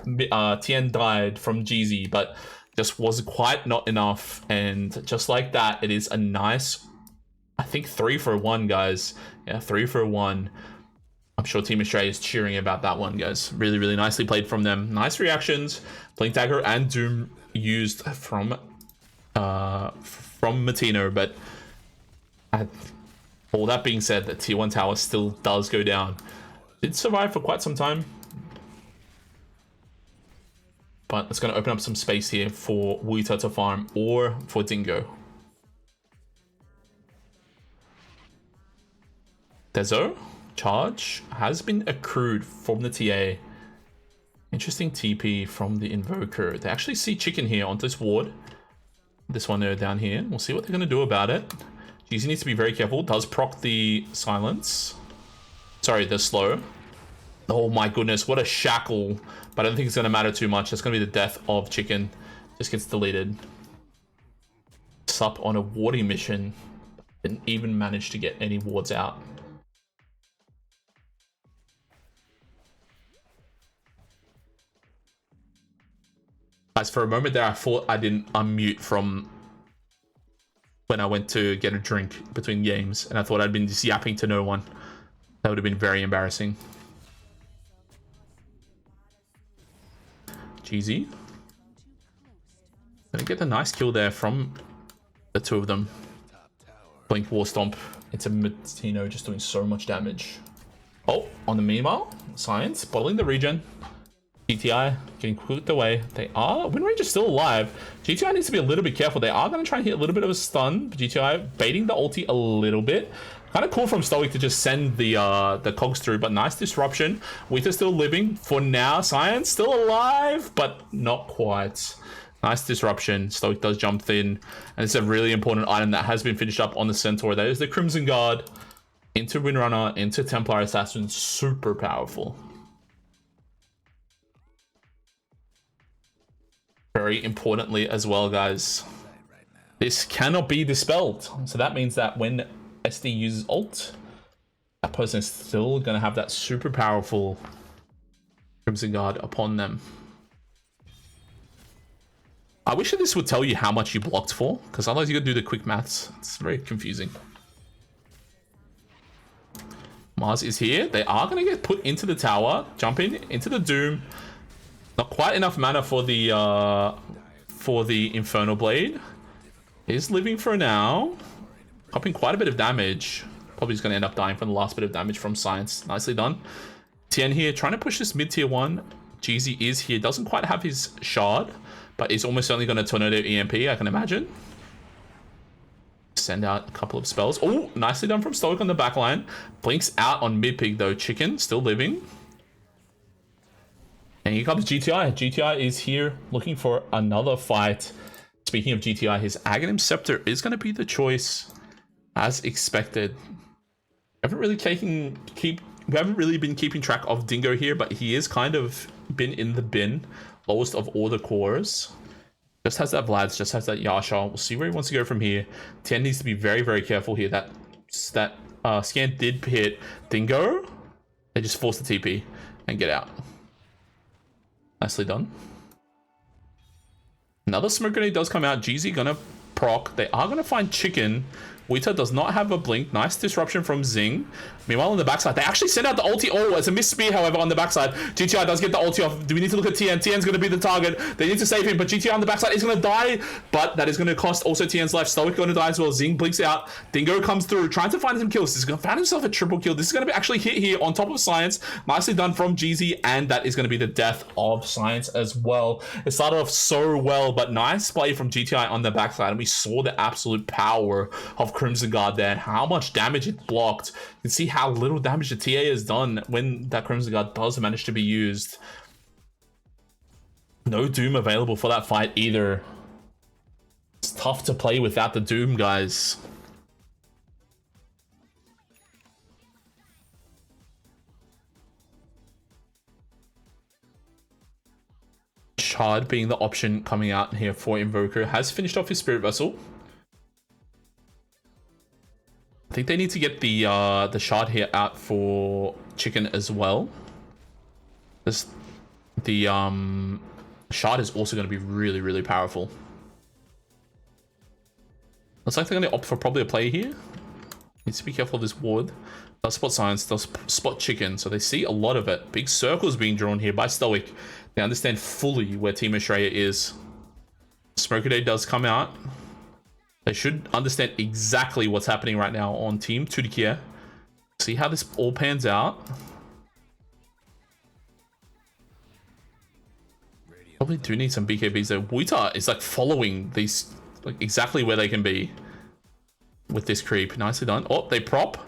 Tien died from GZ. But just was quite not enough. And just like that, it is a nice, I think 3 for 1, guys. Yeah, 3 for 1. I'm sure Team Australia is cheering about that one, guys. Really, really nicely played from them. Nice reactions. Blink Dagger and Doom used from Matino, but all that being said, the tier 1 tower still does go down. Did survive for quite some time, but it's going to open up some space here for Wuita to farm or for Dingo. Dezo charge has been accrued from the TA. Interesting TP from the Invoker. They actually see Chicken here onto this ward. This one there down here. We'll see what they're going to do about it. GZ needs to be very careful. Does proc the silence. Sorry, the slow. Oh my goodness, what a shackle. But I don't think it's going to matter too much. It's going to be the death of Chicken. Just gets deleted. Sup on a warding mission. Didn't even manage to get any wards out. Guys, for a moment there, I thought I didn't unmute from when I went to get a drink between games, and I thought I'd been just yapping to no one. That would have been very embarrassing. GZ. Gonna get the nice kill there from the two of them. Blink War Stomp into Martino, just doing so much damage. Oh, on the meanwhile, Science bottling the regen. GTI getting put away. They are. Win Range is still alive. GTI needs to be a little bit careful. They are going to try and hit a little bit of a stun. GTI baiting the ulti a little bit. Kind of cool from Stoic to just send the cogs through, but nice disruption. Wheater still living for now. Science still alive, but not quite. Nice disruption. Stoic does jump in, and it's a really important item that has been finished up on the Centaur. That is the Crimson Guard into Windrunner, into Templar Assassin. Super powerful. Very importantly as well, guys, this cannot be dispelled. So that means that when SD uses ult, that person is still going to have that super powerful Crimson Guard upon them. I wish that this would tell you how much you blocked for, because otherwise you got to do the quick maths. It's very confusing. Mars is here. They are going to get put into the tower, jump into the Doom. Not quite enough mana for the Infernal Blade. Is living for now. Popping quite a bit of damage. Probably just going to end up dying from the last bit of damage from Science. Nicely done. Tien here trying to push this mid tier 1. Jeezy is here. Doesn't quite have his shard, but is almost certainly going to Tornado EMP, I can imagine. Send out a couple of spells. Oh, nicely done from Stoic on the backline. Blinks out on mid pig though. Chicken still living. And here comes GTI. GTI is here looking for another fight. Speaking of GTI, his Aghanim Scepter is going to be the choice, as expected. We haven't really been keeping track of Dingo here, but he is kind of been in the bin, lowest of all the cores. Just has that Vlad's, just has that Yasha. We'll see where he wants to go from here. Tien needs to be very, very careful here. That scan did hit Dingo. They just force the TP and get out. Nicely done. Another smoke grenade does come out. GZ gonna proc. They are gonna find Chicken. Wita does not have a blink. Nice disruption from Zing. Meanwhile, on the backside, they actually send out the ulti. Oh, it's a missed spear, however, on the backside. GTI does get the ulti off. Do we need to look at Tien? Tien's going to be the target. They need to save him, but GTI on the backside is going to die. But that is going to cost also Tien's life. Stoic going to die as well. Zing blinks out. Dingo comes through, trying to find some kills. He's going to find himself a triple kill. This is going to be actually hit here on top of Science. Nicely done from GZ, and that is going to be the death of Science as well. It started off so well, but nice play from GTI on the backside, and we saw the absolute power of Crimson Guard there, and how much damage it blocked. You can see how little damage the TA has done when that Crimson Guard does manage to be used. No Doom available for that fight either. It's tough to play without the Doom, guys. Shard being the option coming out here for Invoker. Has finished off his Spirit Vessel. I think they need to get the shard here out for Chicken as well. The shard is also going to be really, really powerful. Looks like they're going to opt for probably a play here. Needs to be careful of this ward. Does spot Science, does spot Chicken, so they see a lot of it. Big circles being drawn here by Stoic. They understand fully where Team Australia is. Smoker Day does come out. They should understand exactly what's happening right now on Team Tudikia. See how this all pans out. Probably do need some BKBs though. Wita is like following these, like exactly where they can be with this creep. Nicely done. Oh, they prop.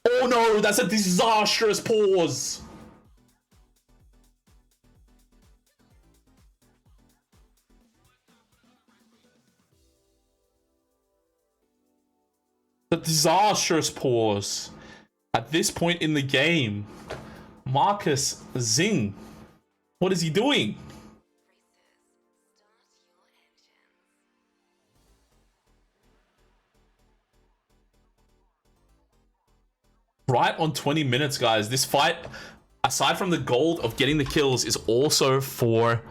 Oh no, that's a disastrous pause. The disastrous pause at this point in the game. Marcus Zing, what is he doing? Right on 20 minutes, guys. This fight, aside from the gold of getting the kills, is also for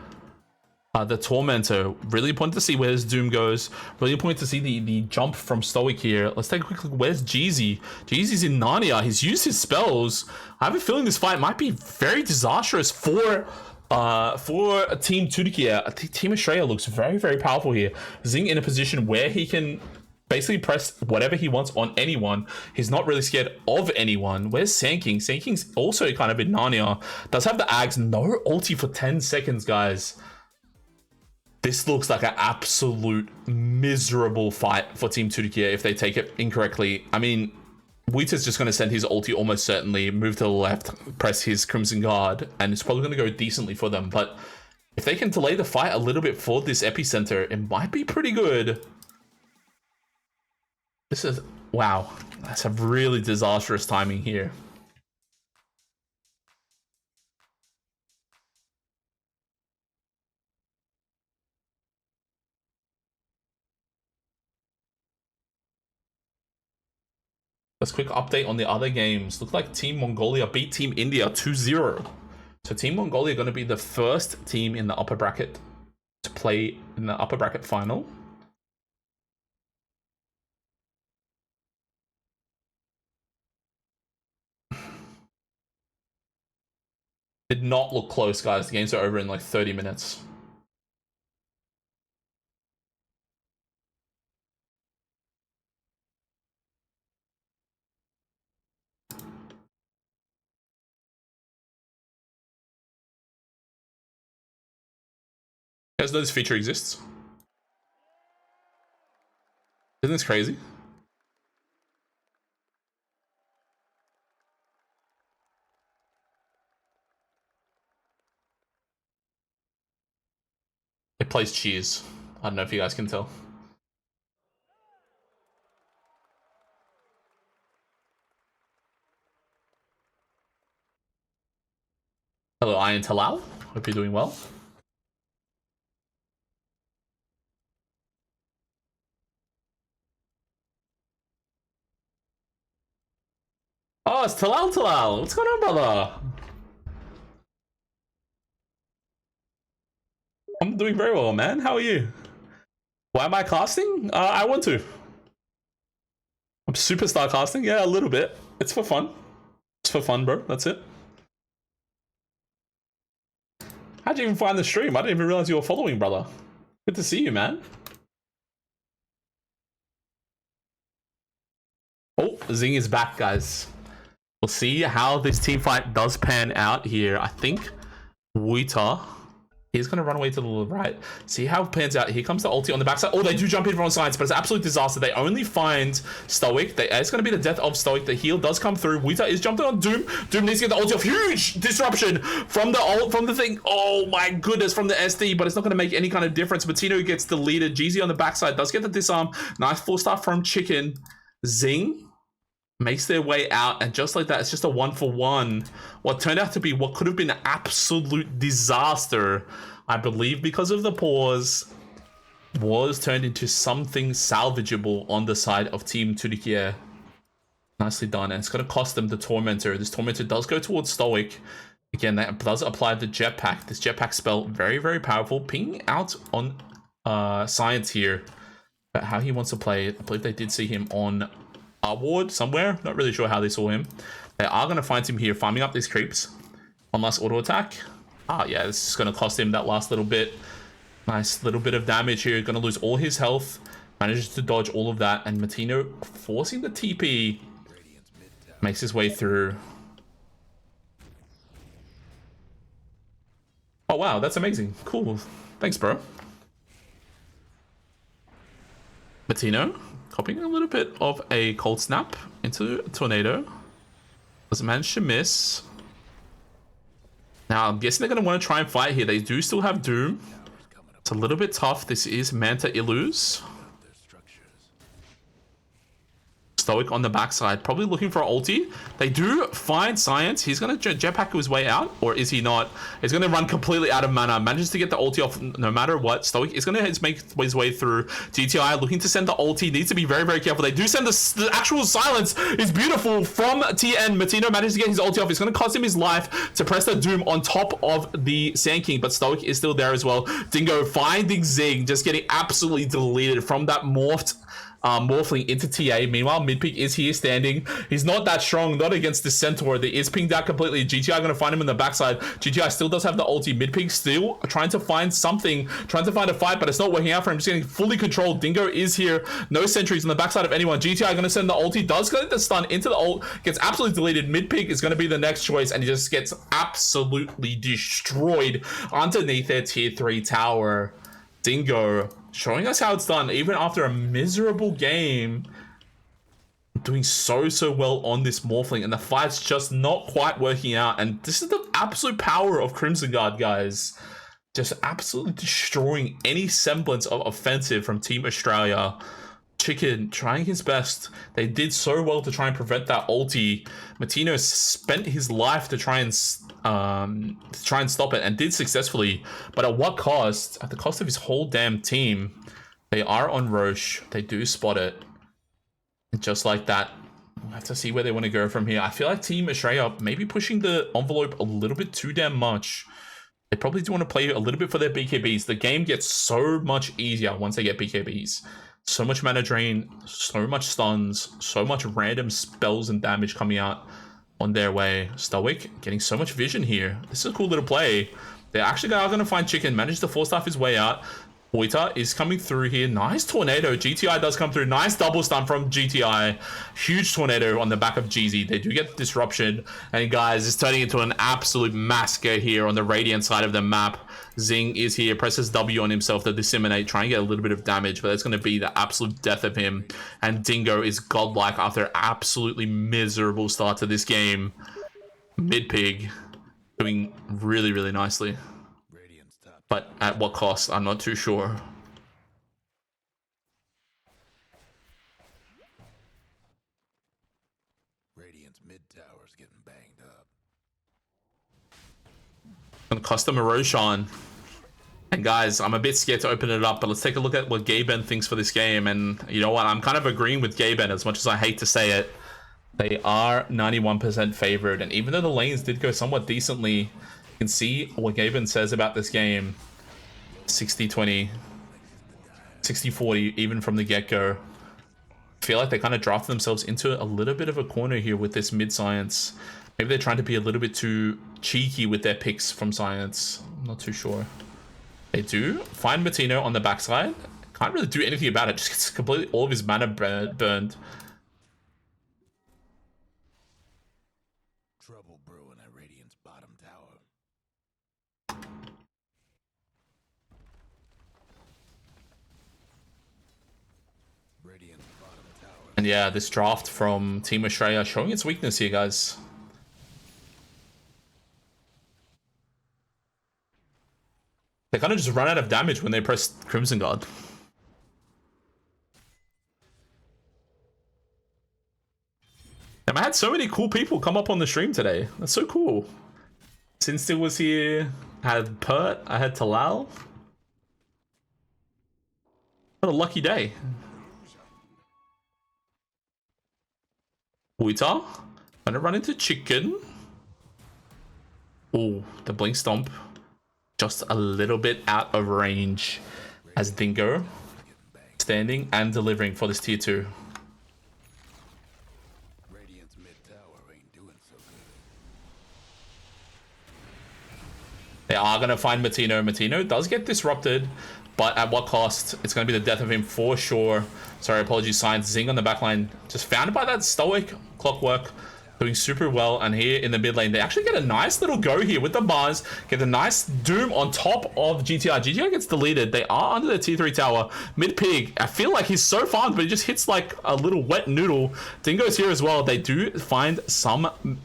the Tormentor. Really important to see where his Doom goes. Really important to see the jump from Stoic here. Let's take a quick look. Where's Jeezy? Jeezy's in Narnia. He's used his spells. I have a feeling this fight might be very disastrous for Team Turkiye. Team Australia looks very, very powerful here. Zing in a position where he can basically press whatever he wants on anyone. He's not really scared of anyone. Where's Sandking? Sanking's also kind of in Narnia. Does have the Ags. No ulti for 10 seconds, guys. This looks like an absolute miserable fight for Team Turkiye if they take it incorrectly. I mean, Wheater's just going to send his ulti almost certainly, move to the left, press his Crimson Guard, and it's probably going to go decently for them. But if they can delay the fight a little bit for this epicenter, it might be pretty good. This is... wow. That's a really disastrous timing here. Let's quick update on the other games. Look like Team Mongolia beat Team India 2-0. So Team Mongolia are going to be the first team in the upper bracket to play in the upper bracket final. Did not look close, guys. The games are over in like 30 minutes. You guys know this feature exists? Isn't this crazy? It plays Cheers. I don't know if you guys can tell. Hello, Iron Talal. Hope you're doing well. Oh, it's Talal Talal. What's going on, brother? I'm doing very well, man. How are you? Why am I casting? I want to. I'm superstar casting? Yeah, a little bit. It's for fun. It's for fun, bro. That's it. How'd you even find the stream? I didn't even realize you were following, brother. Good to see you, man. Oh, Zing is back, guys. We'll see how this team fight does pan out here. I think Wuita is going to run away to the right. See how it pans out. Here comes the ulti on the backside. Oh, they do jump in from sides, but it's an absolute disaster. They only find Stoic. It's going to be the death of Stoic. The heal does come through. Wuita is jumping on Doom. Doom needs to get the ulti off. Huge disruption from the ult, from the thing. Oh my goodness, from the SD, but it's not going to make any kind of difference. Matino gets deleted. Jeezy on the backside does get the disarm. Nice 4-star from Chicken. Zing makes their way out, and just like that, it's just a 1-for-1. What turned out to be what could have been an absolute disaster, I believe, because of the pause, was turned into something salvageable on the side of Team Turkiye. Nicely done, and it's going to cost them the Tormentor. This Tormentor does go towards Stoic. Again, that does apply the Jetpack. This Jetpack spell, very, very powerful. Pinging out on Science here, but how he wants to play it. I believe they did see him on ward somewhere. Not really sure how they saw him. They are going to find him here, farming up these creeps. One last auto attack. Ah, yeah, this is going to cost him that last little bit. Nice little bit of damage here. Going to lose all his health. Manages to dodge all of that. And Matino forcing the TP. Makes his way through. Oh, wow. That's amazing. Cool. Thanks, bro. Matino copying a little bit of a cold snap into a tornado. Doesn't manage to miss. Now, I'm guessing they're going to want to try and fight here. They do still have Doom. It's a little bit tough. This is Manta Illus. Stoic on the backside, probably looking for an ulti. They do find Science. He's going to jetpack his way out, or is he not? He's going to run completely out of mana. Manages to get the ulti off no matter what. Stoic is going to make his way through. GTI looking to send the ulti. Needs to be very, very careful. They do send the actual silence. Is beautiful from TN. Matino manages to get his ulti off. It's going to cost him his life to press the Doom on top of the Sand King, but Stoic is still there as well. Dingo finding Zing, just getting absolutely deleted from that morphling into TA. Meanwhile, Midpeak is here standing. He's not that strong, not against the Centaur. There is pinged out completely. GTI going to find him in the backside. GTI still does have the ulti. Midpeak still trying to find something, trying to find a fight, but it's not working out for him. Just getting fully controlled. Dingo is here. No sentries on the backside of anyone. GTI going to send the ulti. Does get the stun into the ult. Gets absolutely deleted. Midpeak is going to be the next choice, and he just gets absolutely destroyed underneath their tier 3 tower. Dingo showing us how it's done, even after a miserable game, doing so well on this Morphling, and the fight's just not quite working out. And this is the absolute power of Crimson Guard, guys. Just absolutely destroying any semblance of offensive from Team Australia. Chicken trying his best. They did so well to try and prevent that ulti. Matino spent his life to try and stop it, and did successfully, but at what cost? At the cost of his whole damn team. They are on Roche. They do spot it, and just like that, we'll have to see where they want to go from here. I feel like Team Australia maybe pushing the envelope a little bit too damn much. They probably do want to play a little bit for their BKBs. The game gets so much easier once they get BKBs. So much mana drain, so much stuns, so much random spells and damage coming out on their way. Stoic getting so much vision here. This is a cool little play. They actually are going to find Chicken, manage to force off his way out. Hoita is coming through here. Nice tornado. GTI does come through. Nice double stun from GTI. Huge tornado on the back of GZ. They do get disruption. And guys, it's turning into an absolute massacre here on the Radiant side of the map. Zing is here, presses W on himself to disseminate, try and get a little bit of damage, but it's going to be the absolute death of him. And Dingo is godlike after an absolutely miserable start to this game. Midpig doing really nicely. But at what cost? I'm not too sure. Radiant's mid tower's getting banged up. Gonna cost them a Roshan. And guys, I'm a bit scared to open it up, but let's take a look at what Gaben thinks for this game. And you know what? I'm kind of agreeing with Gaben, as much as I hate to say it. They are 91% favored, and even though the lanes did go somewhat decently, you can see what Gaben says about this game. 60-20, 60-40, even from the get-go. I feel like they kind of drafted themselves into a little bit of a corner here with this mid-Science. Maybe they're trying to be a little bit too cheeky with their picks from Science. I'm not too sure. They do find Matino on the backside. Can't really do anything about it. Just gets completely all of his mana burned. Trouble brewing at Radiant's bottom tower. Radiant's bottom tower. And yeah, this draft from Team Australia showing its weakness here, guys. They kind of just run out of damage when they press Crimson Guard. And I had so many cool people come up on the stream today. That's so cool. Sinstill was here. I had Pert. I had Talal. What a lucky day. Hoita. Gonna run into Chicken. Oh, the Blink Stomp. Just a little bit out of range as Dingo standing and delivering for this tier 2. Radiant's mid tower ain't doing so good. They are going to find Matino. Matino does get disrupted, but at what cost? It's going to be the death of him for sure. Sorry, apologies, Science. Zing on the backline. Just founded by that Stoic Clockwork. Doing super well, and here in the mid lane, they actually get a nice little go here with the bars, get a nice Doom on top of GTI. GTI gets deleted. They are under the T3 tower. Mid-Pig, I feel like he's so farmed, but he just hits like a little wet noodle. Dingo's here as well. They do find some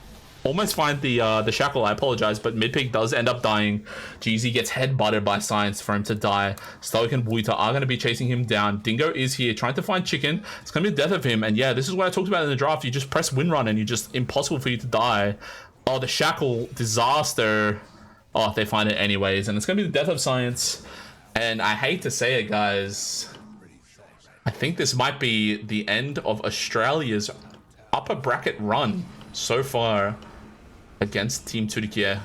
almost find the shackle. I apologize, but Midpig does end up dying. Jeezy gets head butted by Science for him to die. Stoic and Wuita are going to be chasing him down. Dingo is here trying to find Chicken. It's going to be the death of him. And yeah, this is what I talked about in the draft. You just press win run and you just impossible for you to die. Oh, the shackle disaster. Oh, they find it anyways, and it's going to be the death of Science. And I hate to say it, guys, I think this might be the end of Australia's upper bracket run so far against Team Turkiye.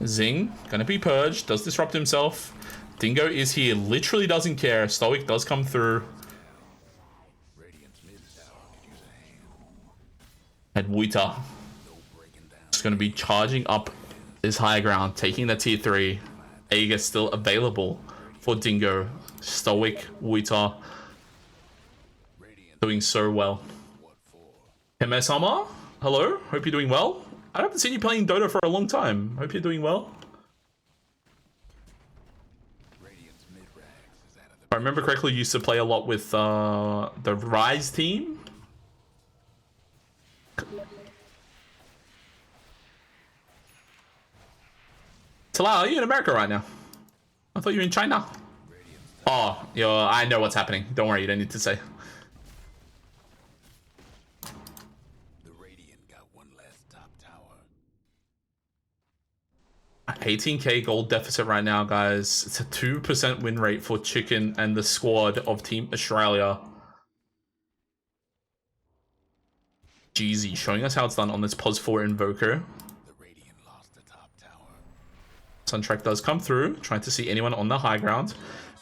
Zing, gonna be purged, does disrupt himself. Dingo is here, literally doesn't care. Stoic does come through. And Wuita is gonna be charging up this high ground, taking the tier 3. Aegis still available for Dingo. Stoic, Wuita doing so well. MS-Sama, hello, hope you're doing well. I haven't seen you playing Dota for a long time. Hope you're doing well. If I remember correctly, you used to play a lot with the Rise team. Talal, are you in America right now? I thought you were in China. Oh, I know what's happening. Don't worry, you don't need to say. 18k gold deficit right now, guys. It's a 2% win rate for Chicken and the squad of Team Australia. Jeezy showing us how it's done on this pos 4 invoker. Suntrack does come through, trying to see anyone on the high ground.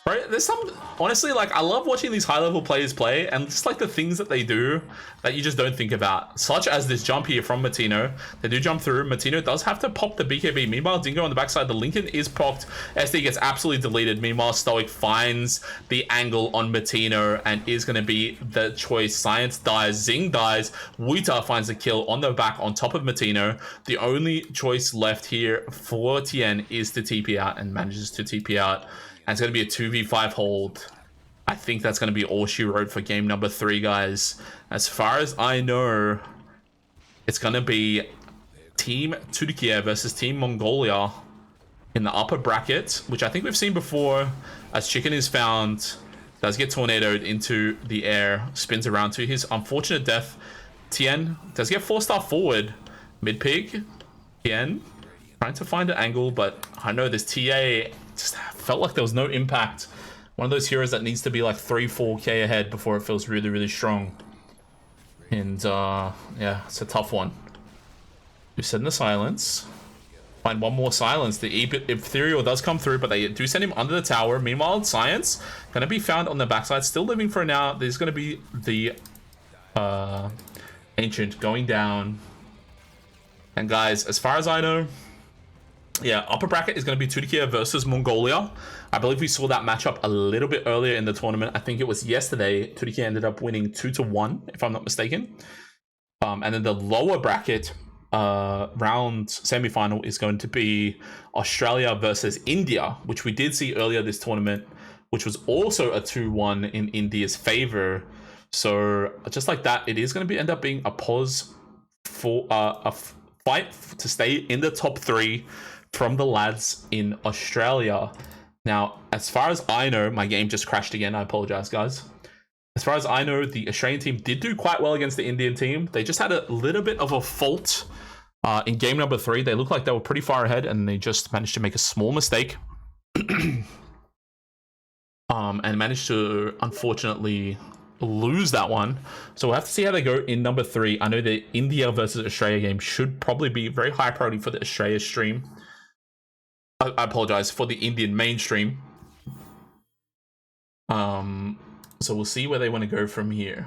Right, there's some, honestly, like, I love watching these high-level players play, and just, like, the things that they do that you just don't think about. Such as this jump here from Matino. They do jump through. Matino does have to pop the BKB. Meanwhile, Dingo on the backside, the Lincoln is popped. SD gets absolutely deleted. Meanwhile, Stoic finds the angle on Matino and is going to be the choice. Science dies. Zing dies. Wuita finds the kill on the back on top of Matino. The only choice left here for Tien is to TP out, and manages to TP out. And it's going to be a 2v5 hold. I think that's going to be all she wrote for game number 3, guys. As far as I know, it's going to be Team Turkiye versus Team Mongolia in the upper bracket, which I think we've seen before, as Chicken is found, does get tornadoed into the air, spins around to his unfortunate death. Tien does get 4-star forward. Mid-pig, Tien trying to find an angle, but I know this TA just felt like there was no impact. One of those heroes that needs to be like 3-4k ahead before it feels really, really strong. And yeah, it's a tough one. We send the silence. Find one more silence. The Ethereal does come through, but they do send him under the tower. Meanwhile, Science gonna be found on the backside, still living for now. There's gonna be the Ancient going down. And guys, as far as I know, yeah, upper bracket is going to be Turkiye versus Mongolia. I believe we saw that matchup a little bit earlier in the tournament. I think it was yesterday. Turkiye ended up winning 2-1, if I'm not mistaken. And then the lower bracket round semi-final is going to be Australia versus India, which we did see earlier this tournament, which was also a 2-1 in India's favor. So just like that, it is going to end up being a pause for a fight to stay in the top 3 from the lads in Australia. Now, as far as I know, my game just crashed again. I apologize, guys. As far as I know, the Australian team did do quite well against the Indian team. They just had a little bit of a fault in game number 3. They looked like they were pretty far ahead, and they just managed to make a small mistake. And managed to, unfortunately, lose that one. So we'll have to see how they go in number 3. I know the India versus Australia game should probably be very high priority for the Australia stream. I apologize, for the Indian mainstream. So we'll see where they want to go from here.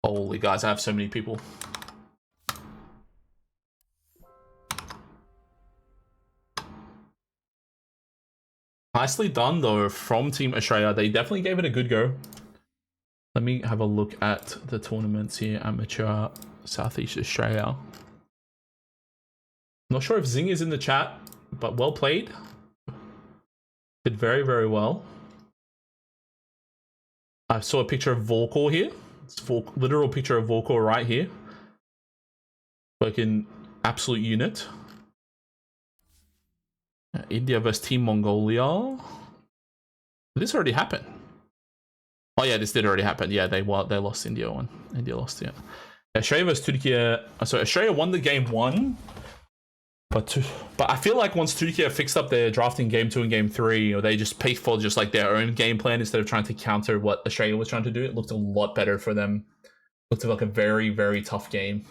Holy guys, I have so many people. Nicely done though from Team Australia. They definitely gave it a good go. Let me have a look at the tournaments here. Amateur Southeast Australia. Not sure if Zing is in the chat, but well played. Did very, very well. I saw a picture of Volkor here. It's literal picture of Volkor right here. Fucking absolute unit. India versus Team Mongolia. This already happened. Oh yeah, this did already happen. Yeah, they lost India one. India lost, yeah. Australia versus Turkey. So Australia won the game 1. But I feel like once Turkey fixed up their drafting game 2 and game 3, or they just paid for just like their own game plan instead of trying to counter what Australia was trying to do, it looked a lot better for them. Looked like a very, very tough game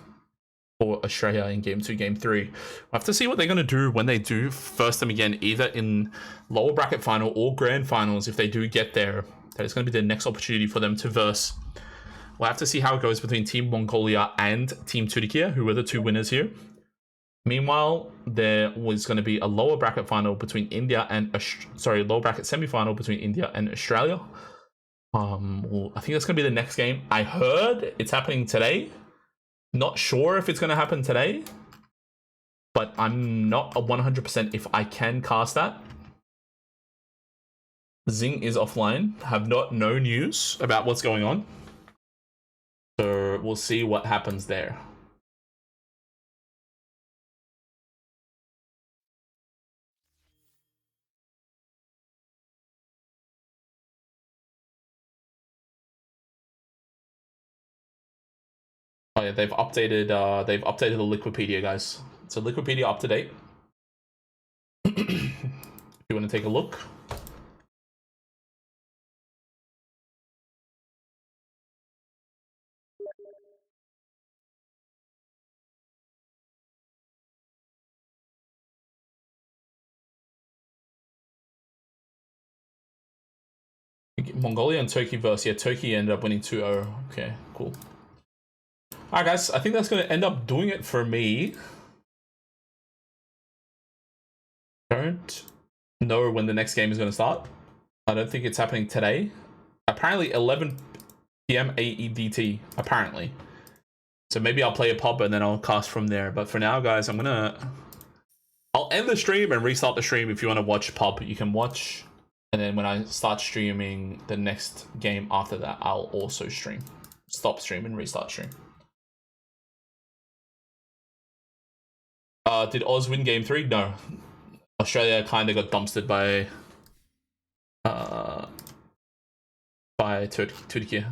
for Australia in game 2, game 3. We'll have to see what they're going to do when they do first them again, either in lower bracket final or grand finals. If they do get there, that is going to be the next opportunity for them to verse. We'll have to see how it goes between Team Mongolia and Team Turkey, who were the 2 winners here. Meanwhile, there was going to be a lower bracket final between India and lower bracket semi-final between India and Australia. Well, I think that's going to be the next game. I heard it's happening today. Not sure if it's going to happen today, but I'm not 100% if I can cast that. Zing is offline. Have no news about what's going on. So we'll see what happens there. Oh yeah, they've updated the Liquipedia, guys. So Liquipedia up to date. If you want to take a look. Mongolia and Turkey versus, yeah, Turkey ended up winning 2-0. Okay, cool. Alright guys, I think that's going to end up doing it for me. Don't know when the next game is going to start. I don't think it's happening today. Apparently 11 p.m. AEDT, apparently. So maybe I'll play a pub and then I'll cast from there. But for now, guys, I'll end the stream and restart the stream. If you want to watch pub, you can watch. And then when I start streaming the next game after that, I'll also stream. Stop stream and restart stream. Did Oz win game 3? No. Australia kind of got dumpstered by Turkey.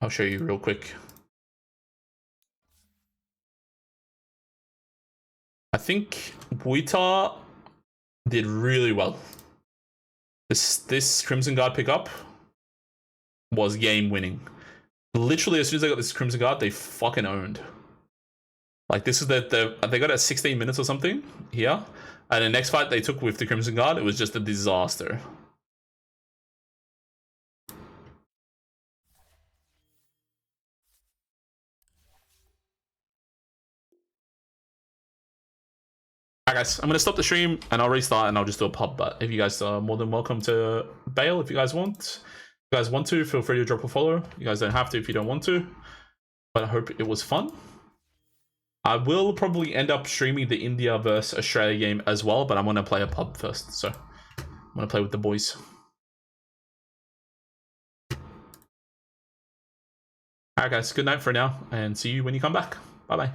I'll show you real quick. I think Buita did really well. This Crimson Guard pickup was game winning. Literally, as soon as I got this Crimson Guard, they fucking owned. Like, this is they got it 16 minutes or something here. And the next fight they took with the Crimson Guard, it was just a disaster. Alright guys, I'm going to stop the stream and I'll restart and I'll just do a pub. But if you guys are more than welcome to bail if you guys want. If you guys want to, feel free to drop a follow. You guys don't have to if you don't want to. But I hope it was fun. I will probably end up streaming the India versus Australia game as well, but I'm going to play a pub first. So I'm going to play with the boys. Alright guys, good night for now and see you when you come back. Bye bye.